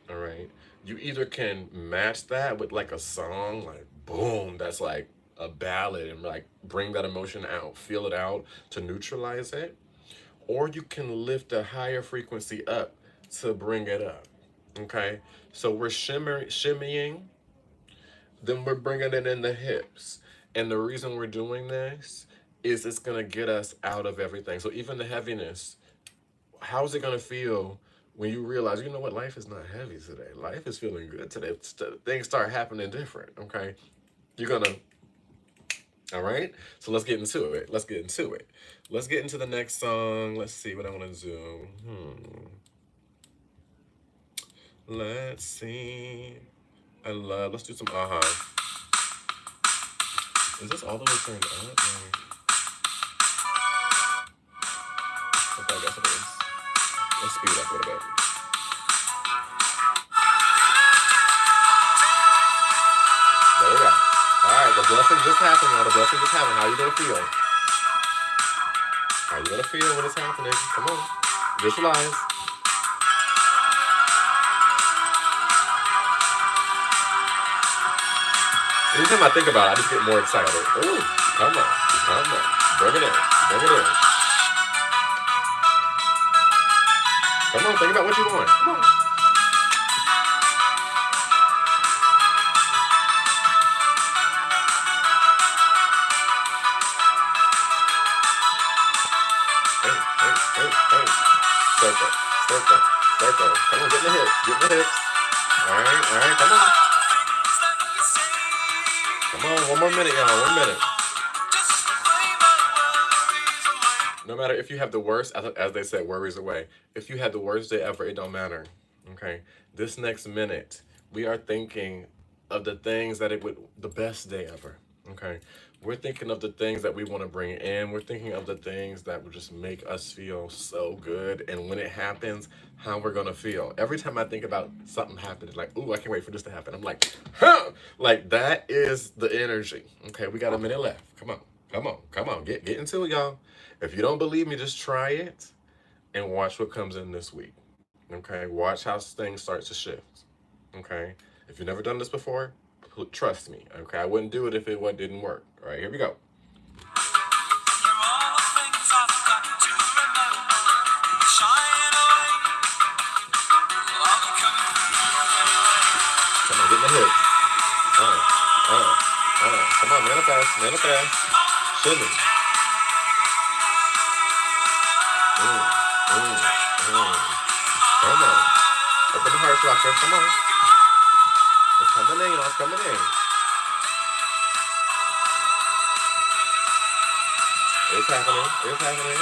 all right, you either can match that with like a song, like boom, that's like a ballad and like bring that emotion out, feel it out to neutralize it, or you can lift a higher frequency up to bring it up. Okay. So we're shimmying, then we're bringing it in the hips. And the reason we're doing this is it's going to get us out of everything. So even the heaviness, how's it going to feel when you realize, you know what, life is not heavy today. Life is feeling good today. Things start happening different, okay? You're going to, all right? So let's get into it. Let's get into it. Let's get into the next song. Let's see what I want to do. Let's see. Let's do some aha. Is this all the way turned up? Okay, I guess it is. Let's speed it up a little bit. There we go. Alright, the blessing just happened, y'all. The blessing just happened. How you gonna feel? How you gonna feel when it's happening? Come on. Visualize. Anytime I think about it, I just get more excited. Ooh, come on, come on. Bring it in, bring it in. Come on, think about what you want. Come on. Hey. Circle, circle, circle. Come on, get in the hips, get in the hips. All right, come on. Come on, 1 more minute, y'all, 1 minute. No matter if you have the worst, as they said, worries away. If you had the worst day ever, it don't matter. Okay. This next minute, we are thinking of the things that it would, the best day ever. Okay. We're thinking of the things that we want to bring in. We're thinking of the things that would just make us feel so good. And when it happens, how we're going to feel. Every time I think about something happening, like, ooh, I can't wait for this to happen. I'm like, huh! Like, that is the energy. Okay. We got a minute left. Come on. Come on. Come on. Get into it, y'all. If you don't believe me, just try it and watch what comes in this week. Okay, watch how things start to shift. Okay, if you've never done this before, trust me. Okay, I wouldn't do it if it didn't work. All right, here we go. Come on, get in the hips. Come on, manifest. Shimmy. Come on. Open the heart chakra. Come on. It's coming in, y'all. It's coming in. It's happening. It's happening.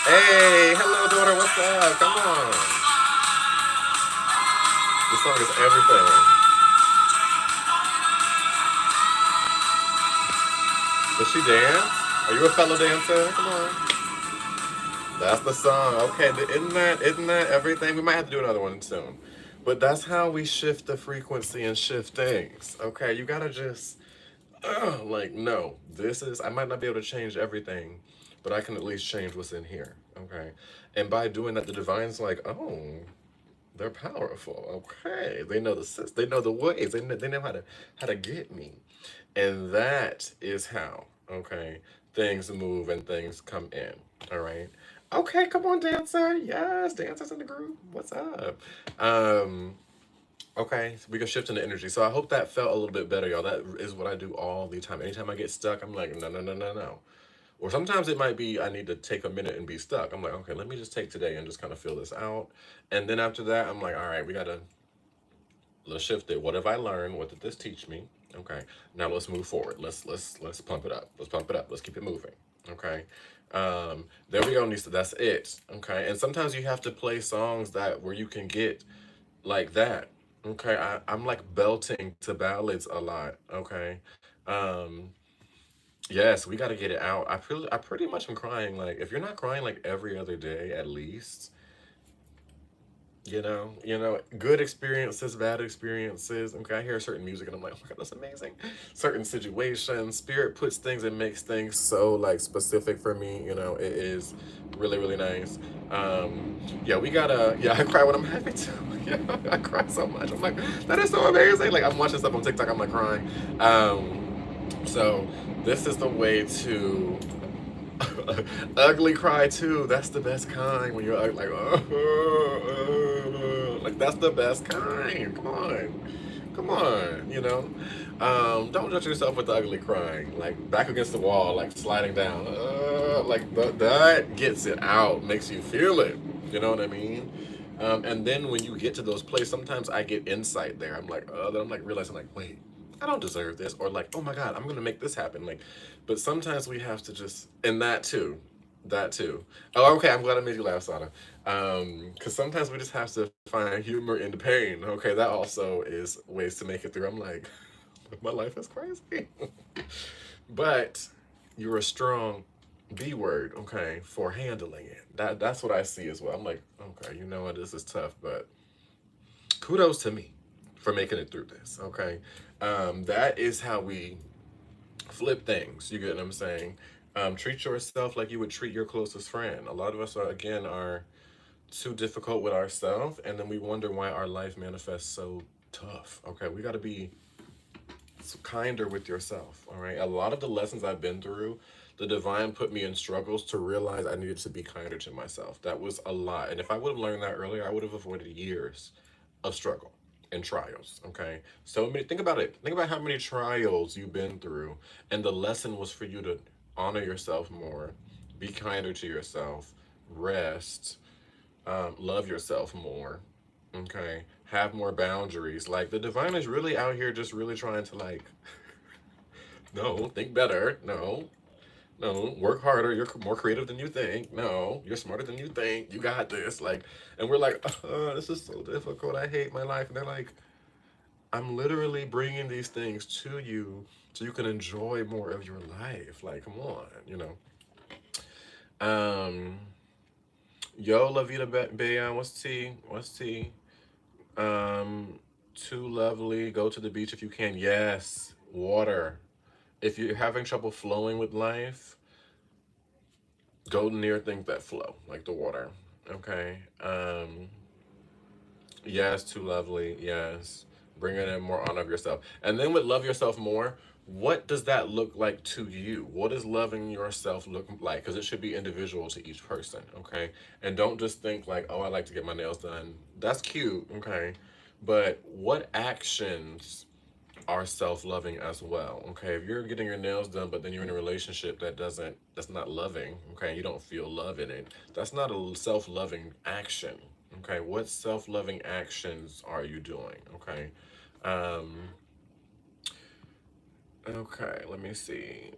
Hey, hello, daughter. What's up? Come on. This song is everything. Does she dance? Are you a fellow dancer? Come on. That's the song. Okay, isn't that everything? We might have to do another one soon. But that's how we shift the frequency and shift things. Okay, you gotta just like, no, I might not be able to change everything, but I can at least change what's in here. Okay. And by doing that, the divine's like, oh, they're powerful. Okay. They know they know the ways. They know how to get me. And that is how, okay, things move and things come in. All right. Okay, come on, dancer. Yes, dancers in the group. What's up? Okay, so we can shift into energy. So I hope that felt a little bit better, y'all. That is what I do all the time. Anytime I get stuck, I'm like, no. Or sometimes it might be I need to take a minute and be stuck. I'm like, okay, let me just take today and just kind of feel this out. And then after that, I'm like, all right, let's shift it. What have I learned? What did this teach me? Okay, now let's move forward. Let's pump it up. Let's pump it up. Let's keep it moving. Okay. There we go, Nisa. That's it. Okay. And sometimes you have to play songs that where you can get like that. Okay. I'm like belting to ballads a lot. Okay. Um, yes, we gotta get it out. I pretty much am crying. Like if you're not crying like every other day at least, good experiences, bad experiences. Okay, I hear certain music and I'm like, oh my God, that's amazing. Certain situations, spirit puts things and makes things so like specific for me. It is really, really nice. Yeah, we gotta, yeah, I cry when I'm happy too. Yeah, I cry so much. I'm like, that is so amazing. Like I'm watching stuff on TikTok, I'm like crying. So this is the way to ugly cry too. That's the best kind when you're like, like that's the best kind. Come on, come on. Don't judge yourself with the ugly crying. Like back against the wall, like sliding down. That gets it out, makes you feel it. You know what I mean? And then when you get to those places, sometimes I get insight there. Then I'm like realizing like, wait, I don't deserve this, or like, oh my God, I'm gonna make this happen. Like, but sometimes we have to just, and that too. Oh, okay, I'm glad I made you laugh, Sana. Because sometimes we just have to find humor in the pain. Okay, that also is ways to make it through. I'm like, my life is crazy, but you're a strong B word, okay, for handling it. That's what I see as well. I'm like, okay, you know what, this is tough, but kudos to me for making it through this. Okay, that is how we flip things. You get what I'm saying? Treat yourself like you would treat your closest friend. A lot of us are too difficult with ourselves, and then we wonder why our life manifests so tough. Okay, we got to be kinder with yourself. All right, a lot of the lessons I've been through, the divine put me in struggles to realize I needed to be kinder to myself. That was a lot, and if I would have learned that earlier, I would have avoided years of struggle and trials. Okay, so many, think about it. Think about how many trials you've been through, and the lesson was for you to honor yourself more, be kinder to yourself, rest, love yourself more. Okay, have more boundaries. Like the divine is really out here, just really trying to like, no, think better. No, no, work harder. You're more creative than you think. No, you're smarter than you think. You got this. Like, and we're like, this is so difficult. I hate my life. And they're like, I'm literally bringing these things to you so you can enjoy more of your life. Like, come on, Um, yo, La Vida Bella, what's tea? What's tea? Um, Too lovely. Go to the beach if you can. Yes, water. If you're having trouble flowing with life, go near things that flow, like the water. Okay. Yes, too lovely. Yes. Bringing in more honor of yourself. And then with love yourself more, what does that look like to you? What does loving yourself look like? Because it should be individual to each person, okay? And don't just think like, oh, I like to get my nails done. That's cute, okay? But what actions are self-loving as well? Okay, if you're getting your nails done but then you're in a relationship that's not loving, okay, you don't feel love in it, that's not a self-loving action. Okay, what self-loving actions are you doing? Okay. um okay, let me see.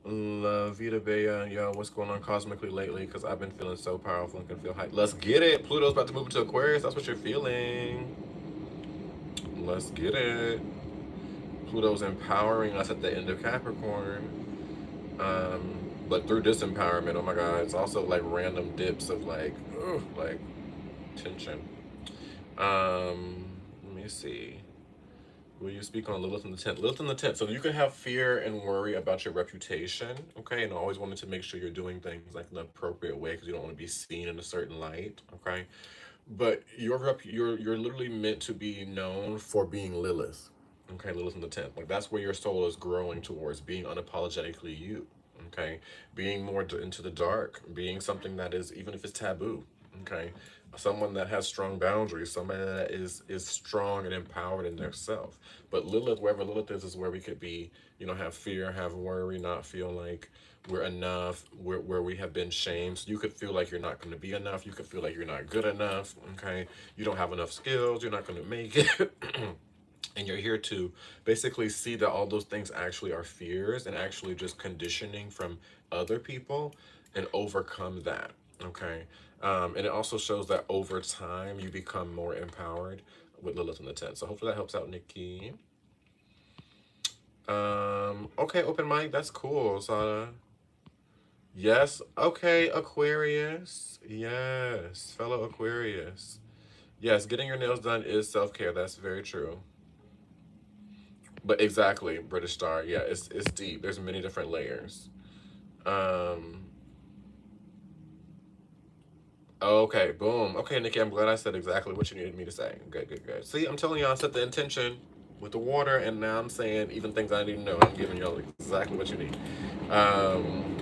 La Vida Bella, yo, what's going on cosmically lately? Because I've been feeling so powerful and can feel hype. Let's get it. Pluto's about to move into Aquarius. That's what you're feeling. Let's get it. Pluto's empowering us at the end of Capricorn. But through this empowerment, oh my God, it's also like random dips of like, ugh, like tension. Let me see. Will you speak on Lilith in the 10th? Lilith in the 10th. So you can have fear and worry about your reputation, okay? And always wanting to make sure you're doing things like in the appropriate way because you don't want to be seen in a certain light, okay? But you're literally meant to be known for being Lilith. Okay, Lilith in the 10th. Like that's where your soul is growing towards, being unapologetically you. Okay. Being more into the dark, being something that is, even if it's taboo. Okay. Someone that has strong boundaries, somebody that is strong and empowered in their self. But Lilith, wherever Lilith is where we could be, have fear, have worry, not feel like we're enough, where we have been shamed. So you could feel like you're not going to be enough. You could feel like you're not good enough. Okay. You don't have enough skills. You're not going to make it. And you're here to basically see that all those things actually are fears and actually just conditioning from other people and overcome that. Okay. And it also shows that over time you become more empowered with Lilith in the 10th. So hopefully that helps out, Nikki. Okay, open mic, that's cool, Sada. Yes, okay, Aquarius. Yes, fellow Aquarius. Yes, getting your nails done is self-care. That's very true. But exactly, British Star. Yeah, it's deep. There's many different layers. Um. Okay. Boom. Okay, Nikki. I'm glad I said exactly what you needed me to say. Good. Good. Good. See, I'm telling y'all, I set the intention with the water, and now I'm saying even things I didn't know. I'm giving y'all exactly what you need. Um.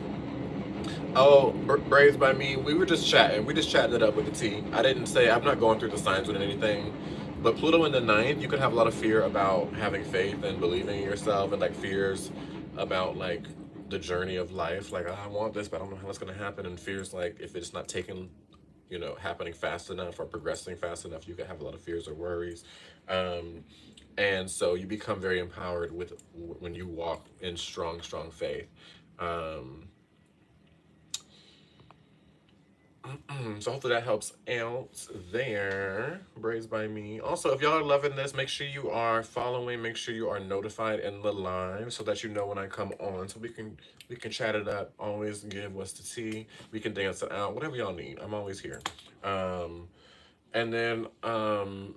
Oh, braids by me. We were just chatting. We just chatted it up with the T. I didn't say I'm not going through the signs with anything, but Pluto in the ninth, you could have a lot of fear about having faith and believing in yourself, and like fears about like the journey of life. Like, "Oh, I want this, but I don't know how it's gonna happen," and fears like if it's not taken, happening fast enough or progressing fast enough, you could have a lot of fears or worries. Um, and so you become very empowered with when you walk in strong faith. Um, So hopefully that helps out there. Braids by me. Also, if y'all are loving this, make sure you are following. Make sure you are notified in the live so that you know when I come on. So we can chat it up. Always give what's the tea. We can dance it out. Whatever y'all need. I'm always here. Um, and then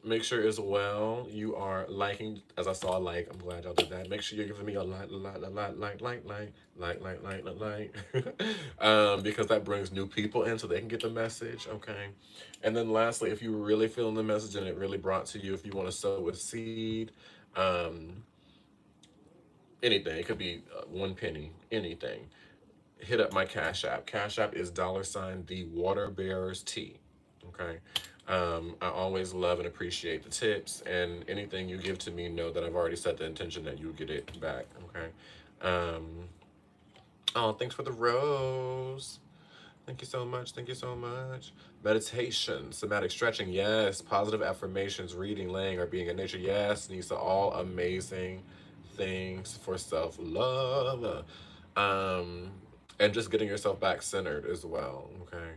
make sure as well you are liking, as I saw a like. I'm glad y'all did that. Make sure you're giving me a like. Because that brings new people in so they can get the message. Okay. And then lastly, if you were really feeling the message and it really brought to you, if you want to sow a seed, um, anything, it could be 1 penny, anything. Hit up my Cash App. Cash App is $the waterbearerstea. Okay. I always love and appreciate the tips, and anything you give to me, know that I've already set the intention that you get it back. Okay. Um, oh, thanks for the rose. Thank you so much. Thank you so much. Meditation, somatic stretching, yes. Positive affirmations, reading, laying, or being in nature, yes. These are all amazing things for self love. Um, and just getting yourself back centered as well. Okay.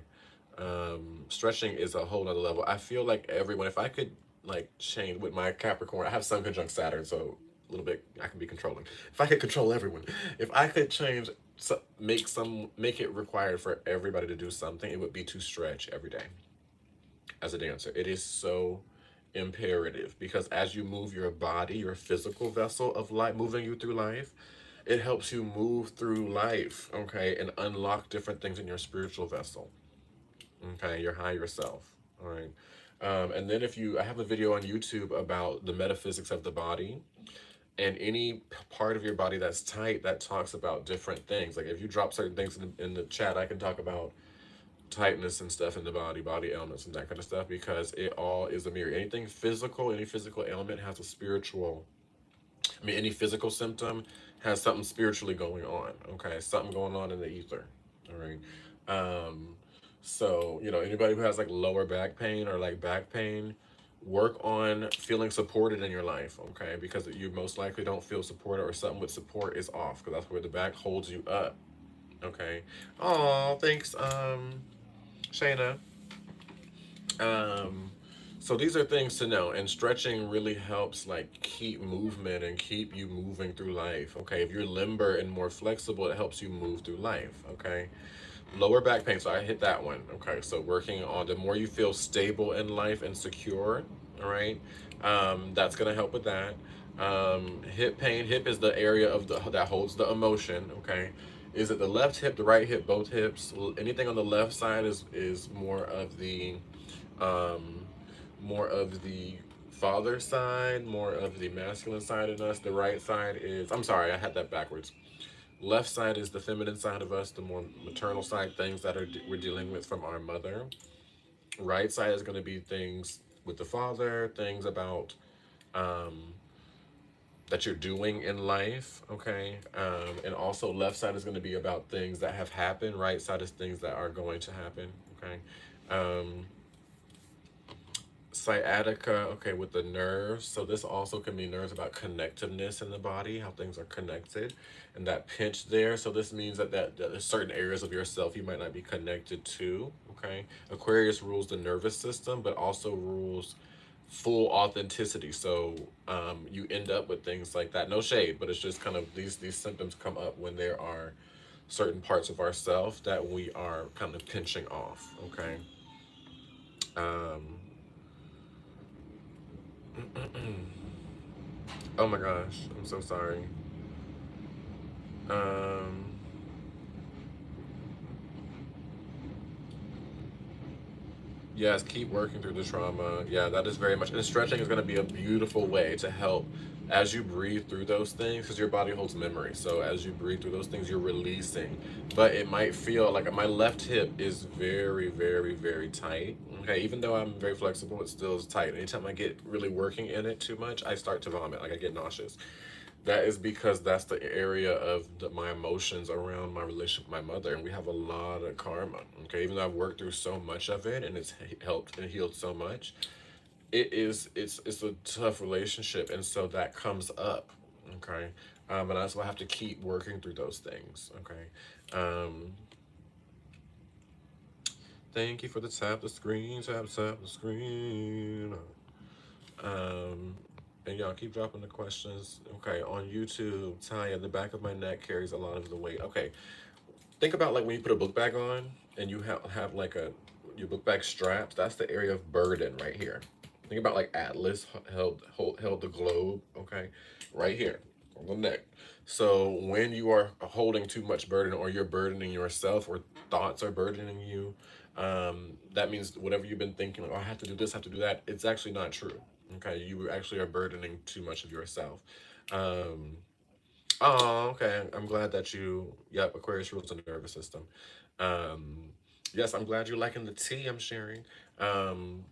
Stretching is a whole nother level. I feel like everyone, if I could like change with my Capricorn, I have Sun conjunct Saturn, so a little bit I can be controlling. If I could control everyone, if I could change, so make it required for everybody to do something, it would be to stretch every day as a dancer. It is so imperative because as you move your body, your physical vessel of life, moving you through life, it helps you move through life, okay, and unlock different things in your spiritual vessel, okay, your higher self, all right. And then I have a video on YouTube about the metaphysics of the body, and any part of your body that's tight, that talks about different things. Like if you drop certain things in the chat, I can talk about tightness and stuff in the body ailments and that kind of stuff, because it all is a mirror. Anything physical, any physical ailment has a spiritual, I mean, any physical symptom has something spiritually going on. Okay, something going on in the ether. All right. Um, so anybody who has like lower back pain or like back pain, work on feeling supported in your life. Okay, because you most likely don't feel supported, or something with support is off, because that's where the back holds you up. Okay. Oh, thanks, Shayna. Um, so these are things to know, and stretching really helps like keep movement and keep you moving through life. Okay, if you're limber and more flexible, it helps you move through life. Okay, lower back pain. So I hit that one. Okay, so working on the more you feel stable in life and secure. All right, that's gonna help with that. Hip pain. Hip is the area of the that holds the emotion. Okay. Is it the left hip, the right hip, both hips? Anything on the left side is um, more of the father side, more of the masculine side in us. The right side is, I'm sorry, I had that backwards. Left side is the feminine side of us, the more maternal side, things that we're dealing with from our mother. Right side is going to be things with the father, things about um, that you're doing in life, okay? And also, left side is going to be about things that have happened. Right side is things that are going to happen, okay? Um, Sciatica, okay, with the nerves. So this also can be nerves about connectiveness in the body, how things are connected, and that pinch there. So this means that there's certain areas of yourself you might not be connected to. Okay, Aquarius rules the nervous system, but also rules full authenticity. So you end up with things like that. No shade, but it's just kind of these symptoms come up when there are certain parts of ourself that we are kind of pinching off. Okay. Um, oh my gosh, I'm so sorry. Um, yes, keep working through the trauma. Yeah, that is very much. And stretching is going to be a beautiful way to help as you breathe through those things because your body holds memory. So as you breathe through those things, you're releasing. But it might feel like my left hip is very, very, very tight. Okay, even though I'm very flexible, it still is tight. Anytime I get really working in it too much, I start to vomit. Like I get nauseous. That is because that's the area of my emotions around my relationship with my mother, and we have a lot of karma. Okay, even though I've worked through so much of it, and it's helped and healed so much, it's a tough relationship, and so that comes up. Okay, and that's why I have to keep working through those things. Okay, thank you for the tap the screen. Um, and y'all keep dropping the questions. Okay, on YouTube, Tanya, the back of my neck carries a lot of the weight. Okay, think about like when you put a book bag on and you have like your book bag straps. That's the area of burden right here. Think about like Atlas held the globe. Okay, right here on the neck. So when you are holding too much burden, or you're burdening yourself, or thoughts are burdening you, that means whatever you've been thinking, like, oh, I have to do this, I have to do that. It's actually not true. Okay, you actually are burdening too much of yourself. Um, Oh, okay. I'm glad that you, yep, Aquarius rules the nervous system. Um, yes, I'm glad you're liking the tea I'm sharing. Um,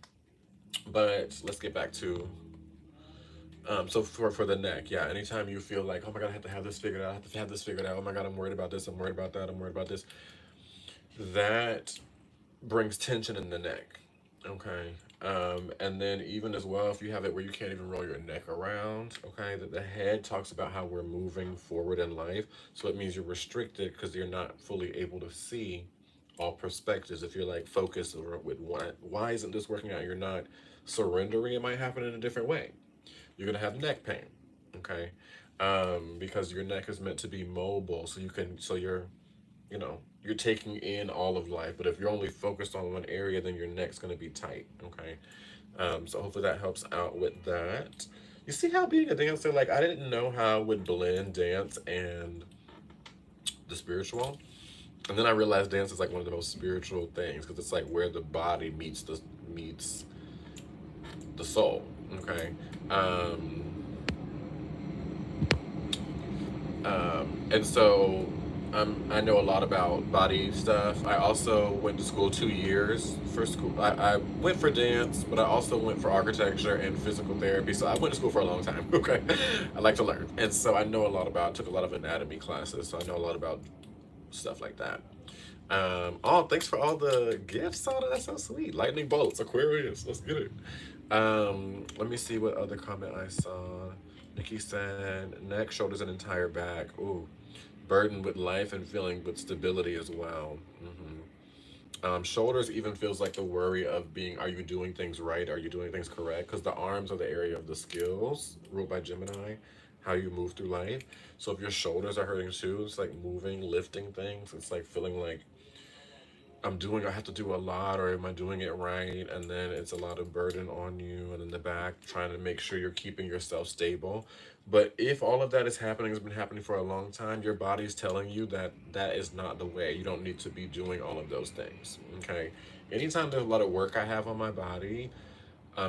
but let's get back to, so for the neck, yeah, anytime you feel like, oh my God, I have to have this figured out, I have to have this figured out, oh my God, I'm worried about this, I'm worried about that, I'm worried about this, that brings tension in the neck. Okay. And then even as well, if you have it where you can't even roll your neck around, okay, that the head talks about how we're moving forward in life. So it means you're restricted because you're not fully able to see all perspectives. If you're like focused or with why isn't this working out? You're not surrendering. It might happen in a different way. You're gonna have neck pain, okay, because your neck is meant to be mobile, so you're taking in all of life. But if you're only focused on one area, then your neck's going to be tight. Okay, so hopefully that helps out with that. You see how being a dancer, like I didn't know how I would blend dance and the spiritual, and then I realized dance is like one of the most spiritual things because it's like where the body meets the soul. Okay, um, and so I know a lot about body stuff. I also went to school 2 years for school. I went for dance, but I also went for architecture and physical therapy. So I went to school for a long time. Okay, I like to learn, and so I know a lot about. Took a lot of anatomy classes, so I know a lot about stuff like that. Oh, thanks for all the gifts, Sada. That's so sweet. Lightning bolts, Aquarius. Let's get it. Let me see what other comment I saw. Nikki said neck, shoulders, and entire back. Ooh, burdened with life and feeling with stability as well. Shoulders even feels like the worry of being, are you doing things right? Are you doing things correct? Because the arms are the area of the skills, ruled by Gemini, how you move through life. So if your shoulders are hurting too, it's like moving, lifting things. It's like feeling like I have to do a lot, or am I doing it right? And then it's a lot of burden on you, and in the back, trying to make sure you're keeping yourself stable. But if all of that is happening, has been happening for a long time, your body's telling you that that is not the way. You don't need to be doing all of those things. Okay. Anytime there's a lot of work I have on my body,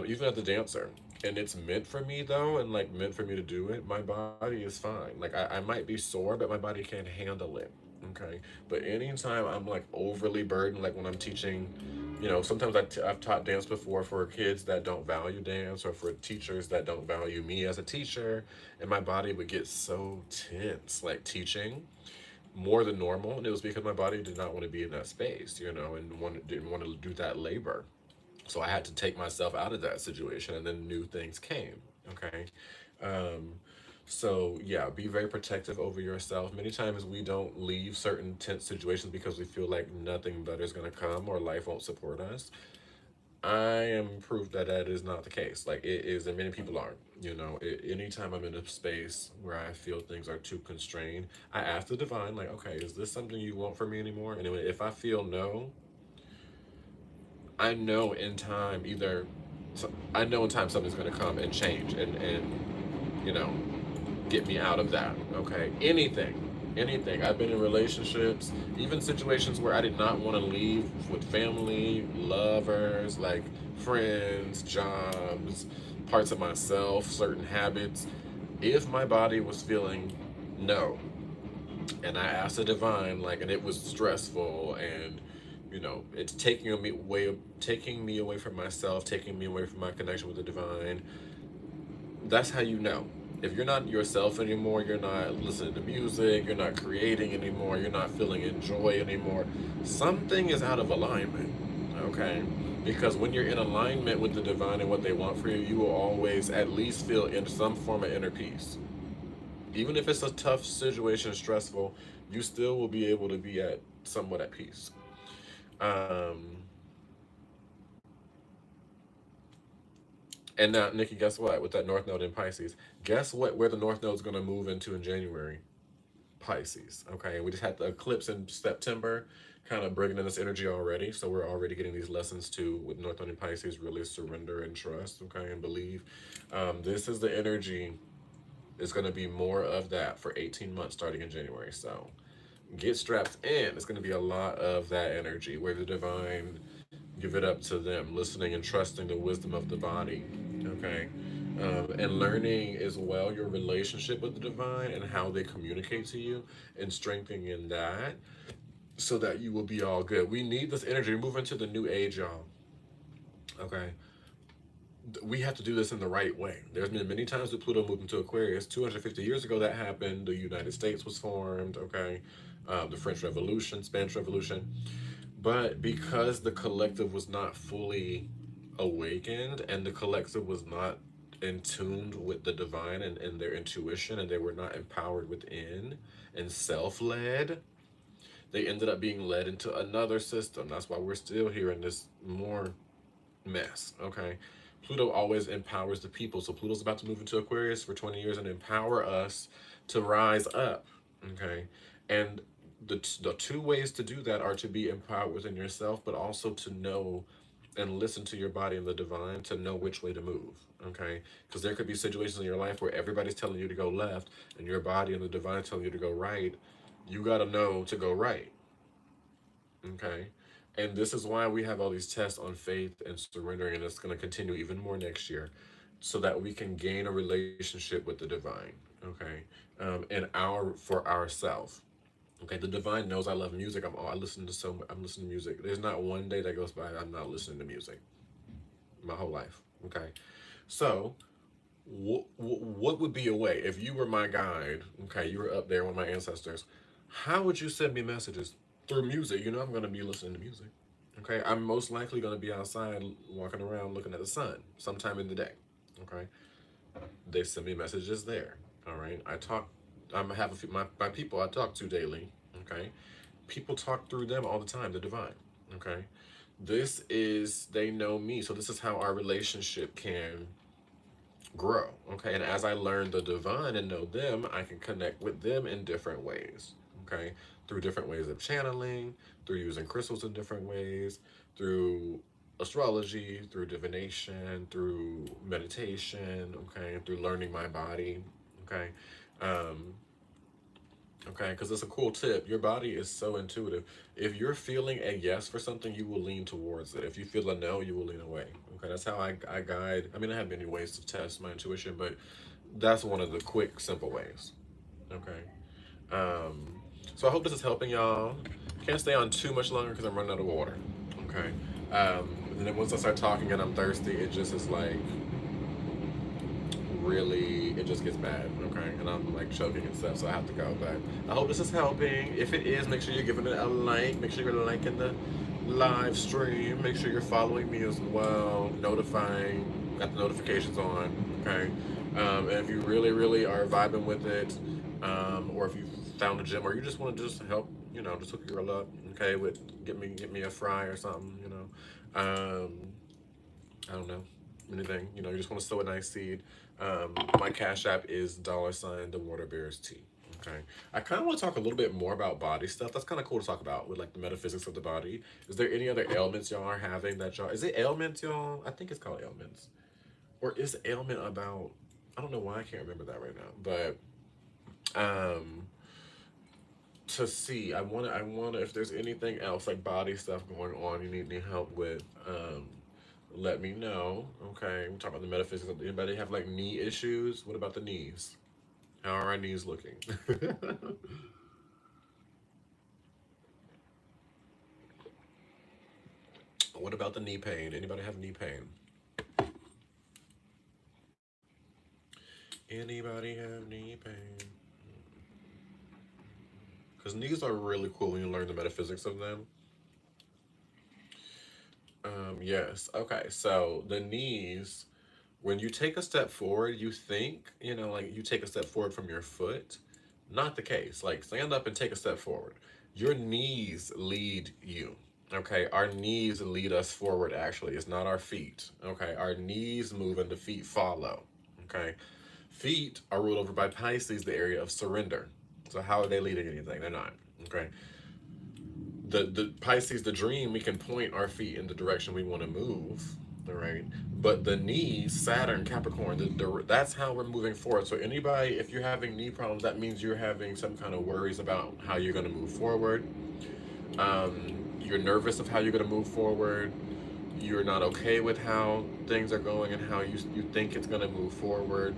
even as a dancer, and it's meant for me though, and like meant for me to do it, my body is fine. Like I might be sore, but my body can't handle it. Okay. But anytime I'm like overly burdened, like when I'm teaching, sometimes I've taught dance before for kids that don't value dance, or for teachers that don't value me as a teacher, and my body would get so tense, like teaching more than normal, and it was because my body did not want to be in that space, and didn't want to do that labor. So I had to take myself out of that situation, and then new things came. Okay. Um, so yeah, be very protective over yourself. Many times we don't leave certain tense situations because we feel like nothing better is going to come or life won't support us. I am proof that that is not the case. Like it is, and many people aren't. Anytime I'm in a space where I feel things are too constrained, I ask the divine, like, okay, is this something you want from me anymore? And if I feel no, I know in time either, I know in time something's going to come and change and you know get me out of that. Okay, anything. I've been in relationships, even situations where I did not want to leave with family, lovers, like friends, jobs, parts of myself, certain habits. If my body was feeling no, and I asked the divine, like, and it was stressful, and it's taking me away from myself, taking me away from my connection with the divine. That's how you know. If you're not yourself anymore, you're not listening to music, you're not creating anymore, you're not feeling joy anymore, something is out of alignment. Okay? Because when you're in alignment with the divine and what they want for you, you will always at least feel in some form of inner peace. Even if it's a tough situation, stressful, you still will be able to be at somewhat at peace. Um, and now, Nikki, guess what? With that North Node in Pisces, guess what? Where the North Node is going to move into in January? Pisces. Okay, and we just had the eclipse in September, kind of bringing in this energy already. So we're already getting these lessons too with North Node in Pisces. Really surrender and trust. Okay, and believe. This is the energy. It's going to be more of that for 18 months starting in January. So get strapped in. It's going to be a lot of that energy where the divine, give it up to them, listening and trusting the wisdom of the body. Okay. And learning as well your relationship with the divine and how they communicate to you and strengthening in that so that you will be all good. We need this energy. Move into the new age, y'all. Okay. We have to do this in the right way. There's been many times that Pluto moved into Aquarius. 250 years ago, that happened. The United States was formed. Okay. The French Revolution, Spanish Revolution. But because the collective was not fully awakened and the collective was not in tuned with the divine and their intuition, and they were not empowered within and self-led, they ended up being led into another system. That's why we're still here in this more mess. Okay. Pluto always empowers the people. So Pluto's about to move into Aquarius for 20 years and empower us to rise up. Okay. And the two ways to do that are to be empowered within yourself, but also to know and listen to your body and the divine to know which way to move. Okay. Because there could be situations in your life where everybody's telling you to go left and your body and the divine telling you to go right. You got to know to go right. Okay. And this is why we have all these tests on faith and surrendering, and it's going to continue even more next year so that we can gain a relationship with the divine. Okay. And for ourselves. Okay. The divine knows I love music. I'm listening to music. There's not one day that goes by I'm not listening to music my whole life. Okay. So, what would be a way if you were my guide? Okay. You were up there, one of my ancestors. How would you send me messages? Through music. I'm going to be listening to music. Okay, I'm most likely going to be outside walking around looking at the sun sometime in the day. Okay, they send me messages there. All right, I have a few my people I talk to daily. Okay, people talk through them all the time. The divine. Okay, they know me, so this is how our relationship can grow. Okay, and as I learn the divine and know them, I can connect with them in different ways. Okay, through different ways of channeling, through using crystals in different ways, through astrology, through divination, through meditation. Okay, through learning my body. Okay, um, okay, because it's a cool tip. Your body is so intuitive. If you're feeling a yes for something, you will lean towards it. If you feel a no, you will lean away. Okay, that's how I guide. I mean, I have many ways to test my intuition, but that's one of the quick, simple ways. Okay. So I hope this is helping y'all. Can't stay on too much longer because I'm running out of water. Okay. And then once I start talking and I'm thirsty, it just is like really, it just gets bad, okay? And I'm like choking and stuff, so I have to go. But I hope this is helping. If it is, make sure you're giving it a like. Make sure you're liking the live stream. Make sure you're following me as well, notifying, got the notifications on, okay? And if you really, really are vibing with it, or if you found a gym, or you just want to just help, just hook your girl up, okay, with get me a fry or something, I don't know, anything, you just want to sow a nice seed. My Cash App is $the waterbearerstea. Okay. I kind of want to talk a little bit more about body stuff. That's kind of cool to talk about with like the metaphysics of the body. Is there any other ailments y'all are having that y'all? Is it ailments, y'all? I think it's called ailments. Or is ailment about? I don't know why I can't remember that right now. But to see, I want to. If there's anything else like body stuff going on, you need any help with. Let me know. Okay, we're talking about the metaphysics. Anybody have like knee issues? What about the knees? How are our knees looking? What about the knee pain? Anybody have knee pain? Anybody have knee pain? Because knees are really cool when you learn the metaphysics of them. Yes. Okay. So the knees, when you take a step forward, you think, like you take a step forward from your foot. Not the case. Like stand up and take a step forward. Your knees lead you. Okay. Our knees lead us forward, actually. It's not our feet. Okay. Our knees move and the feet follow. Okay. Feet are ruled over by Pisces, the area of surrender. So how are they leading anything? They're not. Okay. The Pisces, the dream, we can point our feet in the direction we want to move, all right? But the knees, Saturn, Capricorn, that's how we're moving forward. So anybody, if you're having knee problems, that means you're having some kind of worries about how you're going to move forward. You're nervous of how you're going to move forward. You're not okay with how things are going and how you think it's going to move forward.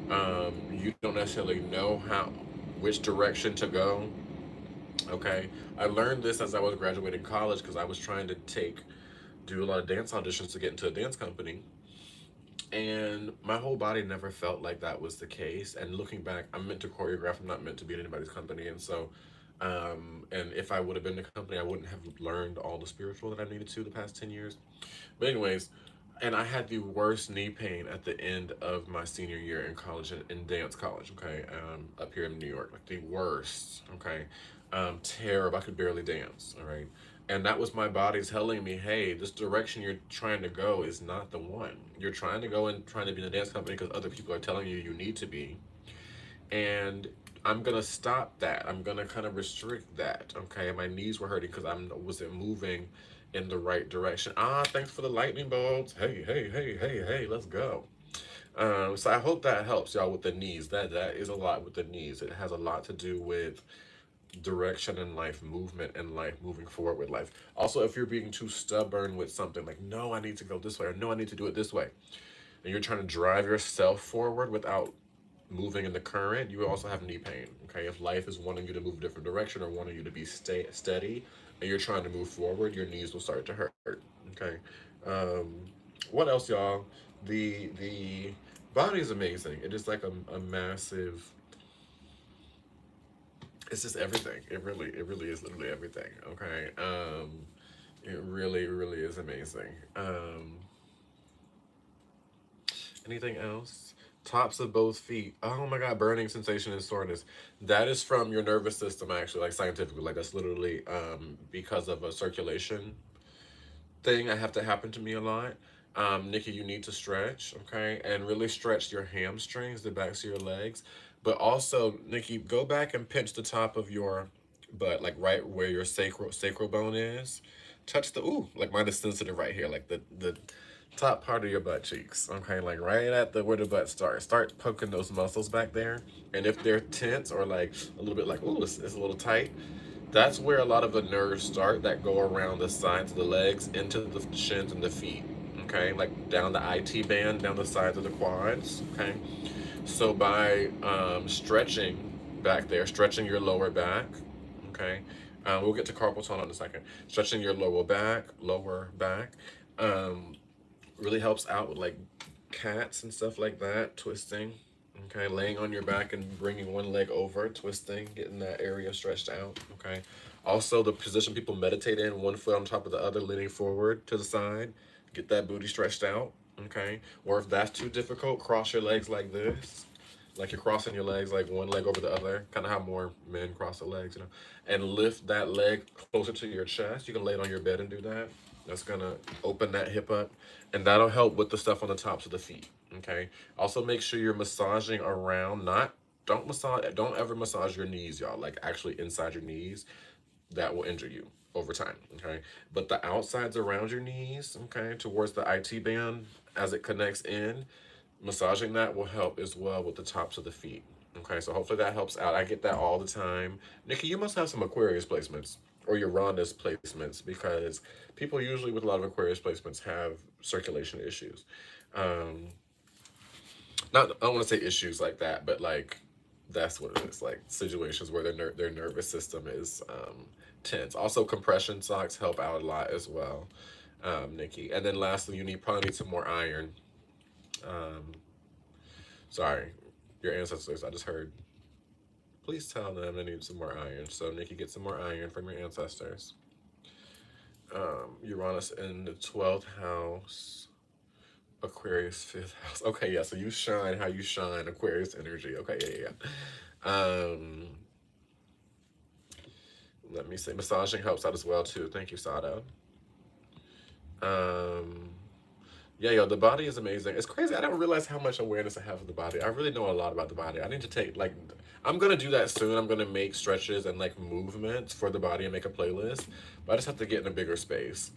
You don't necessarily know which direction to go. Okay, I learned this as I was graduating college because I was trying to do a lot of dance auditions to get into a dance company, and my whole body never felt like that was the case. And looking back, I'm meant to choreograph. I'm not meant to be in anybody's company, and so, and if I would have been in the company, I wouldn't have learned all the spiritual that I needed to the past 10 years. But anyways, and I had the worst knee pain at the end of my senior year in college, in dance college, okay, up here in New York, like the worst, okay, terrible. I could barely dance, all right, and that was my body telling me, hey, this direction you're trying to go is not the one. You're trying to go and trying to be in a dance company because other people are telling you you need to be, and I'm gonna stop that. I'm gonna kind of restrict that. Okay, my knees were hurting because I wasn't moving in the right direction. Ah, thanks for the lightning bolts. Hey, hey, hey, hey, hey, let's go. So I hope that helps y'all with the knees. That is a lot with the knees. It has a lot to do with direction in life, movement in life, moving forward with life. Also, if you're being too stubborn with something like, no, I need to go this way, or no, I need to do it this way, and you're trying to drive yourself forward without moving in the current, you also have knee pain. Okay, if life is wanting you to move a different direction or wanting you to be steady, and you're trying to move forward, your knees will start to hurt. Okay, um, what else, y'all? The body is amazing. It is like a massive. It's just everything. It really is literally everything. Okay, it really is amazing. Anything else? Tops of both feet. Oh my god, burning sensation and soreness. That is from your nervous system, actually, like scientifically. Like that's literally because of a circulation thing that have to happen to me a lot. Nikki, you need to stretch, okay, and really stretch your hamstrings, the backs of your legs. But also, Nikki, go back and pinch the top of your butt, like right where your sacral bone is. Touch the like mine is sensitive right here, like the top part of your butt cheeks, okay, like right at the where the butt starts. Start poking those muscles back there, and if they're tense or like a little bit like it's a little tight, that's where a lot of the nerves start that go around the sides of the legs into the shins and the feet. Okay, like down the IT band, down the sides of the quads. Okay, so by stretching back there, stretching your lower back. Okay, we'll get to carpal tunnel in a second. Stretching your lower back, um, really helps out with like cats and stuff like that, twisting. Okay, laying on your back and bringing one leg over, twisting, getting that area stretched out. Okay, Also, the position people meditate in, one foot on top of the other, leaning forward to the side. Get that booty stretched out, okay? Or if that's too difficult, cross your legs like this. Like you're crossing your legs, like one leg over the other, kind of how more men cross their legs, and lift that leg closer to your chest. You can lay it on your bed and do that. That's gonna open that hip up, and that'll help with the stuff on the tops of the feet. Okay. Also, make sure you're massaging around. Not don't massage. Don't ever massage your knees, y'all. Like actually inside your knees, that will injure you over time. Okay. But the outsides around your knees, okay, towards the IT band as it connects in, massaging that will help as well with the tops of the feet. Okay, so hopefully that helps out. I get that all the time. Nikki, you must have some Aquarius placements or Uranus placements because people usually with a lot of Aquarius placements have circulation issues. Um, Not, I don't want to say issues like that, but like that's what it is. Like situations where their nervous system is tense. Also, compression socks help out a lot as well, Nikki. And then lastly, you need probably need some more iron. Um, Sorry, your ancestors. I just heard. Please tell them they need some more iron. So Nikki, get some more iron from your ancestors. Uranus in the 12th house. Aquarius 5th house. Okay, yeah. So you shine how you shine. Aquarius energy. Okay, yeah. Let me say massaging helps out as well too. Thank you, Sada. Um, Yeah, yo, the body is amazing. It's crazy. I don't realize how much awareness I have of the body. I really know a lot about the body. I need to take like, I'm gonna do that soon. I'm gonna make stretches and like movements for the body and make a playlist. But I just have to get in a bigger space.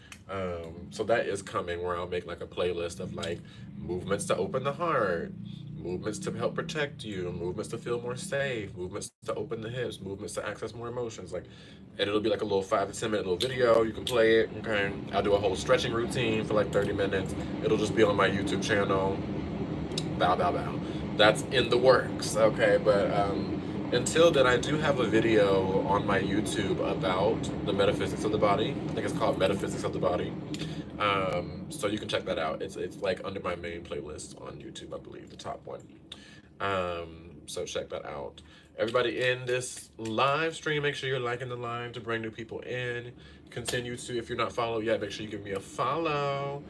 So that is coming where I'll make like a playlist of like movements to open the heart, movements to help protect you, movements to feel more safe, movements to open the hips, movements to access more emotions. Like, and it'll be like a little 5 to 10 minute little video. You can play it. Okay, I'll do a whole stretching routine for like 30 minutes. It'll just be on my YouTube channel. Bow, bow, bow. That's in the works. Okay, but until then, I do have a video on my YouTube about the metaphysics of the body. I think it's called Metaphysics of the Body. So you can check that out. It's like under my main playlist on YouTube, I believe, the top one. So check that out. Everybody in this live stream, make sure you're liking the live to bring new people in. Continue to, if you're not followed yet, make sure you give me a follow.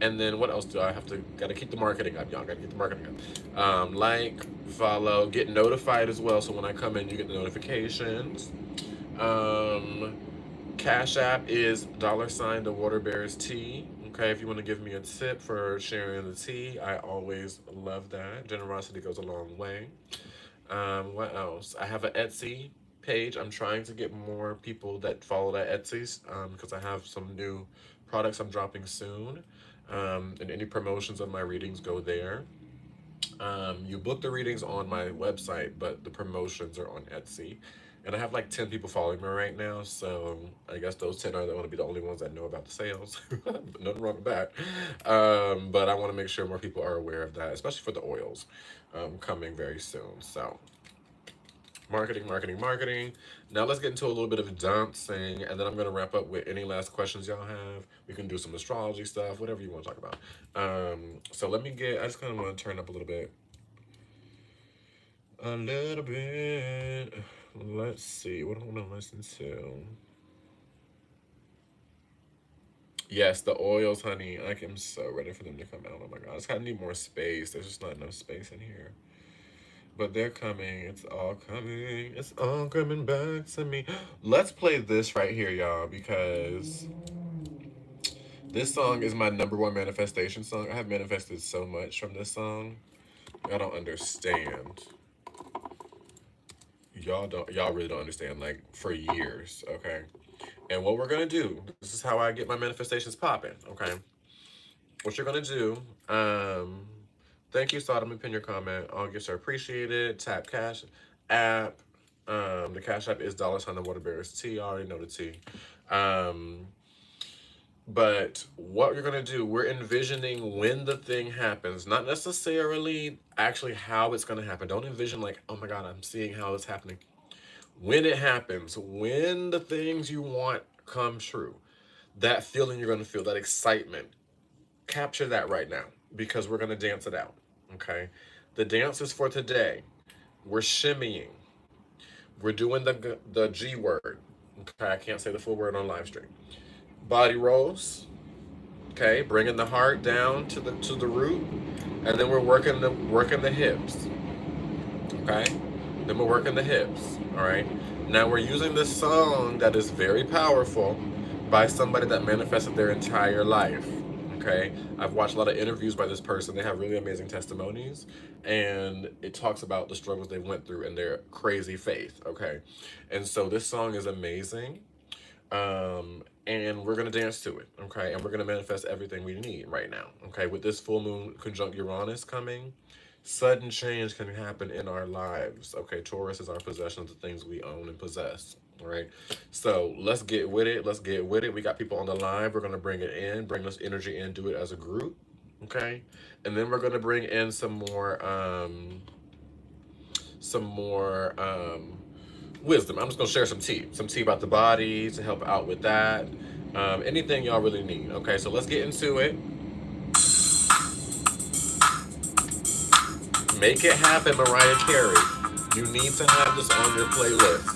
And then what else do I have to? Got to keep the marketing up, y'all. Got to get the marketing up. Like, follow, get notified as well. So when I come in, you get the notifications. Um, Cash App is $ the Water Bearers Tea. Okay, if you want to give me a tip for sharing the tea, I always love that. Generosity goes a long way. What else? I have an Etsy page. I'm trying to get more people that follow that Etsy's because I have some new products I'm dropping soon. And any promotions of my readings go there. You book the readings on my website, but the promotions are on Etsy. And I have like 10 people following me right now, so I guess those 10 are going to be the only ones that know about the sales. Nothing wrong with that. But I want to make sure more people are aware of that, especially for the oils coming very soon. So marketing, marketing, marketing. Now let's get into a little bit of dancing, and then I'm gonna wrap up with any last questions y'all have. We can do some astrology stuff, whatever you want to talk about. So let me get. I just kind of want to turn up a little bit. A little bit. Let's see. What do I want to listen to? Yes, the oils, honey. I am so ready for them to come out. Oh my god, I just kind of need more space. There's just not enough space in here. But they're coming. It's all coming. It's all coming back to me. Let's play this right here, y'all, because this song is my number one manifestation song. I have manifested so much from this song. Y'all don't understand. Y'all really don't understand, like, for years, okay? And what we're gonna do, this is how I get my manifestations popping, okay? What you're gonna do, thank you, Sodom, and pin your comment. All gifts are appreciated. Tap Cash app. The Cash app is $ the Water Bearers Tea. I already know the tea. But what you're gonna do, we're envisioning when the thing happens, not necessarily actually how it's gonna happen. Don't envision like, oh my God, I'm seeing how it's happening. When it happens, when the things you want come true, that feeling you're gonna feel, that excitement, capture that right now because we're gonna dance it out. Okay, the dance is for today. We're shimmying, We're doing the G word. Okay, I can't say the full word on live stream. Body rolls. Okay, bringing the heart down to the root, and then we're working the hips. Okay, then we're working the hips. All right. Now we're using this song that is very powerful by somebody that manifested their entire life. Okay, I've watched a lot of interviews by this person. They have really amazing testimonies, and it talks about the struggles they went through and their crazy faith. Okay, and so this song is amazing, and we're gonna dance to it. Okay, and we're gonna manifest everything we need right now. Okay, with this full moon conjunct Uranus coming, sudden change can happen in our lives. Okay, Taurus is our possession of the things we own and possess. All right, so let's get with it. Let's get with it. We got people on the line. We're gonna bring it in, bring this energy in, do it as a group. Okay, and then we're gonna bring in some more wisdom. I'm just gonna share some tea about the body to help out with that. Anything y'all really need. Okay, so let's get into it. Make it happen, Mariah Carey. You need to have this on your playlist.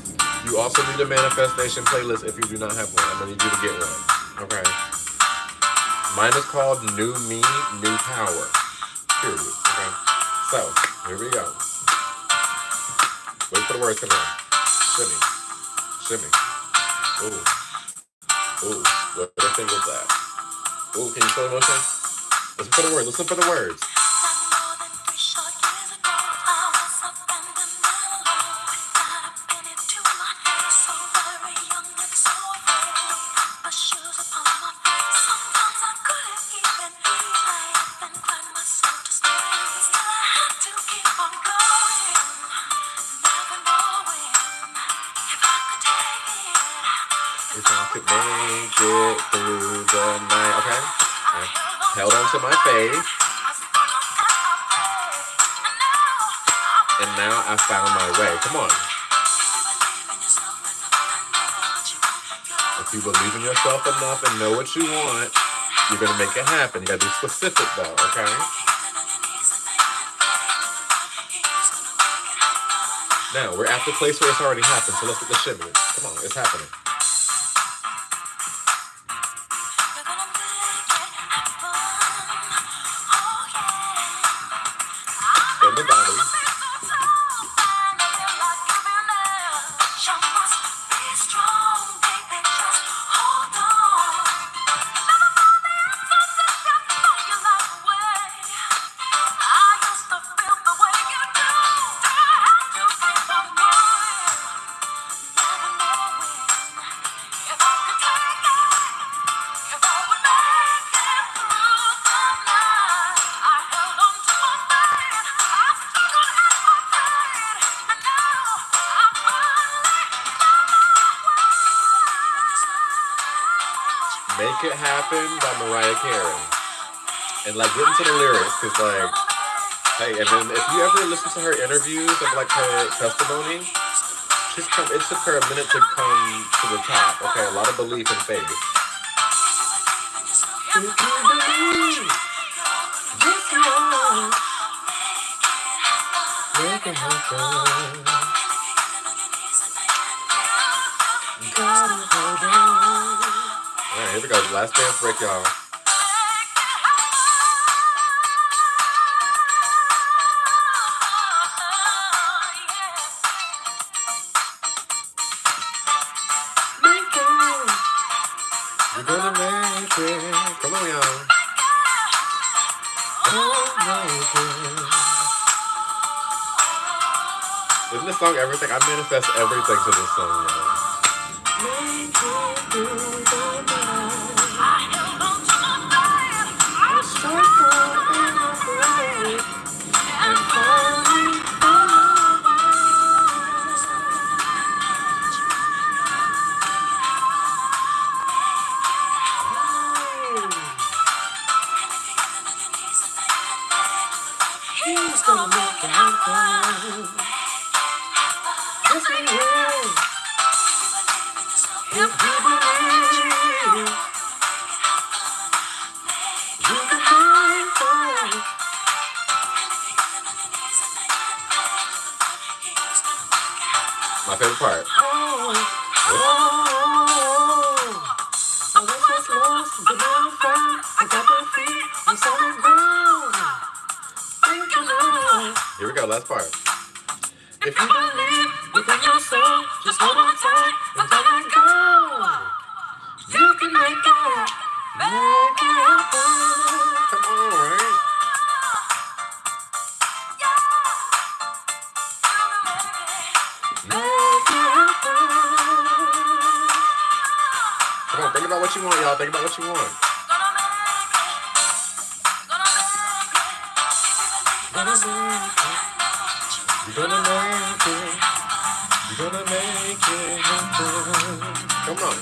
You also need a manifestation playlist if you do not have one. I'm gonna need you to get one. Okay. Mine is called New Me, New Power. Period. Okay. So here we go. Wait for the words to come in. Shimmy. Shimmy. Ooh. Ooh. What I think was that? Ooh, can you feel the motion? Listen for the words. Listen for the words. If I could make it through the night. Okay. I held on to my faith. And now I found my way. Come on. If you believe in yourself enough and know what you want, you're going to make it happen. You got to be specific though, okay? Now, we're at the place where it's already happened, so let's get the shimmy. Come on, it's happening. In the body. Make It Happen by Mariah Carey. And like get into the lyrics, cause like, hey, and then if you ever listen to her interviews of like her testimony, it took her a minute to come to the top. Okay, a lot of belief and faith. If you believe, yes you are. Make it happen. Gotta hold on. Alright, here we go. Last dance break, y'all. You're gonna make it. Come on, y'all. Isn't this song everything? I manifest everything to this song, y'all. Make it through the night. I held on to my faith. I struggled and I prayed. And finally he's gonna make it happen. Yes, he will. If you believe, you can find fire. My favorite part. Here we go, last part. If you believe within yourself, just hold on tight and don't let go. You can make it happen. Come on, right? Make it happen. Come on, think about what you want, y'all. Think about what you want. You're gonna make it. You're gonna make it happen. Come on.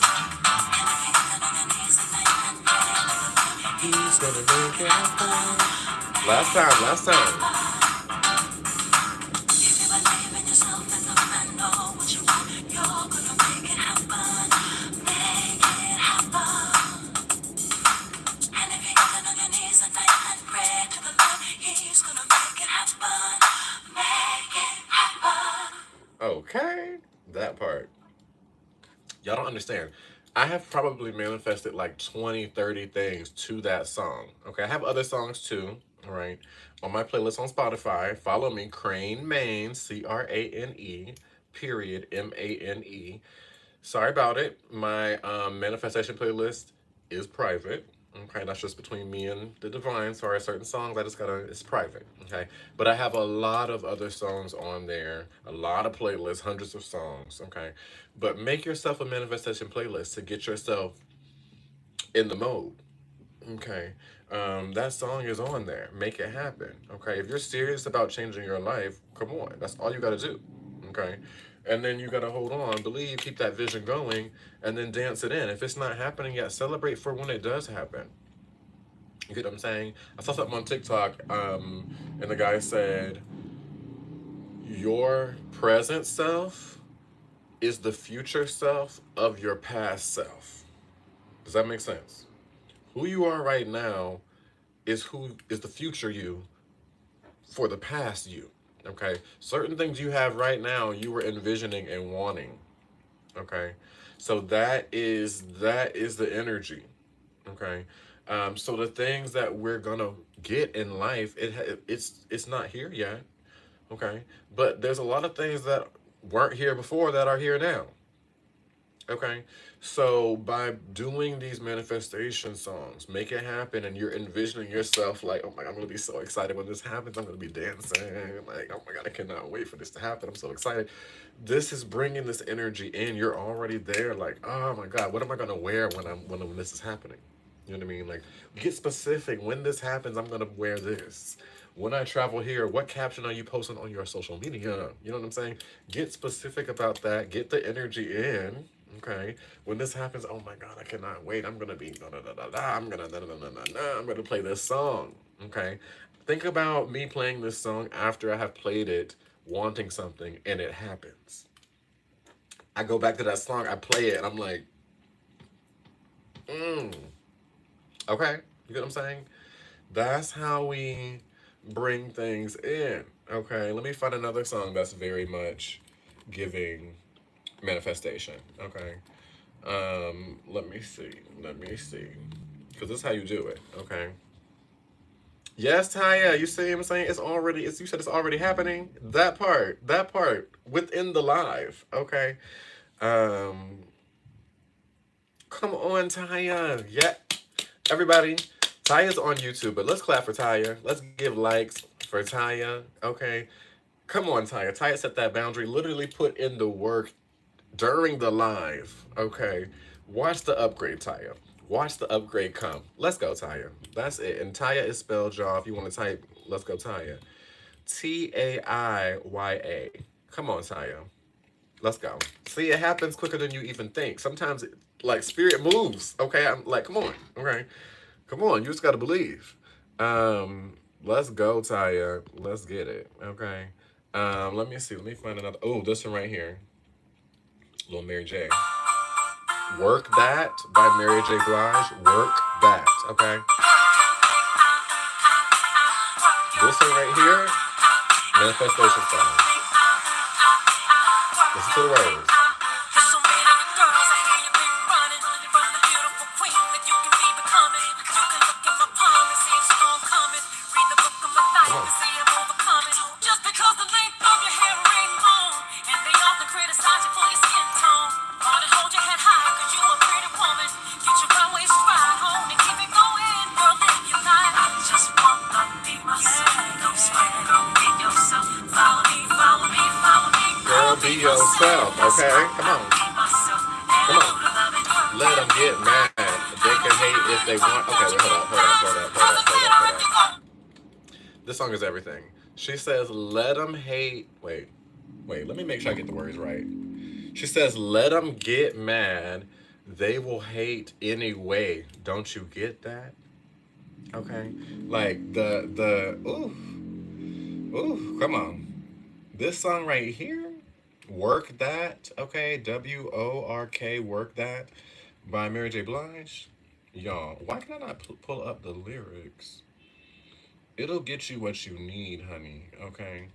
He's gonna make it happen. Last time, last time. Okay, that part. Y'all don't understand. I have probably manifested like 20, 30 things to that song. Okay, I have other songs too, all right? On my playlist on Spotify, follow me, Crane Maine, Crane, period, Mane. Sorry about it. My manifestation playlist is private. Okay, that's just between me and the divine. Sorry, certain songs I just gotta, it's private. Okay, but I have a lot of other songs on there, a lot of playlists, hundreds of songs. Okay, but make yourself a manifestation playlist to get yourself in the mode. Okay, that song is on there. Make it happen. Okay, if you're serious about changing your life, come on. That's all you gotta do. Okay, and then you gotta hold on, believe, keep that vision going, and then dance it in. If it's not happening yet, celebrate for when it does happen. You get what I'm saying? I saw something on TikTok, and the guy said, "Your present self is the future self of your past self." Does that make sense? Who you are right now is who is the future you for the past you. Okay? Certain things you have right now you were envisioning and wanting. Okay? So that is the energy. Okay? So the things that we're gonna get in life, it's not here yet. Okay? But there's a lot of things that weren't here before that are here now. Okay, so by doing these manifestation songs, make it happen, and you're envisioning yourself like, oh my God, I'm gonna be so excited when this happens. I'm gonna be dancing, like, oh my God, I cannot wait for this to happen. I'm so excited. This is bringing this energy in. You're already there, like, oh my God, what am I gonna wear when this is happening? You know what I mean? Like, get specific. When this happens, I'm gonna wear this. When I travel here, what caption are you posting on your social media? You know what I'm saying? Get specific about that. Get the energy in. Okay. When this happens, oh my God, I cannot wait. I'm gonna be da da da da da. I'm gonna da da da da da da. I'm gonna play this song. Okay. Think about me playing this song after I have played it, wanting something, and it happens. I go back to that song, I play it, and I'm like, mm. Okay. You get what I'm saying? That's how we bring things in. Okay. Let me find another song that's very much giving manifestation. Okay. Let me see. Let me see. Because this is how you do it. Okay. Yes, Taya, you see what I'm saying? It's already, you said it's already happening. That part within the live. Okay. Um, come on, Taya. Yeah. Everybody, Taya's on YouTube, but let's clap for Taya. Let's give likes for Taya. Okay. Come on, Taya. Taya set that boundary, literally put in the work during the live. Okay. Watch the upgrade, Taya. Watch the upgrade come. Let's go, Taya. That's it. And Taya is spelled, y'all. If you want to type, let's go, Taya. Tayya. Come on, Taya. Let's go. See, it happens quicker than you even think. Sometimes, like, spirit moves. Okay. I'm like, come on. Okay. Come on. You just got to believe. Let's go, Taya. Let's get it. Okay. Let me see. Let me find another. Oh, this one right here. Little Mary J. Work That by Mary J. Blige. Work That. Okay. This one right here. Manifestation song. Listen to the words. So many girls, I hear you been running from the beautiful queen that you can be becoming. You can look in my palm and see the storm coming. Read the book of my Come life on. and see I'm overcoming. Just because the length of your hair ain't long, and they often criticize you for your skin tone. Wanna hold your head high, cause you a pretty woman. Get your runway stride home and keep it going. Girl, live your life. I just wanna be myself. Don't sweat, girl, be yourself. Follow me, follow me, follow me. Girl, be yourself, okay? Come on. Come on. Let them get mad. They can hate if they want. Okay, wait, hold up. This song is everything. She says, let them hate. Wait, let me make sure I get the words right. She says, let them get mad. They will hate anyway. Don't you get that? Okay. Like ooh, come on. This song right here, Work That, okay? WORK, Work That by Mary J. Blige. Y'all, why can I not pull up the lyrics? It'll get you what you need, honey, okay?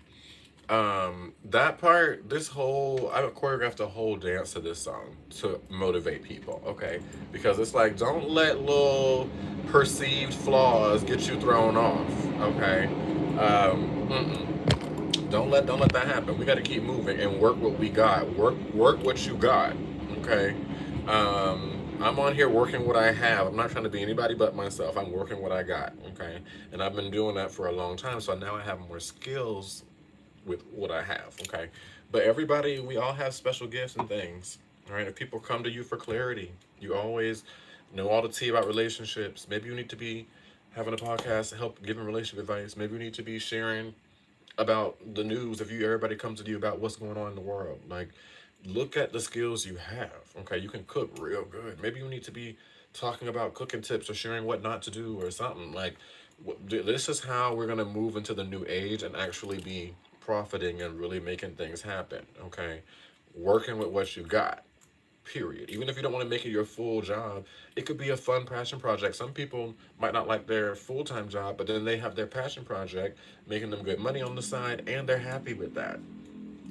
That part, this whole, I choreographed a whole dance to this song to motivate people, okay? Because it's like, don't let little perceived flaws get you thrown off, okay? Don't let that happen. We got to keep moving and work what we got. Work what you got. Okay. I'm on here working what I have. I'm not trying to be anybody but myself. I'm working what I got. Okay. And I've been doing that for a long time. So now I have more skills with what I have. Okay. But everybody, we all have special gifts and things. All right. If people come to you for clarity, you always know all the tea about relationships. Maybe you need to be having a podcast to help giving relationship advice. Maybe you need to be sharing about the news. If you everybody comes to you about what's going on in the world, like, look at the skills you have. Okay, you can cook real good. Maybe you need to be talking about cooking tips or sharing what not to do or something. Like, this is how we're going to move into the new age and actually be profiting and really making things happen. Okay, working with what you got, period. Even if you don't want to make it your full job, it could be a fun passion project. Some people might not like their full-time job, but then they have their passion project making them good money on the side, and they're happy with that.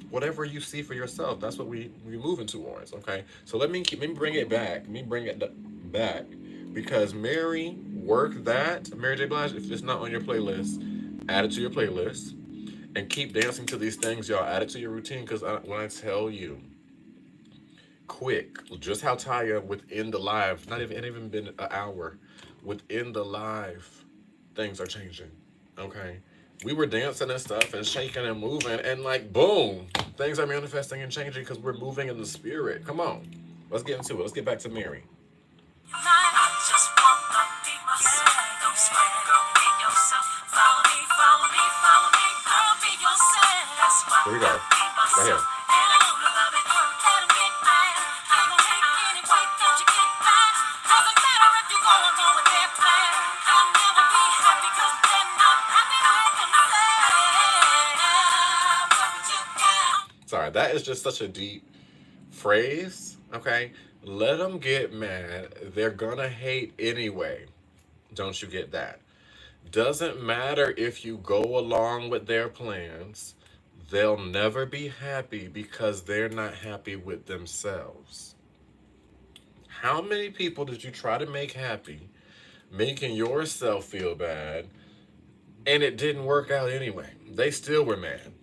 Whatever you see for yourself, that's what we moving towards. Okay, so let me bring it back. Let me bring it back, because Mary J. Blige. If it's not on your playlist, add it to your playlist and keep dancing to these things, y'all. Add it to your routine, because when I tell you, quick, just how Taya within the live, not even, it ain't even been an hour, within the live, things are changing. Okay, we were dancing and stuff and shaking and moving, and like boom, things are manifesting and changing because we're moving in the spirit. Come on, let's get into it. Let's get back to Mary. Here we go, right here. Sorry, that is just such a deep phrase. Okay, let them get mad. They're gonna hate anyway. Don't you get that? Doesn't matter if you go along with their plans, they'll never be happy because they're not happy with themselves. How many people did you try to make happy, making yourself feel bad, and it didn't work out anyway? They still were mad.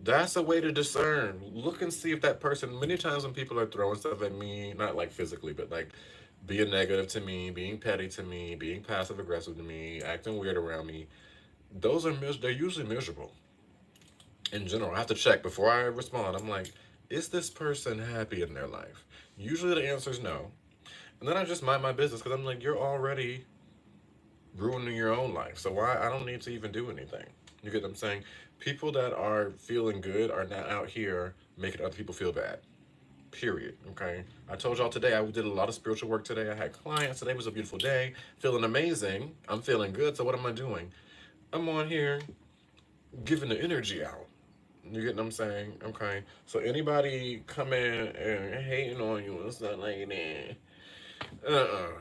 That's a way to discern. Look and see if that person, many times when people are throwing stuff at me, not like physically, but like being negative to me, being petty to me, being passive aggressive to me, acting weird around me, they're usually miserable in general. I have to check before I respond. I'm like, is this person happy in their life? Usually the answer is no. And then I just mind my business, because I'm like, you're already ruining your own life. So why? I don't need to even do anything. You get what I'm saying? People that are feeling good are not out here making other people feel bad. Period. Okay. I told y'all today I did a lot of spiritual work today. I had clients. Today was a beautiful day. Feeling amazing. I'm feeling good. So what am I doing? I'm on here giving the energy out. You get what I'm saying? Okay. So anybody coming and hating on you and stuff like that, uh-uh.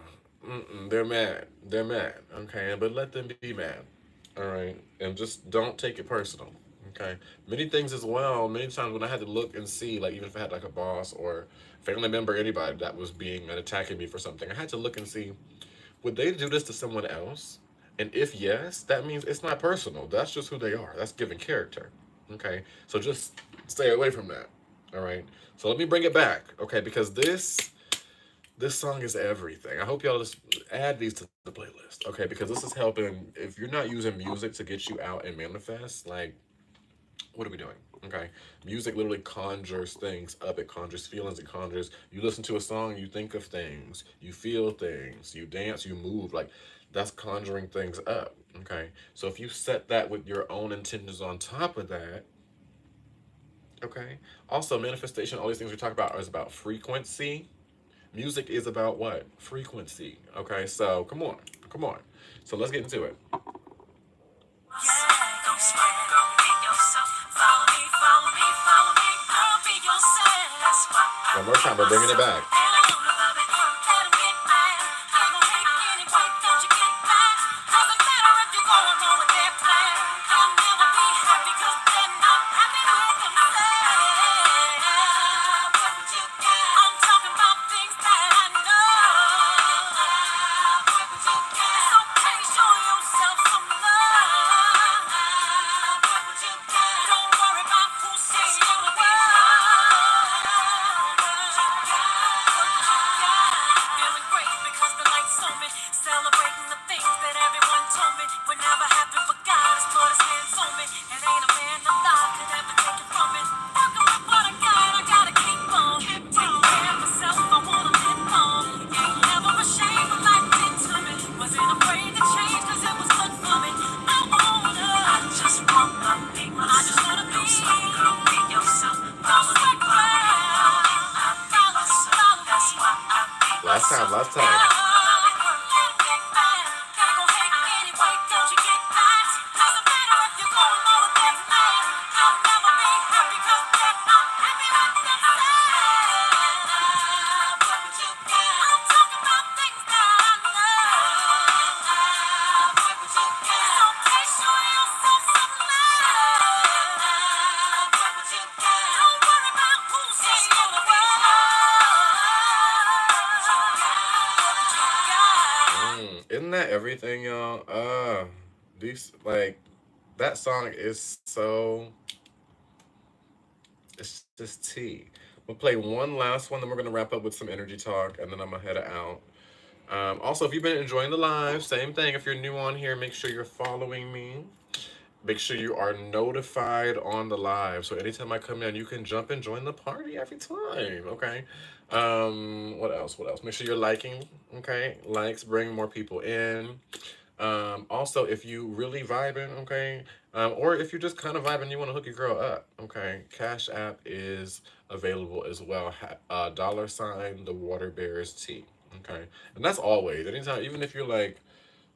Mm-mm. They're mad. They're mad. Okay. But let them be mad. All right. And just don't take it personal. Okay. Many things as well. Many times when I had to look and see, like even if I had like a boss or family member, anybody that was being attacking me for something, I had to look and see, would they do this to someone else? And if yes, that means it's not personal. That's just who they are. That's giving character. Okay. So just stay away from that. All right. So let me bring it back. Okay, because this song is everything. I hope y'all just add these to the playlist. Okay, because this is helping. If you're not using music to get you out and manifest, like what are we doing? Okay. Music literally conjures things up. It conjures feelings. It conjures. You listen to a song, you think of things, you feel things, you dance, you move. Like that's conjuring things up. Okay. So if you set that with your own intentions on top of that, okay. Also, manifestation, all these things we talk about is about frequency. Music is about what? Frequency. Okay. So come on. Come on. So let's get into it. Don't sweat, girl, be yourself. Follow me, follow me, follow me, girl, be yourself. That's why I One more be time. We're bringing it myself. back. And I know love it, let 'em get mad. They gon' hate anyway, don't you get mad? Doesn't matter if you're going wrong with their plan. They'll never be happy 'cause they're not happy with themselves. What you got? I'm talking about things that I know. What you got? It's okay, show yourself some love. What you got? Don't worry about who says you're the feeling great because the lights on me. Celebrating the things that everyone told me would never happen, but God has put his hands on me. And ain't a man alive could ever take it from me. Working with what I got, I gotta keep on. Taking care of myself, I wanna live on. Ain't never ashamed what life did to me. Wasn't afraid to change 'cause it was good for me. I just wanna be myself. I just wanna be. Girl, be yourself. Follow me, follow me. I be myself. That's why I be Last time. myself. Last time. Isn't that everything, y'all? These like that song is so. It's just tea. We'll play one last one, then we're gonna wrap up with some energy talk, and then I'm gonna head out. Also, if you've been enjoying the live, same thing. If you're new on here, make sure you're following me. Make sure you are notified on the live. So anytime I come in, you can jump and join the party every time. Okay. What else? What else? Make sure you're liking. Okay. Likes bring more people in. Also, if you really vibing, okay, or if you're just kind of vibing, you want to hook your girl up, okay, Cash App is available as well. $, the Water Bearers Tea, okay, and that's always anytime, even if you're like,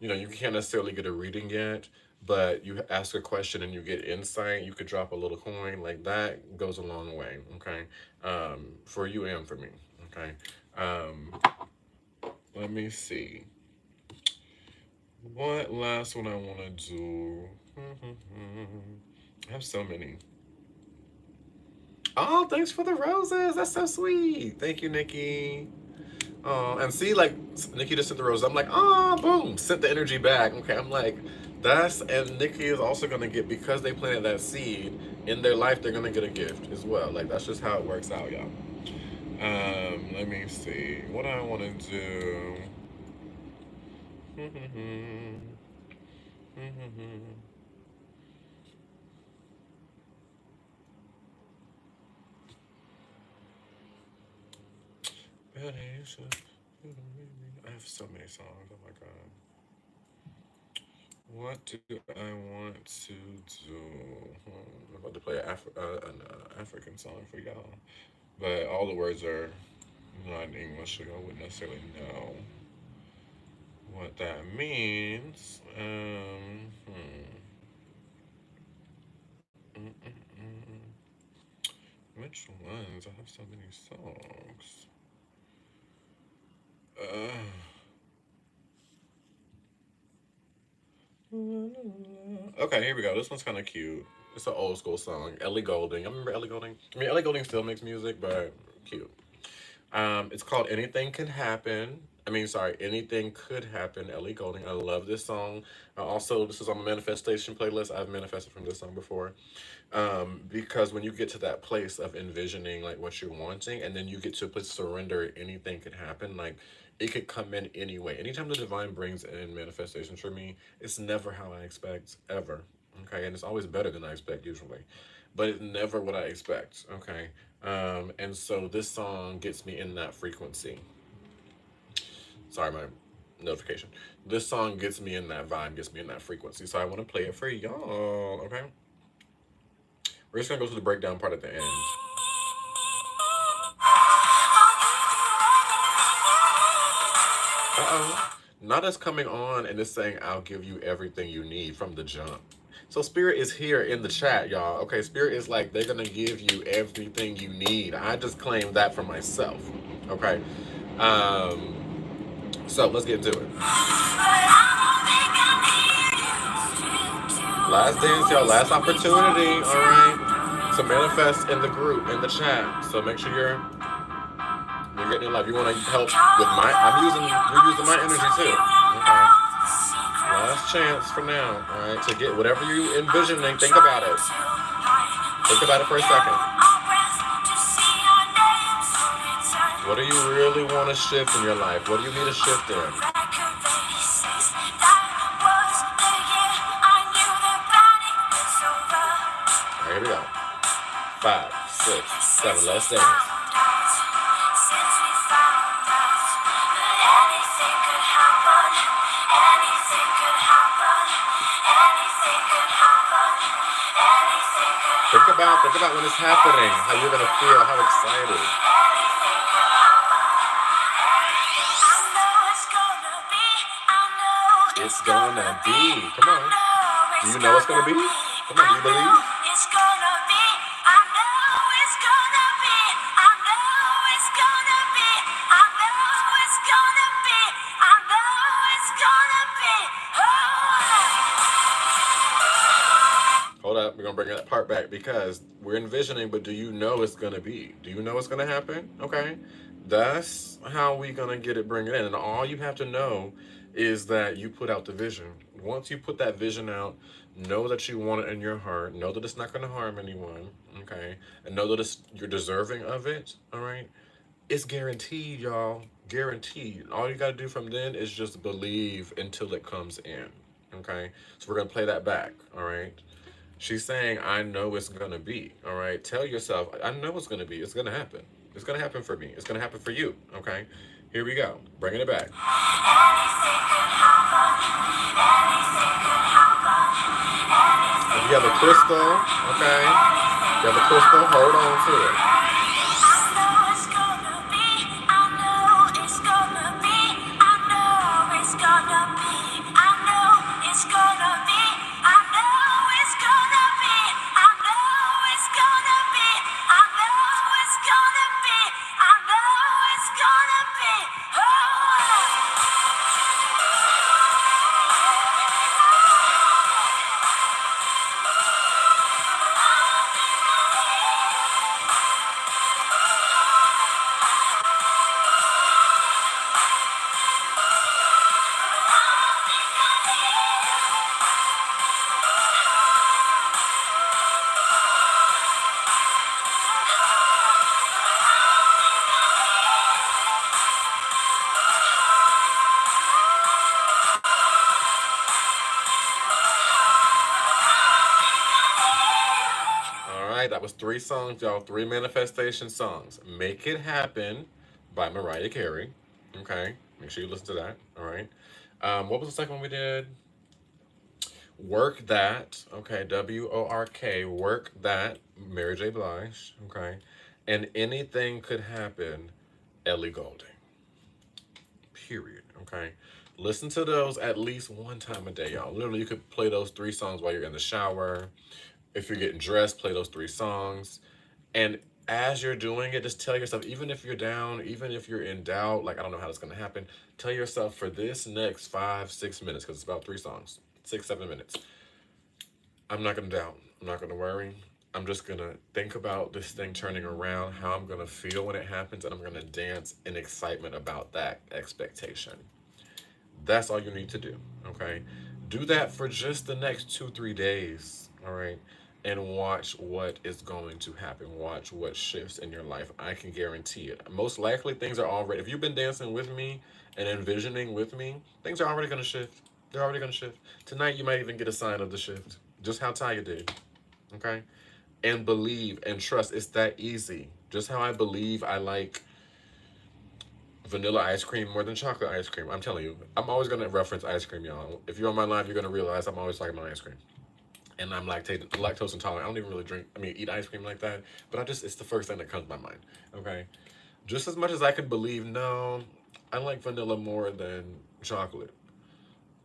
you can't necessarily get a reading yet, but you ask a question and you get insight, you could drop a little coin like that goes a long way, okay, for you and for me, okay. Um, let me see. What last one I want to do? I have so many. Oh, thanks for the roses. That's so sweet. Thank you, Nikki. Oh, and see, like, Nikki just sent the roses. I'm like, oh, boom, sent the energy back. Okay, I'm like, and Nikki is also going to get, because they planted that seed in their life, they're going to get a gift as well. Like, that's just how it works out, y'all. Let me see. What I want to do. I have so many songs. Oh my god. What do I want to do? I'm about to play an African song for y'all, but all the words are not in English, so y'all wouldn't necessarily know what that means. Which ones? I have so many songs. Okay, here we go. This one's kind of cute. It's an old school song. Ellie Goulding. I remember Ellie Goulding. I mean, Ellie Goulding still makes music, but cute. It's called Anything Can Happen. I mean, sorry, Anything Could Happen, Ellie Goulding. I love this song. Also, this is on my manifestation playlist. I've manifested from this song before. Because when you get to that place of envisioning like what you're wanting, and then you get to a place of surrender, anything could happen. Like it could come in anyway. Anytime the divine brings in manifestations for me, it's never how I expect, ever. Okay, and it's always better than I expect usually, but it's never what I expect. Okay, and so this song gets me in that frequency. Sorry, my notification. This song gets me in that vibe, gets me in that frequency. So I want to play it for y'all. Okay, we're just gonna go to the breakdown part at the end. Uh-oh. Nada's coming on and it's saying, I'll give you everything you need from the jump. So Spirit is here in the chat, y'all. Okay, Spirit is like, they're going to give you everything you need. I just claimed that for myself. Okay. So let's get into it. Last dance, y'all. Last opportunity. All right. To manifest in the group, in the chat. So make sure you're getting your life. You want to help with my, you're using my energy too. Okay. Last chance for now, all right, to get whatever you envisioning. Think about it. Think about it for a second. What do you really want to shift in your life? What do you need to shift in? All right, here we go. 5, 6, 7. Let's dance. Think about when it's happening, how you're gonna feel, how excited. It's gonna be. Come on. Do you know it's gonna be? Come on, do you believe? It's gonna be. I know it's gonna be. I know it's gonna be. I know it's gonna be. I know it's gonna be. Hold up, we're gonna bring that part back because we're envisioning, but do you know it's gonna be? Do you know it's gonna happen? Okay. That's how we gonna get it, bring it in. And all you have to know is that you put out the vision. Once you put that vision out, know that you want it in your heart. Know that it's not gonna harm anyone. Okay. And know that you're deserving of it. All right. It's guaranteed, y'all. Guaranteed. All you gotta do from then is just believe until it comes in. Okay. So we're gonna play that back. All right. She's saying, I know it's going to be. All right. Tell yourself, I know it's going to be. It's going to happen. It's going to happen for me. It's going to happen for you. Okay. Here we go. Bringing it back. Anything could happen. Anything could happen. If you have a crystal, okay. If you have a crystal, hold on to it. I know it's gonna be. I know it's gonna be. I know it's gonna be. I know it's gonna be. I know it's gonna be. I know it's gonna be. I know it's gonna be. I know it's gonna be. That was 3 songs, y'all. 3 manifestation songs. Make It Happen by Mariah Carey. Okay. Make sure you listen to that. All right. What was the second one we did? Work That. Okay. WORK. Work That. Mary J. Blige. Okay. And Anything Could Happen. Ellie Goulding. Period. Okay. Listen to those at least one time a day, y'all. Literally, you could play those 3 songs while you're in the shower. If you're getting dressed, play those 3 songs. And as you're doing it, just tell yourself, even if you're down, even if you're in doubt, like, I don't know how it's going to happen, tell yourself for this next 5, 6 minutes, because it's about 3 songs, 6, 7 minutes, I'm not going to doubt. I'm not going to worry. I'm just going to think about this thing turning around, how I'm going to feel when it happens, and I'm going to dance in excitement about that expectation. That's all you need to do, okay? Do that for just the next 2, 3 days, all right? And watch what is going to happen. Watch what shifts in your life. I can guarantee it. Most likely, things are already, if you've been dancing with me and envisioning with me, things are already going to shift. They're already going to shift. Tonight, you might even get a sign of the shift, just how Taya did, okay? And believe and trust. It's that easy. Just how I believe I like vanilla ice cream more than chocolate ice cream. I'm telling you, I'm always gonna reference ice cream, y'all. If you're on my live, you're gonna realize I'm always talking about ice cream. And I'm lactose intolerant. I don't even really eat ice cream like that. But it's the first thing that comes to my mind. Okay, just as much as I can believe, no, I like vanilla more than chocolate.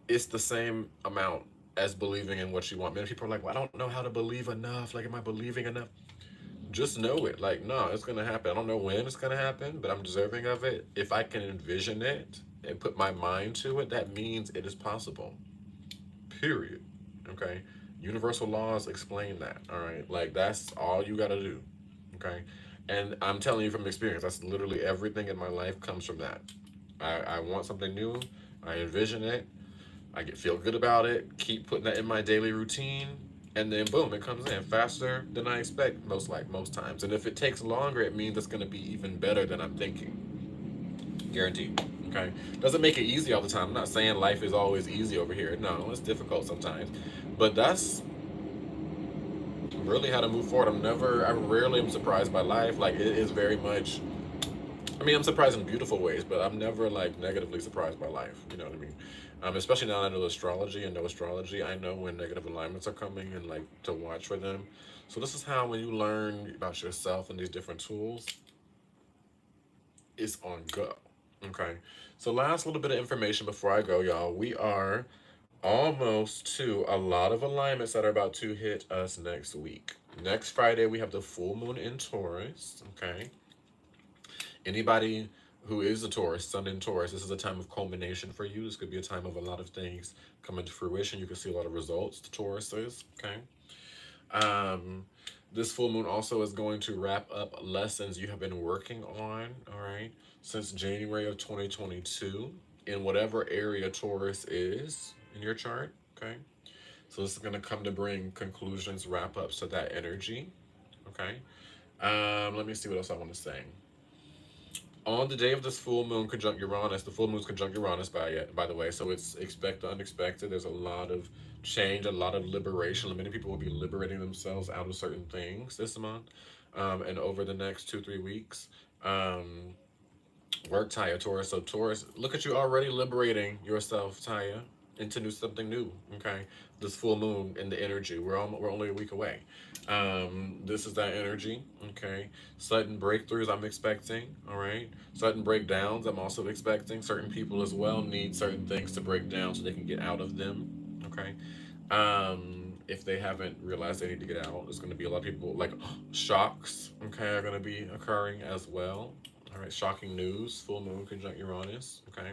It's the same amount as believing in what you want. Many people are like, well, I don't know how to believe enough. Like, am I believing enough? Just know it. Like, no, it's gonna happen. I don't know when it's gonna happen, but I'm deserving of it. If I can envision it and put my mind to it, that means it is possible. Period. Okay. Universal laws explain that. All right. Like, that's all you gotta do. Okay. And I'm telling you from experience, that's literally everything in my life comes from that. I want something new. I envision it. Feel good about it. Keep putting that in my daily routine, and then boom, it comes in faster than I expect most times. And if it takes longer, it means it's gonna be even better than I'm thinking. Guaranteed. Okay. Doesn't make it easy all the time. I'm not saying life is always easy over here. No, it's difficult sometimes, but that's really how to move forward. I rarely am surprised by life. Like, it is very much. I mean, I'm surprised in beautiful ways, but I'm never like negatively surprised by life. You know what I mean? Especially now that I know astrology and know astrology, I know when negative alignments are coming and like to watch for them. So this is how when you learn about yourself and these different tools, it's on go. Okay. So last little bit of information before I go, y'all. We are almost to a lot of alignments that are about to hit us next week. Next Friday we have the full moon in Taurus. Okay. Anybody who is a Taurus, Sun in Taurus, this is a time of culmination for you. This could be a time of a lot of things coming to fruition. You can see a lot of results to Tauruses, okay? Um, this full moon also is going to wrap up lessons you have been working on, all right, since January of 2022 in whatever area Taurus is in your chart, okay? So this is going to come to bring conclusions, wrap ups to that energy, okay? Let me see what else I want to say. On the day of this full moon conjunct Uranus, the full moon's conjunct Uranus by the way, so it's expect the unexpected. There's a lot of change, a lot of liberation. Many people will be liberating themselves out of certain things this month, and over the next 2 3 weeks. Um, Work, Taya, Taurus. So Taurus, look at you already liberating yourself, Taya, into something new. Okay, this full moon and the energy. We're only a week away. This is that energy. Okay, sudden breakthroughs I'm expecting. All right, sudden breakdowns I'm also expecting. Certain people as well need certain things to break down so they can get out of them. Okay, if they haven't realized they need to get out, there's going to be a lot of people like shocks. Okay, are going to be occurring as well. All right, shocking news. Full moon conjunct Uranus. Okay.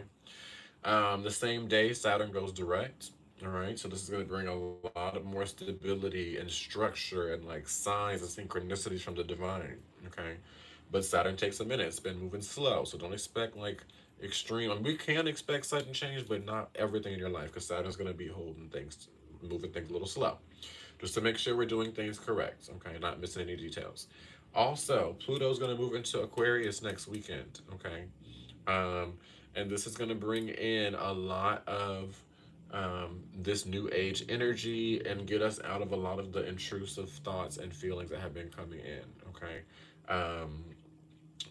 The same day, Saturn goes direct. All right, so this is going to bring a lot of more stability and structure and like signs and synchronicities from the divine. Okay, but Saturn takes a minute. It's been moving slow, so don't expect like extreme. I mean, we can expect sudden change, but not everything in your life because Saturn's going to be holding things, moving things a little slow, just to make sure we're doing things correct. Okay, not missing any details. Also, Pluto's going to move into Aquarius next weekend. Okay, um, and this is going to bring in a lot of this new age energy and get us out of a lot of the intrusive thoughts and feelings that have been coming in. Okay, um,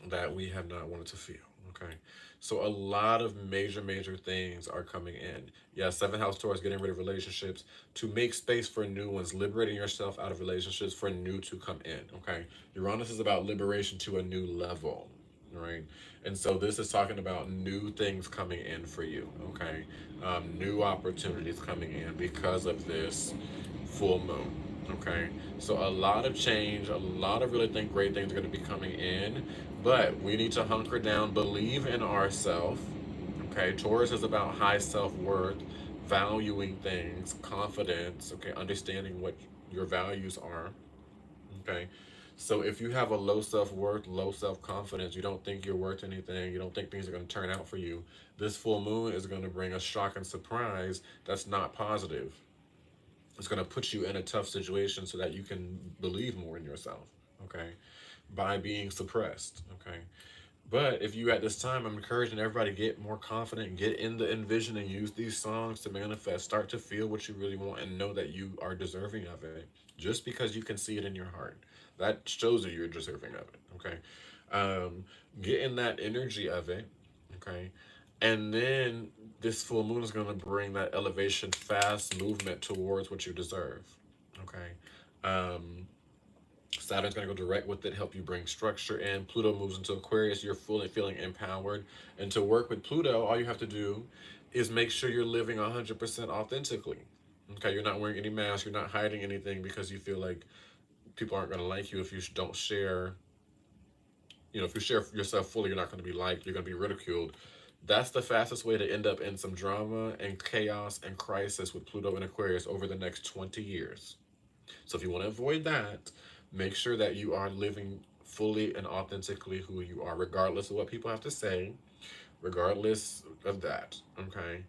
that we have not wanted to feel. Okay, so a lot of major things are coming in. Yeah, seventh house Taurus, getting rid of relationships to make space for new ones, liberating yourself out of relationships for new to come in. Okay, Uranus is about liberation to a new level. Right, and so this is talking about new things coming in for you. Okay, new opportunities coming in because of this full moon. Okay, so a lot of change, a lot of really think great things are going to be coming in, but we need to hunker down, believe in ourselves. Okay, Taurus is about high self worth, valuing things, confidence. Okay, understanding your values are. Okay. So if you have a low self worth, low self confidence, you don't think you're worth anything, you don't think things are going to turn out for you, this full moon is going to bring a shock and surprise that's not positive. It's going to put you in a tough situation so that you can believe more in yourself. Okay. By being suppressed. Okay. But if you at this time, I'm encouraging everybody to get more confident, get in the envision and use these songs to manifest. Start to feel what you really want and know that you are deserving of it. Just because you can see it in your heart, that shows that you're deserving of it. Okay, um, get in that energy of it. Okay, and then this full moon is going to bring that elevation, fast movement towards what you deserve. Okay. Um, Saturn's going to go direct with it, help you bring structure in. Pluto moves into Aquarius. You're fully feeling empowered. And to work with Pluto, all you have to do is make sure you're living 100% authentically. Okay, you're not wearing any mask. You're not hiding anything because you feel like people aren't going to like you if you don't share. If you share yourself fully, you're not going to be liked. You're going to be ridiculed. That's the fastest way to end up in some drama and chaos and crisis with Pluto and Aquarius over the next 20 years. So if you want to avoid that, make sure that you are living fully and authentically who you are, regardless of what people have to say, regardless of that. Okay.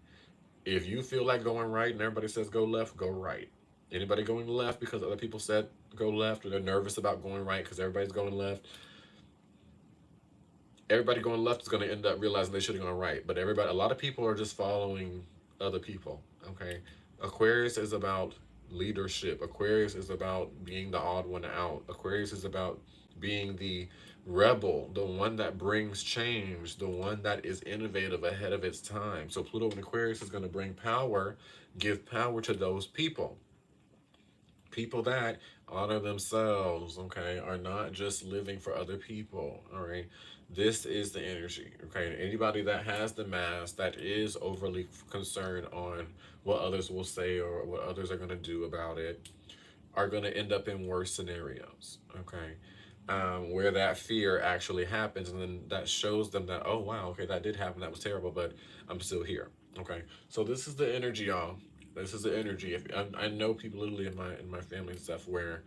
If you feel like going right and everybody says go left, go right. Anybody going left because other people said go left, or they're nervous about going right because everybody's going left, everybody going left is going to end up realizing they should have gone right. But a lot of people are just following other people. Okay. Aquarius is about leadership. Aquarius is about being the odd one out. Aquarius is about being the rebel, the one that brings change, the one that is innovative ahead of its time. So Pluto in Aquarius is going to bring power, give power to those people. People that honor themselves, okay, are not just living for other people, all right? This is the energy, okay? Anybody that has the mask that is overly concerned on what others will say or what others are going to do about it are going to end up in worse scenarios, okay? Where that fear actually happens, and then that shows them that, oh wow, okay, that did happen, that was terrible, but I'm still here. Okay, so this is the energy, y'all. This is the energy. If I know people literally in my family and stuff where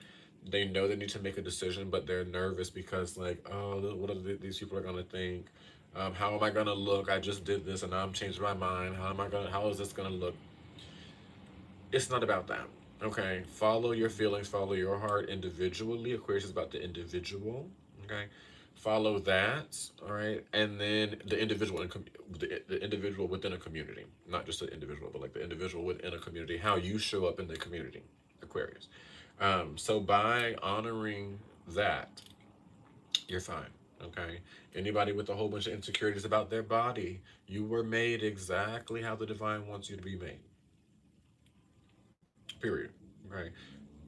they know they need to make a decision, but they're nervous because like, oh, what are these people are gonna think? How am I gonna look? I just did this and now I'm changing my mind. How is this gonna look? It's not about that. Okay. Follow your feelings, follow your heart individually. Aquarius is about the individual. Okay. Follow that. All right. And then the individual the individual within a community, not just the individual, but like the individual within a community, how you show up in the community, Aquarius. So by honoring that, you're fine. Okay. Anybody with a whole bunch of insecurities about their body, you were made exactly how the divine wants you to be made. Period. Okay.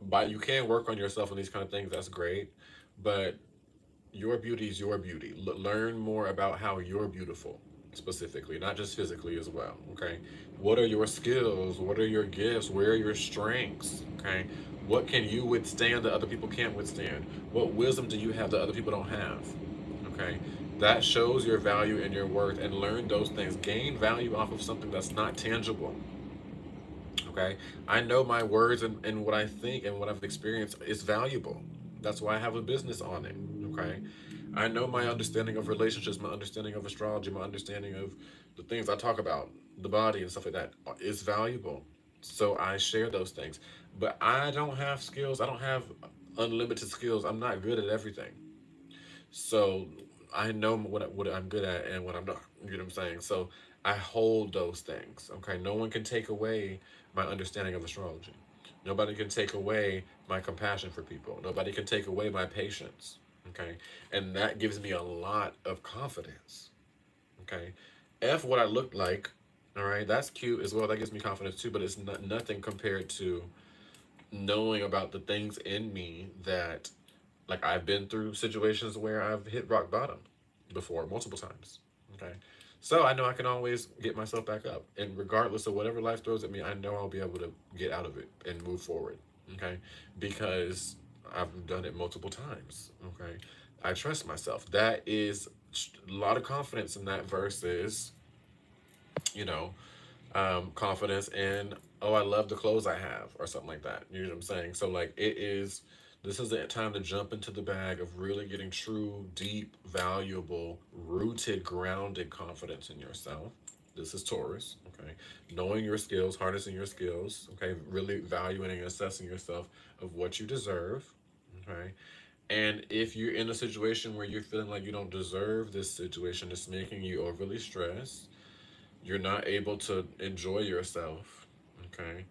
But you can work on yourself and these kind of things. That's great. But your beauty is your beauty. Learn more about how you're beautiful specifically, not just physically as well. Okay. What are your skills? What are your gifts? Where are your strengths? Okay. What can you withstand that other people can't withstand? What wisdom do you have that other people don't have? Okay. That shows your value and your worth, and learn those things. Gain value off of something that's not tangible. Okay. I know my words and what I think and what I've experienced is valuable. That's why I have a business on it. Okay. I know my understanding of relationships, my understanding of astrology, my understanding of the things I talk about, the body and stuff like that is valuable. So I share those things. But I don't have skills. I don't have unlimited skills. I'm not good at everything. So I know what I'm good at and what I'm not. You know what I'm saying? So I hold those things. Okay. No one can take away my understanding of astrology. Nobody can take away my compassion for people. Nobody can take away my patience. Okay. And that gives me a lot of confidence. Okay. F what I look like. All right. That's cute as well. That gives me confidence too, but it's not, nothing compared to knowing about the things in me that, like, I've been through situations where I've hit rock bottom before multiple times. Okay. So I know I can always get myself back up. And regardless of whatever life throws at me, I know I'll be able to get out of it and move forward. Okay. Because I've done it multiple times. Okay. I trust myself. That is a lot of confidence in that versus, you know, confidence in, oh, I love the clothes I have, or something like that. You know what I'm saying? So like this is the time to jump into the bag of really getting true, deep, valuable, rooted, grounded confidence in yourself. This is Taurus, okay? Knowing your skills, harnessing your skills, okay? Really valuing and assessing yourself of what you deserve, okay? And if you're in a situation where you're feeling like you don't deserve this situation, it's making you overly stressed, you're not able to enjoy yourself, okay?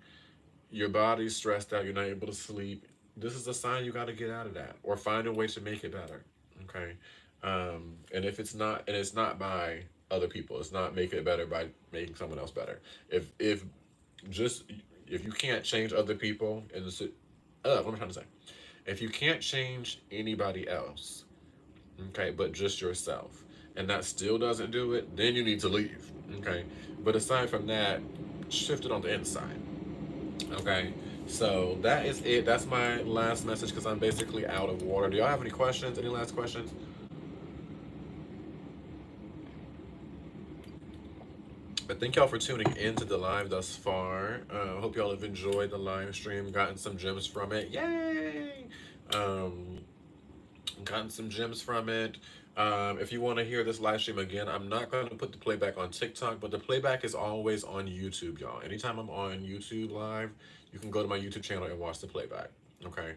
Your body's stressed out, you're not able to sleep. This is a sign you got to get out of that or find a way to make it better, okay? And if it's not, and it's not by other people, it's not making it better by making someone else better. If just if you can't change other people in what am I trying to say? If you can't change anybody else, okay, but just yourself, and that still doesn't do it, then you need to leave, okay? But aside from that, shift it on the inside, okay? So that is it. That's my last message because I'm basically out of water. Do y'all have any questions? Any last questions? But thank y'all for tuning into the live thus far. Hope y'all have enjoyed the live stream, gotten some gems from it. Yay! Um, Gotten some gems from it. If you want to hear this live stream again, I'm not going to put the playback on TikTok, but the playback is always on YouTube, y'all. Anytime I'm on YouTube live, you can go to my YouTube channel and watch the playback. Okay.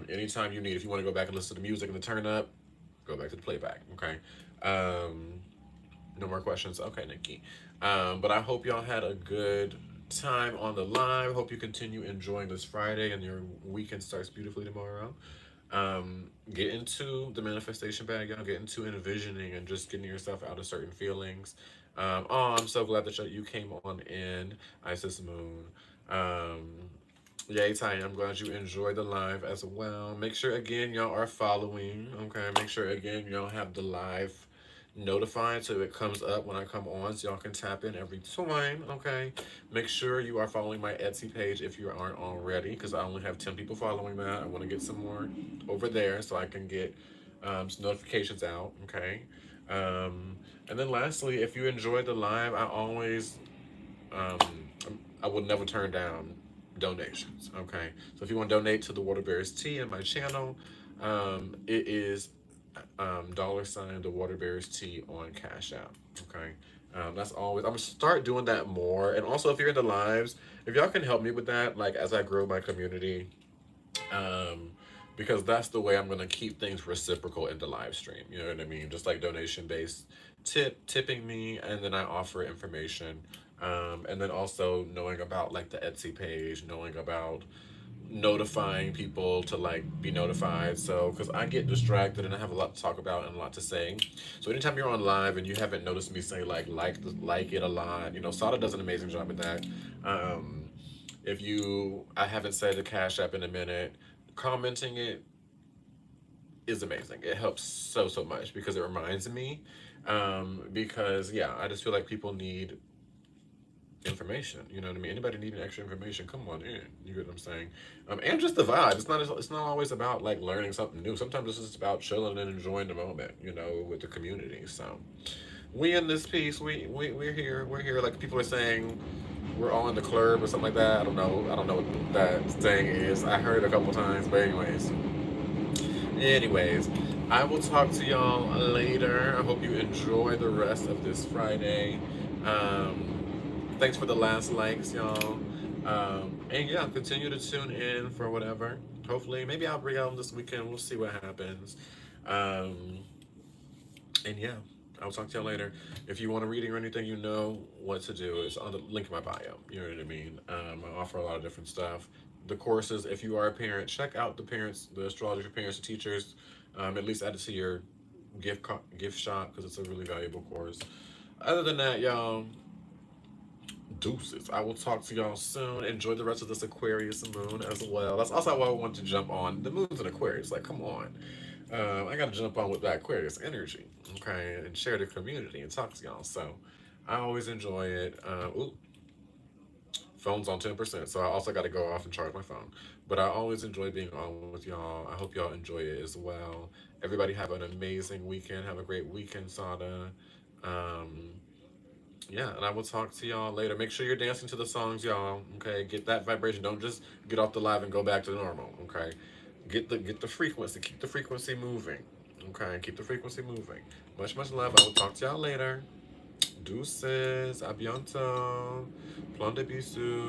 Anytime you need, if you want to go back and listen to the music and the turn up, go back to the playback. Okay. Um, no more questions. Okay, Nikki. But I hope y'all had a good time on the live. Hope you continue enjoying this Friday and your weekend starts beautifully tomorrow. Get into the manifestation bag, y'all. Get into envisioning and just getting yourself out of certain feelings. Oh, I'm so glad that you came on in, Isis Moon. Um, Yay, Ty, I'm glad you enjoyed the live as well. Make sure again y'all are following. Okay, make sure again y'all have the live notified so it comes up when I come on so y'all can tap in every time. Okay, make sure you are following my Etsy page if you aren't already because I only have 10 people following that. I want to get some more over there so I can get some notifications out. Okay, um, and then lastly, if you enjoyed the live, um, I would never turn down donations. Okay, so if you want to donate to the Water Bears Tea and my channel, it is $ the Water Bears Tea on Cash App. Okay, that's always I'm gonna start doing that more. And also, if you're in the lives, if y'all can help me with that, like as I grow my community, um, because that's the way I'm gonna keep things reciprocal in the live stream. You know what I mean? Just like donation based tipping me, and then I offer information, and then also knowing about like the Etsy page, knowing about notifying people to like be notified. So because I get distracted and I have a lot to talk about and a lot to say, so anytime you're on live and you haven't noticed me say like it a lot, you know, Sada does an amazing job at that. um if you I haven't said the Cash App in a minute, commenting it is amazing. It helps so much because it reminds me. Because yeah, I just feel like people need information. You know what I mean? Anybody needing extra information, come on in. You get what I'm saying? And just the vibe. It's not always about like learning something new. Sometimes it's just about chilling and enjoying the moment. You know, with the community. So we in this piece. We're here. We're here. Like people are saying, we're all in the club or something like that. I don't know. I don't know what that thing is. I heard it a couple times, but anyways, I will talk to y'all later. I hope you enjoy the rest of this Friday. Thanks for the last likes, y'all. And yeah, continue to tune in for whatever. Hopefully, maybe I'll bring out this weekend. We'll see what happens. Um, and yeah, I'll talk to y'all later. If you want a reading or anything, you know what to do. It's on the link in my bio. You know what I mean? I offer a lot of different stuff. The courses, if you are a parent, check out the astrology for parents and teachers. At least add it to your gift shop because it's a really valuable course. Other than that, y'all, deuces. I will talk to y'all soon. Enjoy the rest of this Aquarius moon as well. That's also why I want to jump on. The moon's in Aquarius. Like, come on. I got to jump on with that Aquarius energy, okay, and share the community and talk to y'all. So I always enjoy it. Ooh, phone's on 10%, so I also got to go off and charge my phone. But I always enjoy being on with y'all. I hope y'all enjoy it as well. Everybody have an amazing weekend. Have a great weekend, Sada. Um, Yeah, and I will talk to y'all later. Make sure you're dancing to the songs, y'all. Okay, get that vibration. Don't just get off the live and go back to normal. Okay, get the frequency. Keep the frequency moving. Okay, keep the frequency moving. Much love. I will talk to y'all later. Deuces, à bientôt. Plein de bisous.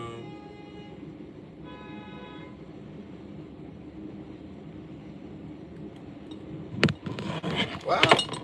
Wow.